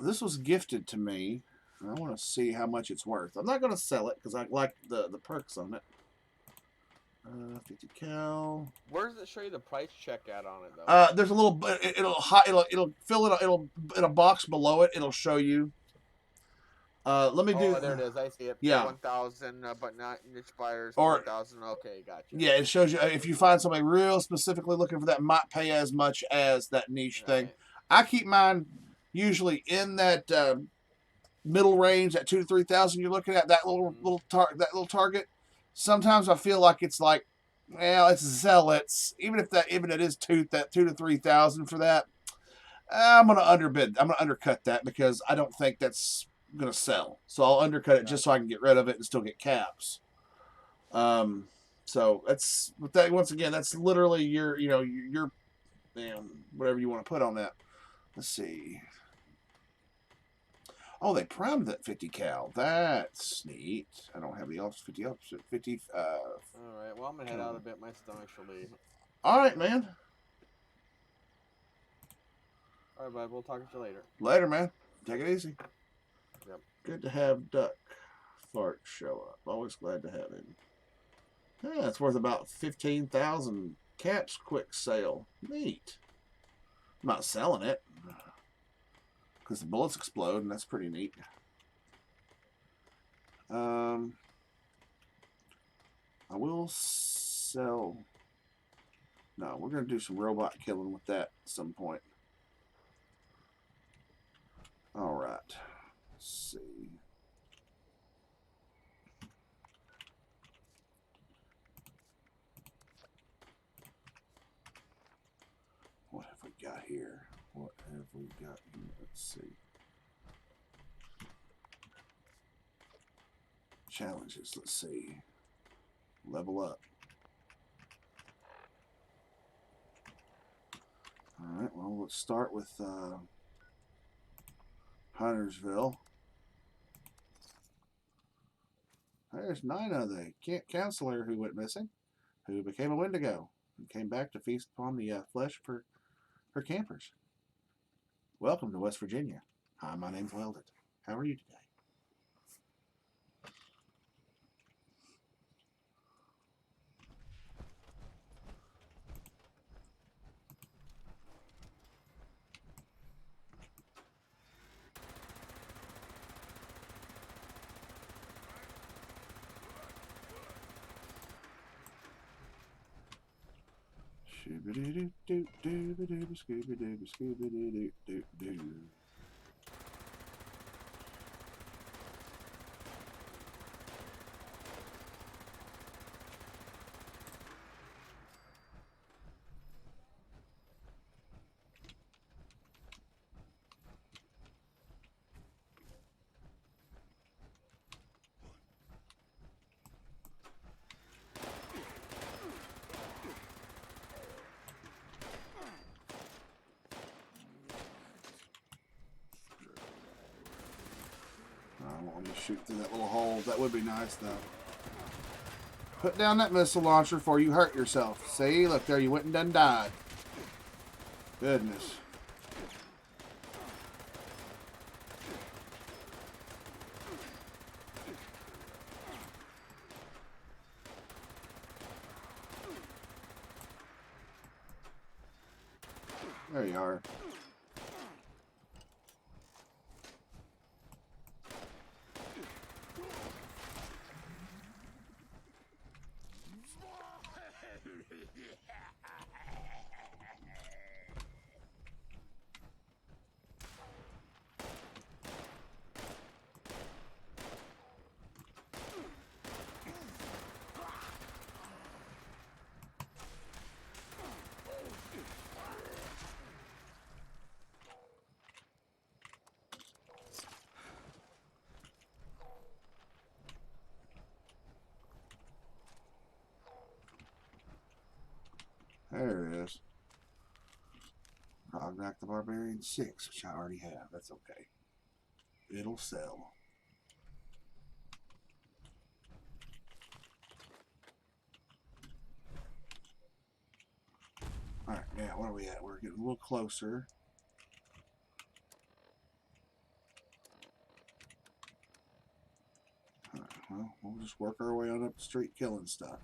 This was gifted to me. I want to see how much it's worth. I'm not going to sell it because I like the perks on it. 50 cal. Where does it show you the price check at on it though? There's a little. It'll fill it. It'll in a box below it. It'll show you. Let me do. Oh, there it is. I see it. Yeah. 1,000, but not niche buyers. Or 1,000. Okay, gotcha. Yeah, it shows you if you find somebody real specifically looking for that, might pay as much as that niche thing. I keep mine usually in that middle range, that 2,000 to 3,000. You're looking at that little target. Sometimes I feel like it's like, well, it's Zealots. Even if it is 2,000 to 3,000 for that, I'm gonna underbid. I'm gonna undercut that because I don't think that's gonna sell. So I'll undercut it just so I can get rid of it and still get caps. So that's, but that once again, that's literally your, you know, your whatever you want to put on that. Let's see. Oh, they primed that 50 cal. That's neat. I don't have the office 50 up. 50. All right. Well, I'm gonna head out a bit. My stomach shall be. All right, man. All right, bud. We'll talk to you later. Later, man. Take it easy. Yep. Good to have Duck Fart show up. Always glad to have him. Yeah, it's worth about 15,000 caps. Quick sale. Neat. I'm not selling it because the bullets explode, and that's pretty neat. I will sell. No, we're going to do some robot killing with that at some point. All right. Let's see. What have we got here? What have we got here? Let's see. Challenges. Let's see. Level up. All right. Well, let's start with Huntersville. There's Nina, the counselor who went missing, who became a Wendigo and came back to feast upon the flesh for her campers. Welcome to West Virginia. Hi, my name's Weldon. How are you today? Scooby-Doo-Doo-Doo-Doo-Scooby-Doo-Scooby-Doo-Doo-Doo. I don't want to shoot through that little hole. That would be nice, though. Put down that missile launcher before you hurt yourself. See? Look there, you went and done died. Goodness. There you are. There it is. Rognak the Barbarian 6, which I already have. That's okay. It'll sell. Alright, now where are we at? We're getting a little closer. Alright, well, we'll just work our way on up the street killing stuff.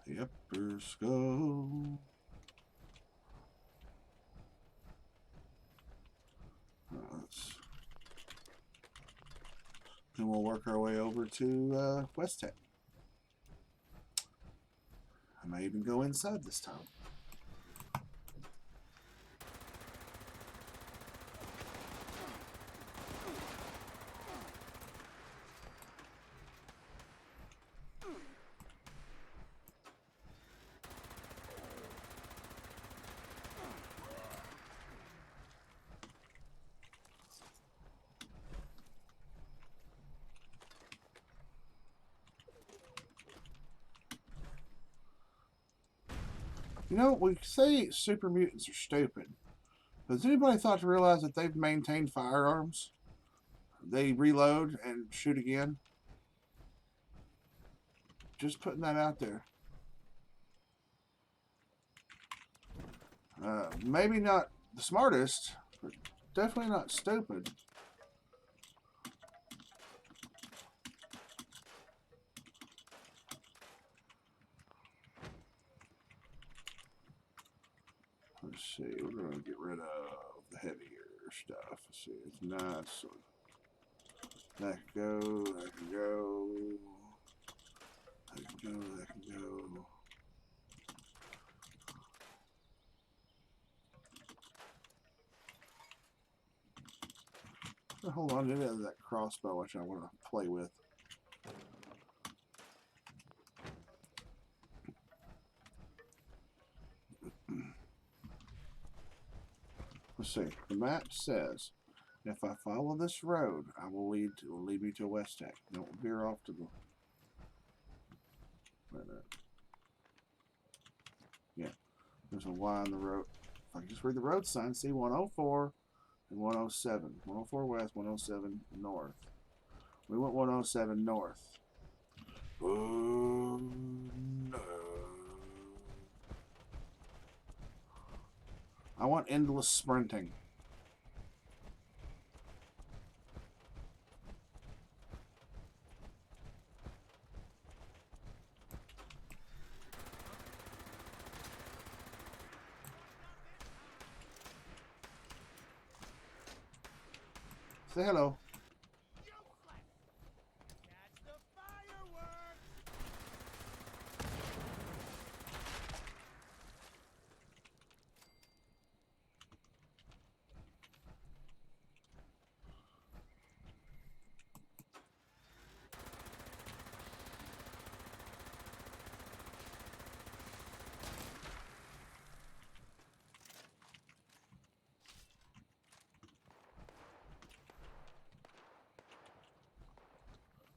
Yepers go. Then we'll work our way over to West Tech. I may even go inside this time. You know, we say super mutants are stupid. But has anybody thought to realize that they've maintained firearms? They reload and shoot again. Just putting that out there. Maybe not the smartest, but definitely not stupid. Let's see, we're going to get rid of the heavier stuff. Let's see, it's nice. That can go, that can go. That can go, that can go. Hold on, it has that crossbow which I want to play with. Let's see. The map says if I follow this road, I will lead me to West Tech. Don't veer off to the. Wait a minute. Yeah, there's a Y on the road. If I can just read the road sign, see 104 and 107. 104 west, 107 north. We went 107 north. Oh no. I want endless sprinting. Say hello.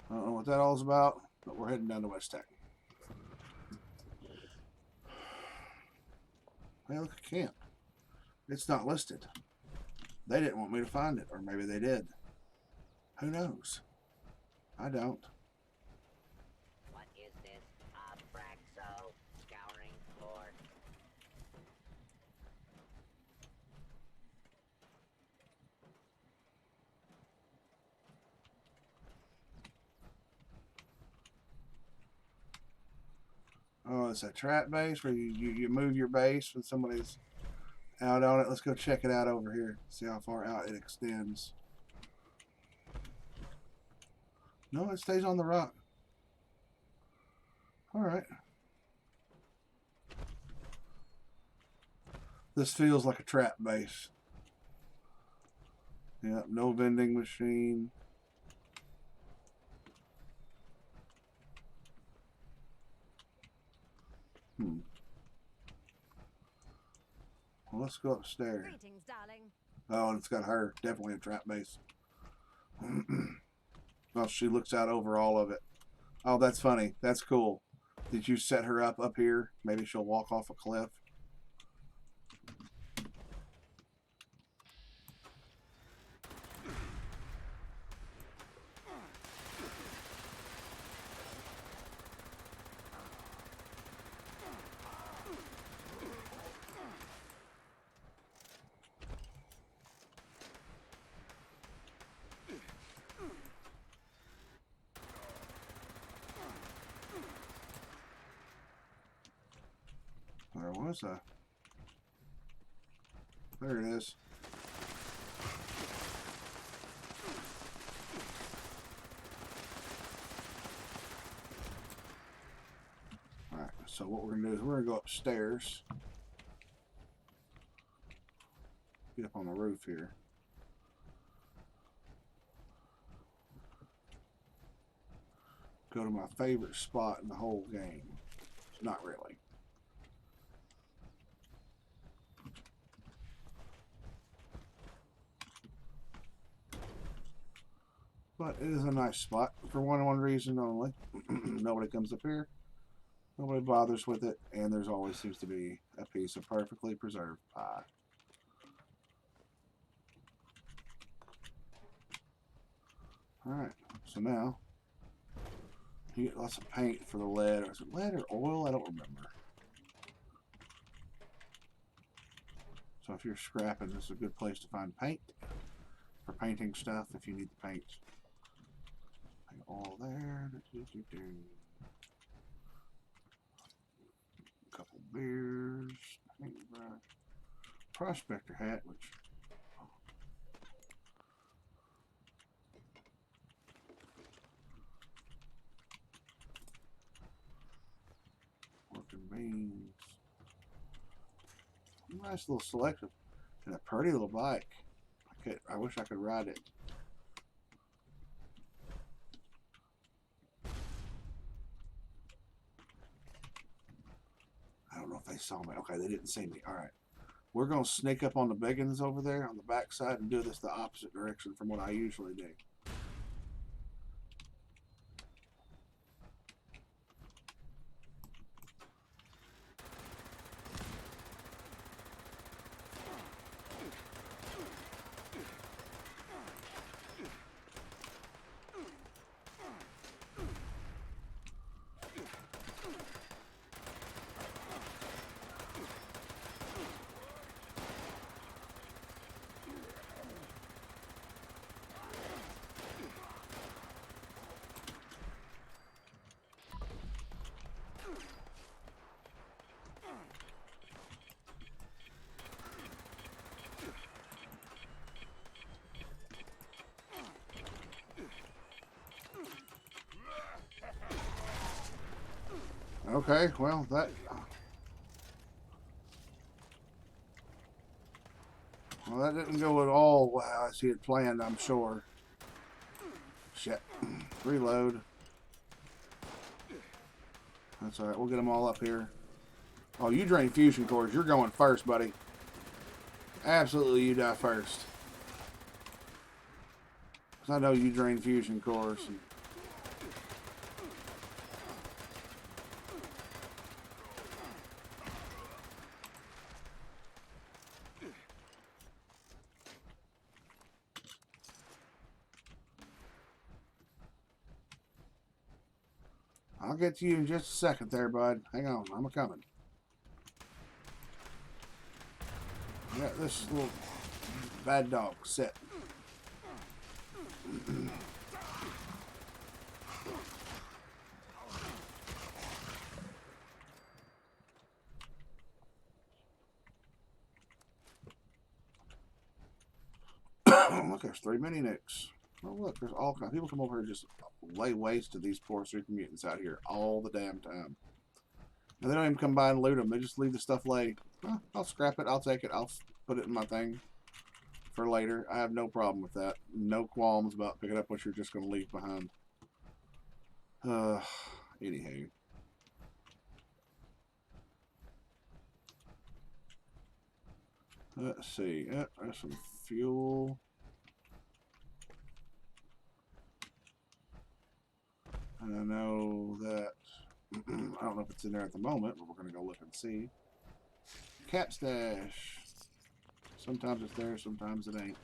I don't know what that all's about, but we're heading down to West Tech. Hey, look at camp. It's not listed. They didn't want me to find it, or maybe they did. Who knows? I don't. What is this? Abraxo scouring for. Oh, it's a trap base where you move your base when somebody's out on it. Let's go check it out over here. See how far out it extends. No, it stays on the rock. Alright. This feels like a trap base. Yep, no vending machine. Well, let's go upstairs. Greetings, darling. Oh, and it's got her. Definitely a trap base. Well, she looks out over all of it. Oh, that's funny. That's cool. Did you set her up here? Maybe she'll walk off a cliff. Where was I? There it is. Alright, so what we're going to do is we're going to go upstairs. Get up on the roof here. Go to my favorite spot in the whole game. Not really. But it is a nice spot for one reason only. Nobody comes up here. Nobody bothers with it, and there's always seems to be a piece of perfectly preserved pie. Alright, so now you get lots of paint for the lead. Or is it lead or oil? I don't remember. So if you're scrapping, this is a good place to find paint for painting stuff if you need the paint. Paint oil there. A couple beers. Paintbrush. Prospector hat, which working beans. Nice little selection. And a pretty little bike. I wish I could ride it. I don't know if they saw me. Okay, they didn't see me. Alright. We're going to sneak up on the biggins over there on the back side and do this the opposite direction from what I usually do. Okay, well, that didn't go at all how I see it planned, I'm sure. Shit. Reload. That's alright, we'll get them all up here. Oh, you drain fusion cores. You're going first, buddy. Absolutely, you die first. 'Cause I know you drain fusion cores. I'll get to you in just a second there, bud. Hang on, I'm a-coming. Yeah, this little bad dog sit. Look, there's 3 mini nukes. Oh, look, there's all kinds. People come over here and just lay waste to these poor super mutants out here all the damn time. And they don't even come by and loot them. They just leave the stuff lay. Oh, I'll scrap it. I'll take it. I'll put it in my thing for later. I have no problem with that. No qualms about picking up what you're just going to leave behind. Anywho. Let's see. Yep, there's some fuel. And I know that, I don't know if it's in there at the moment, but we're going to go look and see. Cat stash. Sometimes it's there, sometimes it ain't.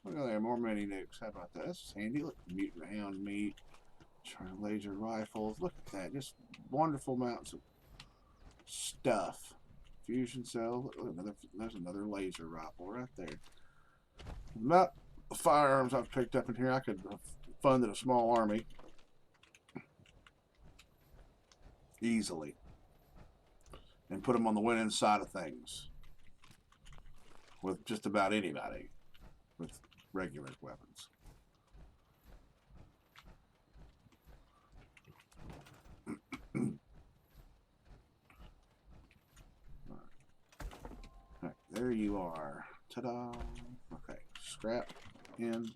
Look at there, more mini nukes. How about that? That's handy. Look, mutant hound meat, laser rifles. Look at that. Just wonderful amounts of stuff. Fusion cell. There's another laser rifle right there. About the firearms I've picked up in here, I could have funded a small army easily and put them on the winning side of things with just about anybody with regular weapons. Right, there you are. Ta-da. Okay, scrap in.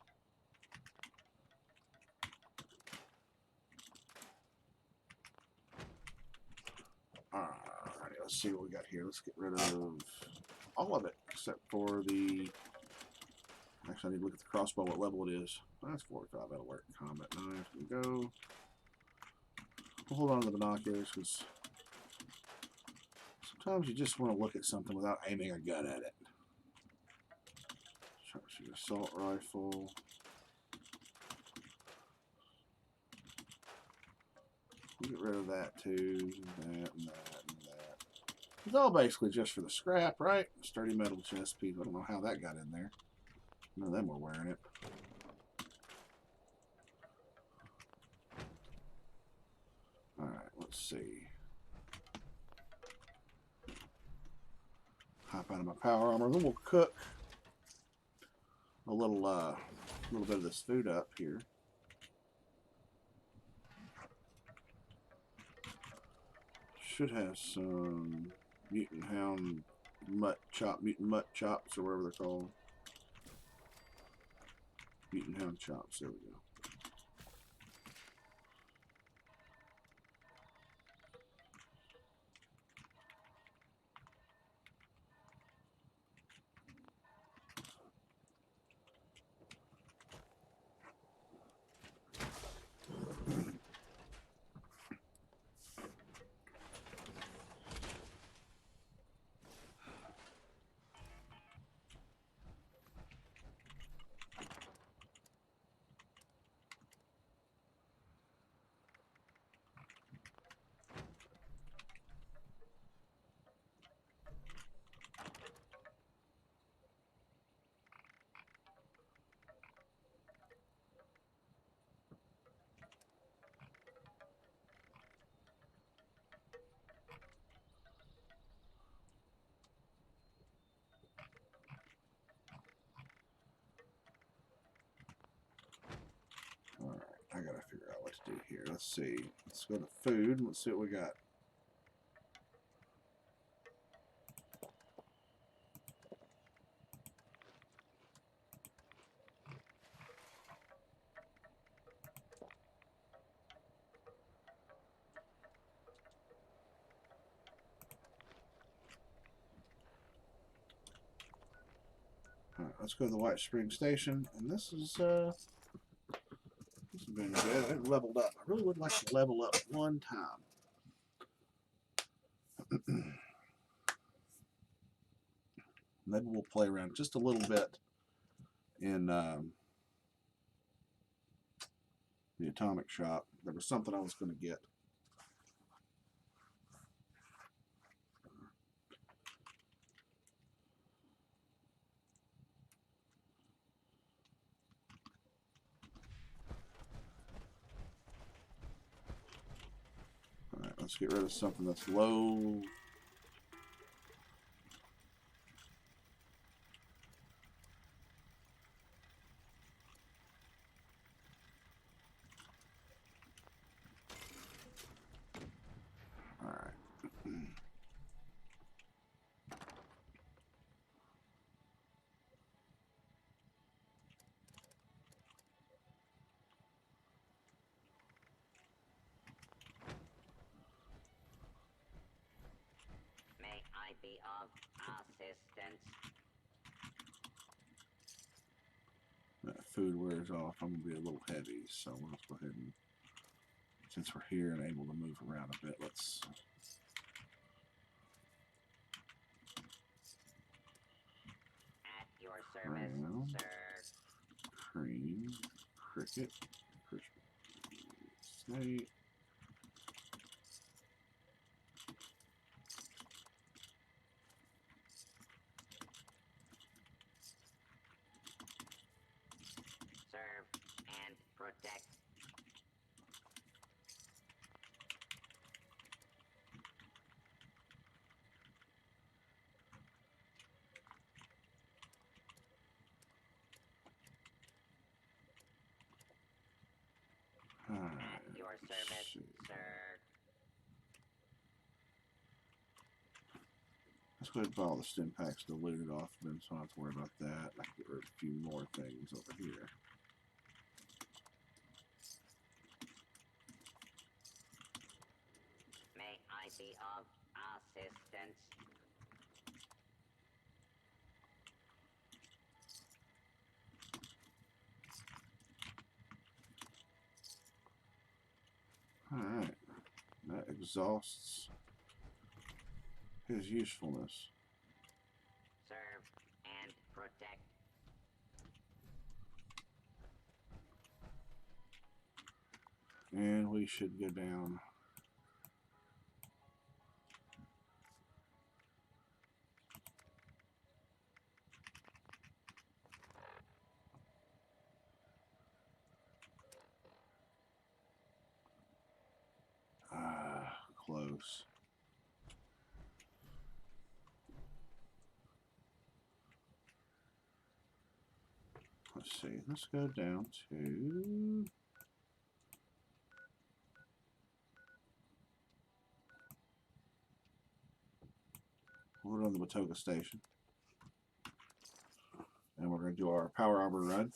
Alright, let's see what we got here. Let's get rid of all of it. except for the... Actually, I need to look at the crossbow, what level it is. That's 45, that'll work. Combat knife, we go. We'll hold on to the binoculars, because sometimes you just want to look at something without aiming a gun at it. Sharpshooter assault rifle. We'll get rid of that too, and that, and that, and that. It's all basically just for the scrap, right? Sturdy metal chest piece. I don't know how that got in there. None of them were wearing it. Alright, let's see. Hop out of my power armor, then we'll cook a little bit of this food up here. Should have some mutant hound mutt chops, or whatever they're called. Mutant hound chops, there we go. Alright, I gotta figure out what to do here. Let's see. Let's go to food. Let's see what we got. Alright, let's go to the White Spring Station, and this has been good. I haven't leveled up. I really would like to level up one time. Maybe we'll play around just a little bit in the atomic shop. There was something I was going to get. Alright, let's get rid of something that's low. Alright. May I be of assistance? That food wears off. I'm going to be a little heavy, so let's go ahead and, since we're here and able to move around a bit, let's... At your service, Brown, sir. cream, cricket, crispy snake. Serve and protect. At your service, sir. Let's go ahead and buy all the stim packs diluted off of them, so I don't have to worry about that. I can get rid of a few more things over here. May I be of assistance? exhausts his usefulness. Serve and protect. And we should go down. Close. Let's see. Let's go down to we'll go on the Watoga station. And we're going to do our power armor run.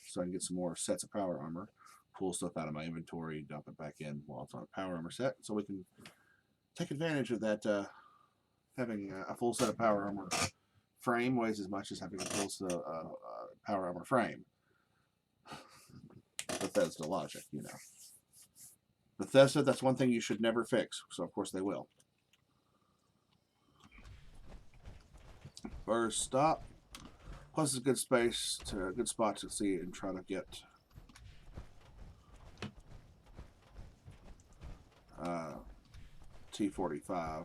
So I can get some more sets of power armor. Pull stuff out of my inventory, dump it back in while it's on a power armor set. So we can take advantage of that. Having a full set of power armor frame weighs as much as having a full set of power armor frame. Bethesda logic, you know. Bethesda, that's one thing you should never fix. So of course they will. First stop. Plus it's a good space to a good spot to see and try to get T-45.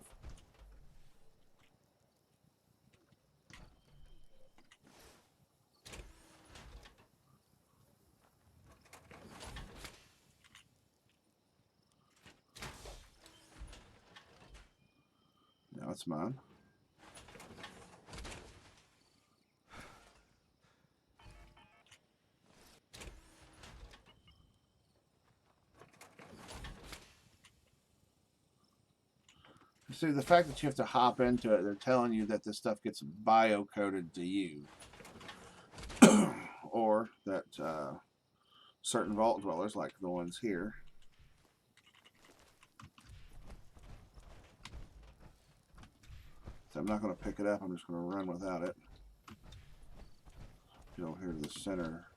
Now it's mine. See, the fact that you have to hop into it, they're telling you that this stuff gets bio-coded to you. Or that certain vault dwellers, like the ones here, so I'm not going to pick it up, I'm just going to run without it. Get over here to the center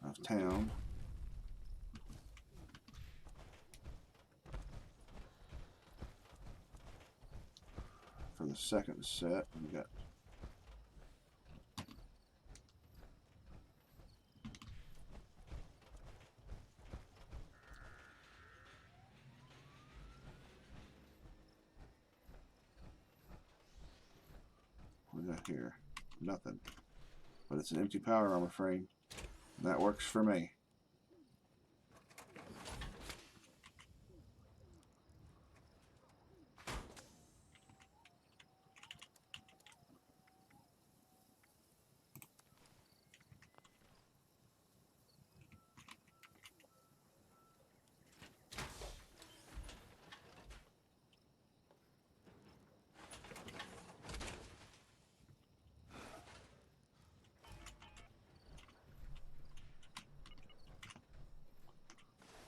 of town. For the second set, we got here? Nothing. But it's an empty power armor frame. That works for me.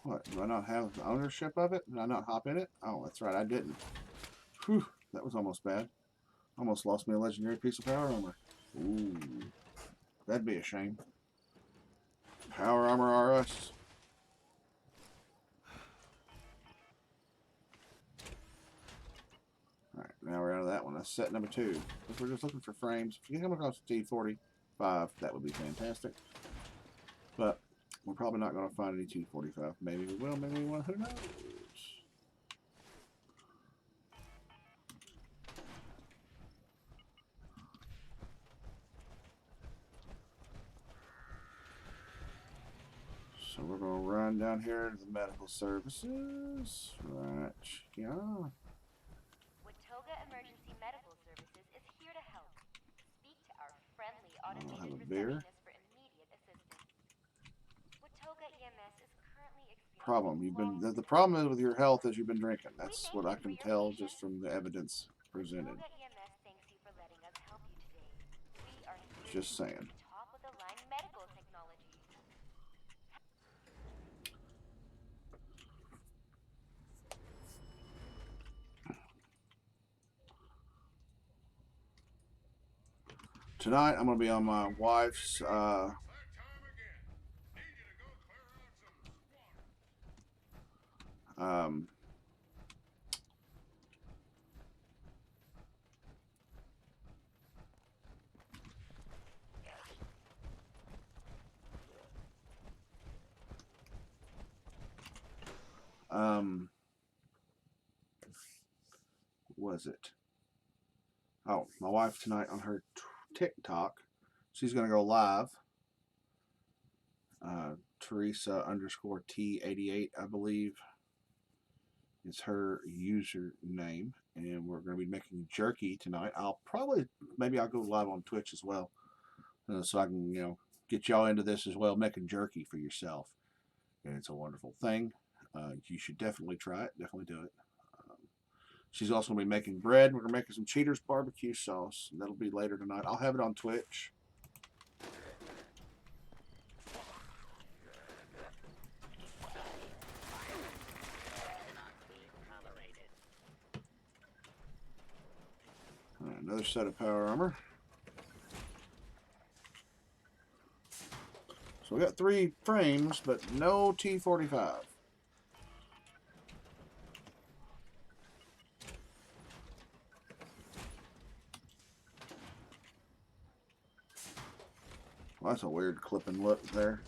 What, do I not have the ownership of it? Did I not hop in it? Oh, that's right, I didn't. Whew, that was almost bad. Almost lost me a legendary piece of power armor. Ooh, that'd be a shame. Power armor RS. Alright, now we're out of that one. That's set number 2. If we're just looking for frames, if you can come across a T-45, that would be fantastic. But we're probably not going to find any T-45. Maybe we will, maybe we won't. Who knows? So we're going to run down here to the medical services. Right. Yeah. Watoga Emergency Medical Services is here to help. Speak to our friendly I'll automated have a beer. receptionist for immediate assistance. Watoga EMS is currently experiencing Problem. You've been the problem is with your health is you've been drinking. That's what I can tell just from the evidence presented. Watoga EMS thanks you for letting us help you today. We are here Just saying. with top of the line medical technology. Tonight I'm going to be on my wife's Was it? Oh, my wife tonight on her TikTok, she's going to go live. Teresa _T88, I believe, is her username, and we're going to be making jerky tonight. Maybe I'll go live on Twitch as well, so I can, get y'all into this as well, making jerky for yourself. And it's a wonderful thing. You should definitely try it. Definitely do it. She's also going to be making bread. We're going to make some Cheaters barbecue sauce, and that'll be later tonight. I'll have it on Twitch. Another set of power armor. So we got 3 frames, but no T45. Well, that's a weird clipping look there.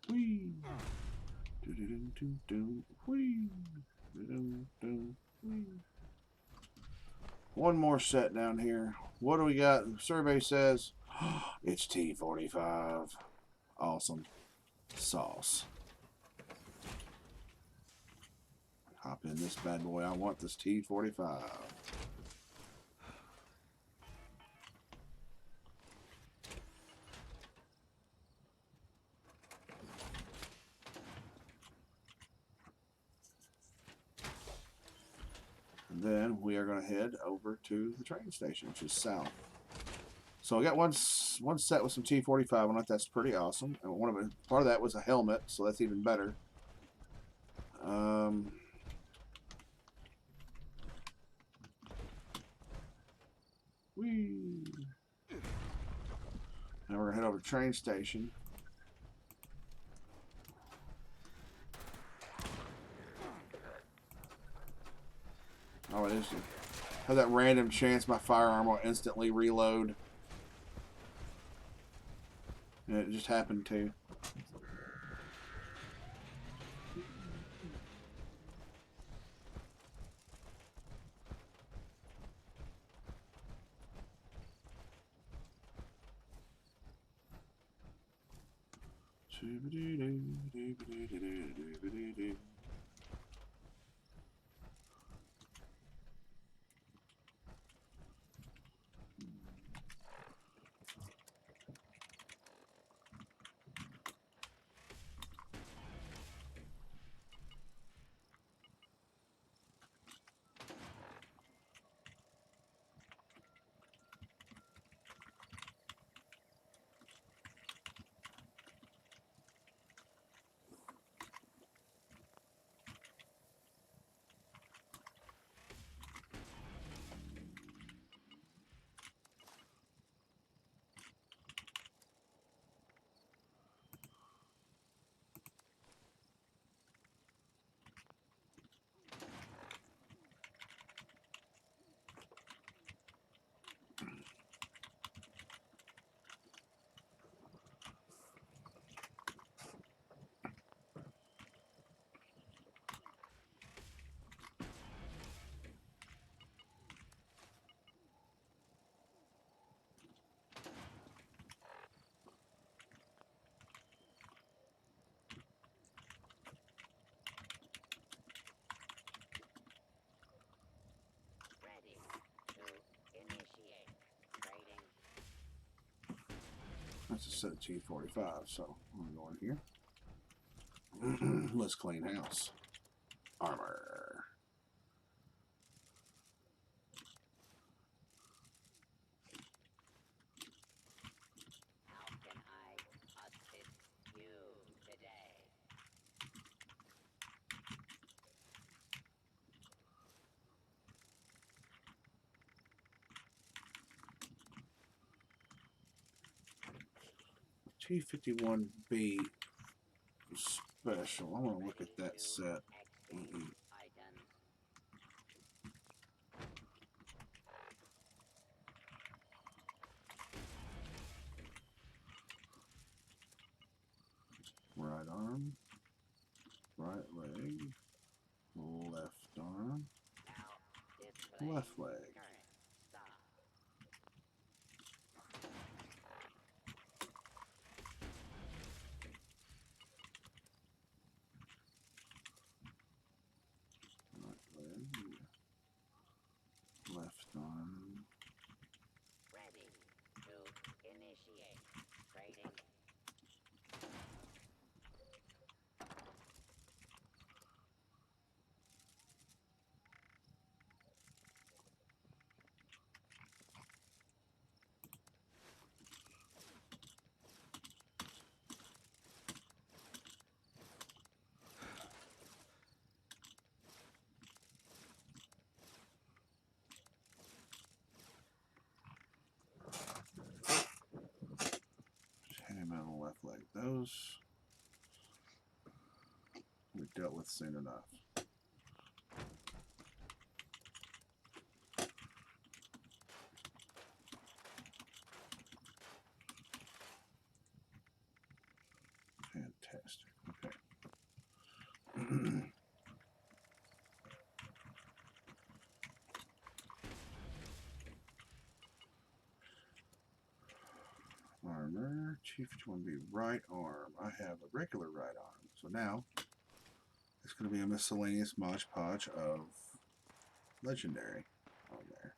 Whee! Whee! Whee! One more set down here. What do we got? The survey says it's T45. Awesome. Sauce. Hop in this bad boy. I want this T45. And then we are going to head over to the train station, which is south. So I got one set with some T45 on it. That's pretty awesome. And part of that was a helmet, so that's even better. Whee! Now we're going to head over to the train station. Oh, it is. Have that random chance my firearm will instantly reload. And it just happened to. That's a set of T45, so I'm going to go in here. Let's clean house. Armor. How can I assist you today? T51B special. I want to look at that set. arm, right leg, left arm, left leg. Right leg, left arm. Ready to initiate trading. Just hit him on the left leg. Those we dealt with soon enough. Fantastic. Okay. Armor. Chief, which one be right arm? I have a regular right arm. So now it's going to be a miscellaneous Mod Podge of legendary on there.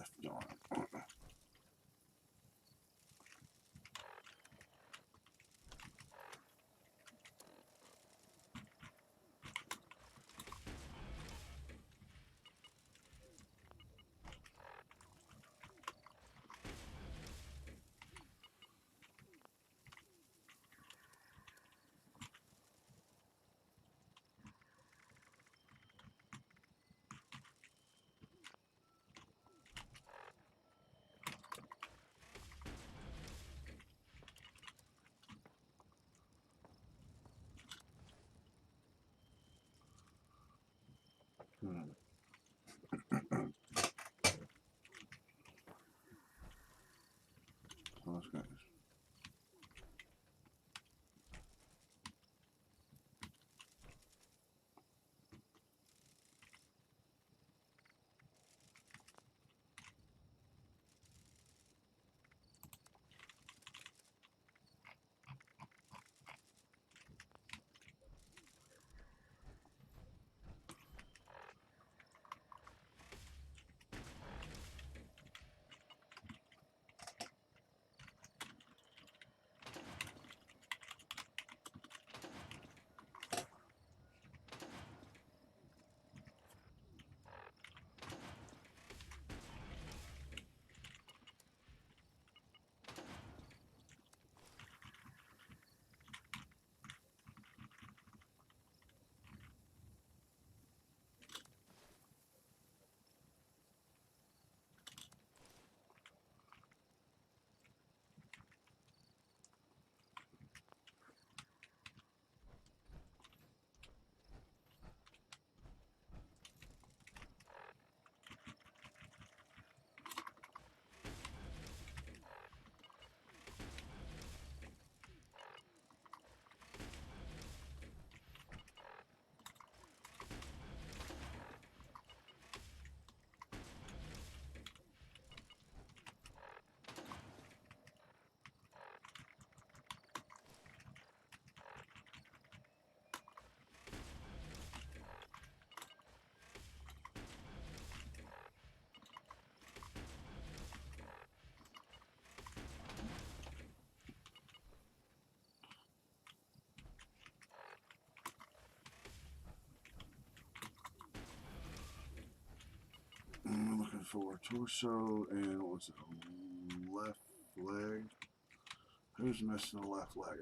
left arm. Those guys. I'm looking for torso and what's it? Left leg. Who's missing the left leg?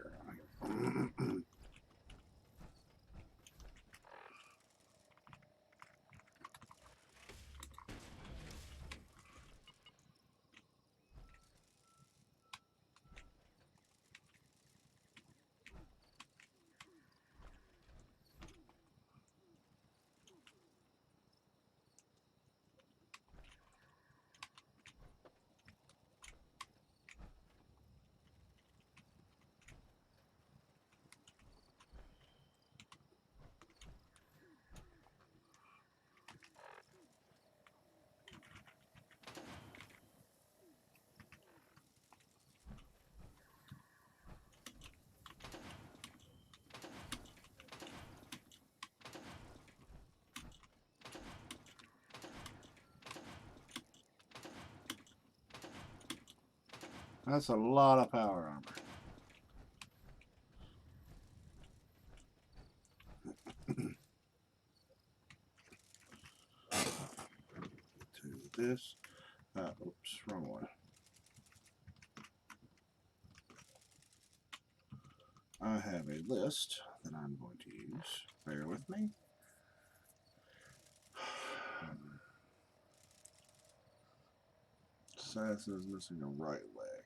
That's a lot of power armor. To this. Oops, wrong one. I have a list that I'm going to use. Bear with me. Assassin is missing a right leg.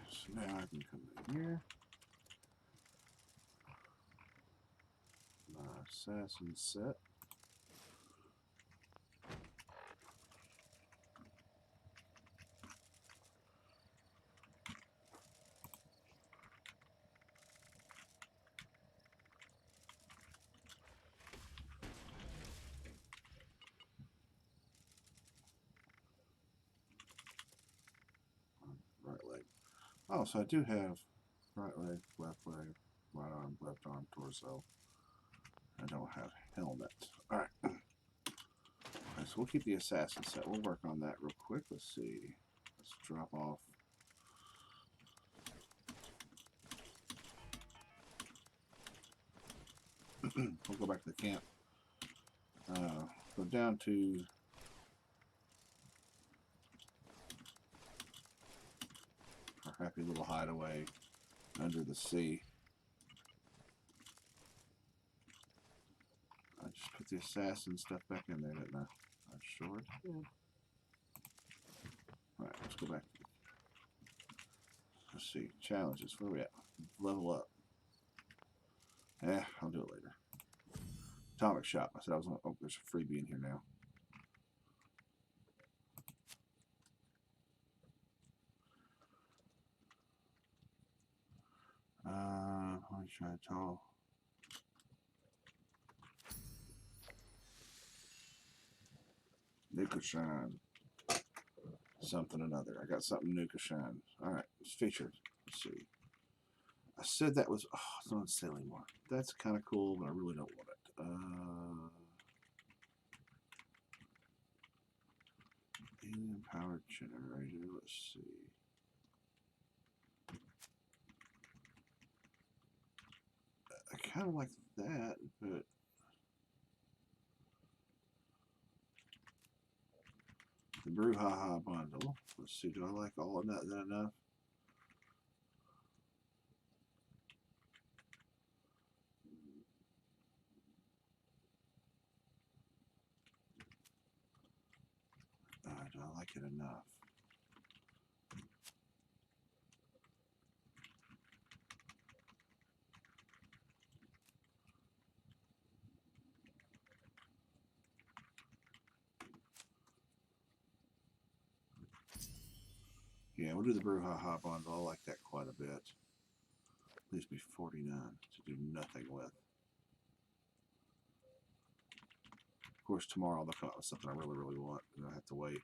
So now I can come in here. My assassin set. Oh, so I do have right leg, right arm, left arm, torso. I don't have helmet. All right. All right, so we'll keep the assassin set. We'll work on that real quick. Let's see. Let's drop off. We'll go back to the camp. Go down to our happy little hideaway under the sea. I just put the assassin stuff back in there, didn't I? I'm sure. Yeah. Alright, let's go back. Let's see. Challenges. Where are we at? Level up. I'll do it later. Atomic shop. I said I was on. Oh, there's a freebie in here now. Let me try tall. Nuka Shine. Something another. I got something Nuka Shine. Alright, it's featured. Let's see. I said that was. Oh, it's not on sale anymore. That's kind of cool, but I really don't want it. Alien powered generator. Let's see. I kind of like that, but the Brouhaha bundle. Let's see. Do I like all of that enough? Do I like it enough? Yeah, we'll do the Brouhaha bundle. I like that quite a bit. At least be 49 to do nothing with. Of course, tomorrow they'll come out with something I really, really want, and I have to wait.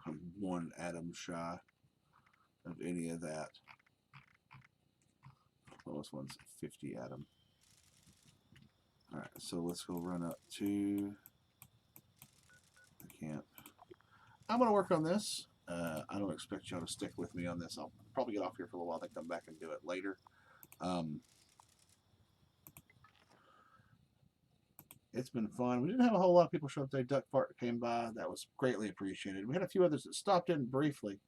I'm one atom shy of any of that. Lowest one's 50 atom. Alright, so let's go run up to the camp. I'm going to work on this. I don't expect y'all to stick with me on this. I'll probably get off here for a little while, then come back and do it later. It's been fun. We didn't have a whole lot of people show up today. Duck Park came by. That was greatly appreciated. We had a few others that stopped in briefly.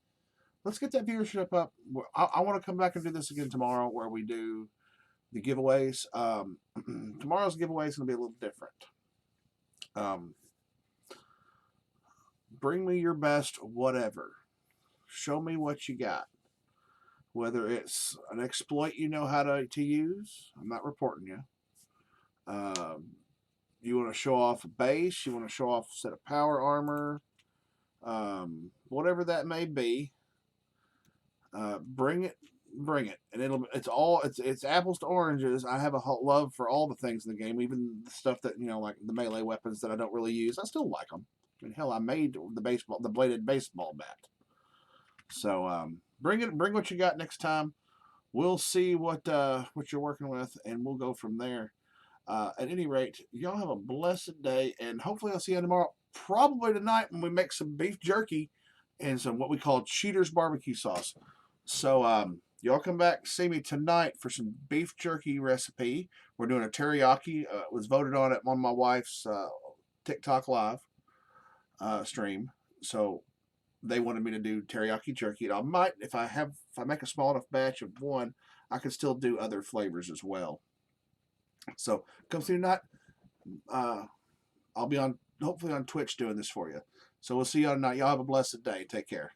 Let's get that viewership up. I want to come back and do this again tomorrow where we do the giveaways. Tomorrow's giveaway is going to be a little different. Bring me your best whatever. Show me what you got. Whether it's an exploit you know how to use. I'm not reporting you. You want to show off a base. You want to show off a set of power armor. Whatever that may be. Bring it. Bring it. And it's apples to oranges. I have a love for all the things in the game. Even the stuff that, like the melee weapons that I don't really use. I still like them. I mean, hell, I made the bladed baseball bat. So bring it. Bring what you got next time. We'll see what you're working with, and we'll go from there. At any rate, y'all have a blessed day, and hopefully I'll see you tomorrow. Probably tonight when we make some beef jerky and some what we call Cheaters barbecue sauce. So y'all come back, see me tonight for some beef jerky recipe. We're doing a teriyaki. It was voted on at my wife's TikTok live stream. So they wanted me to do teriyaki jerky. And I might, if I make a small enough batch of one, I can still do other flavors as well. So come see tonight. I'll be hopefully on Twitch doing this for you. So we'll see y'all tonight. Y'all have a blessed day. Take care.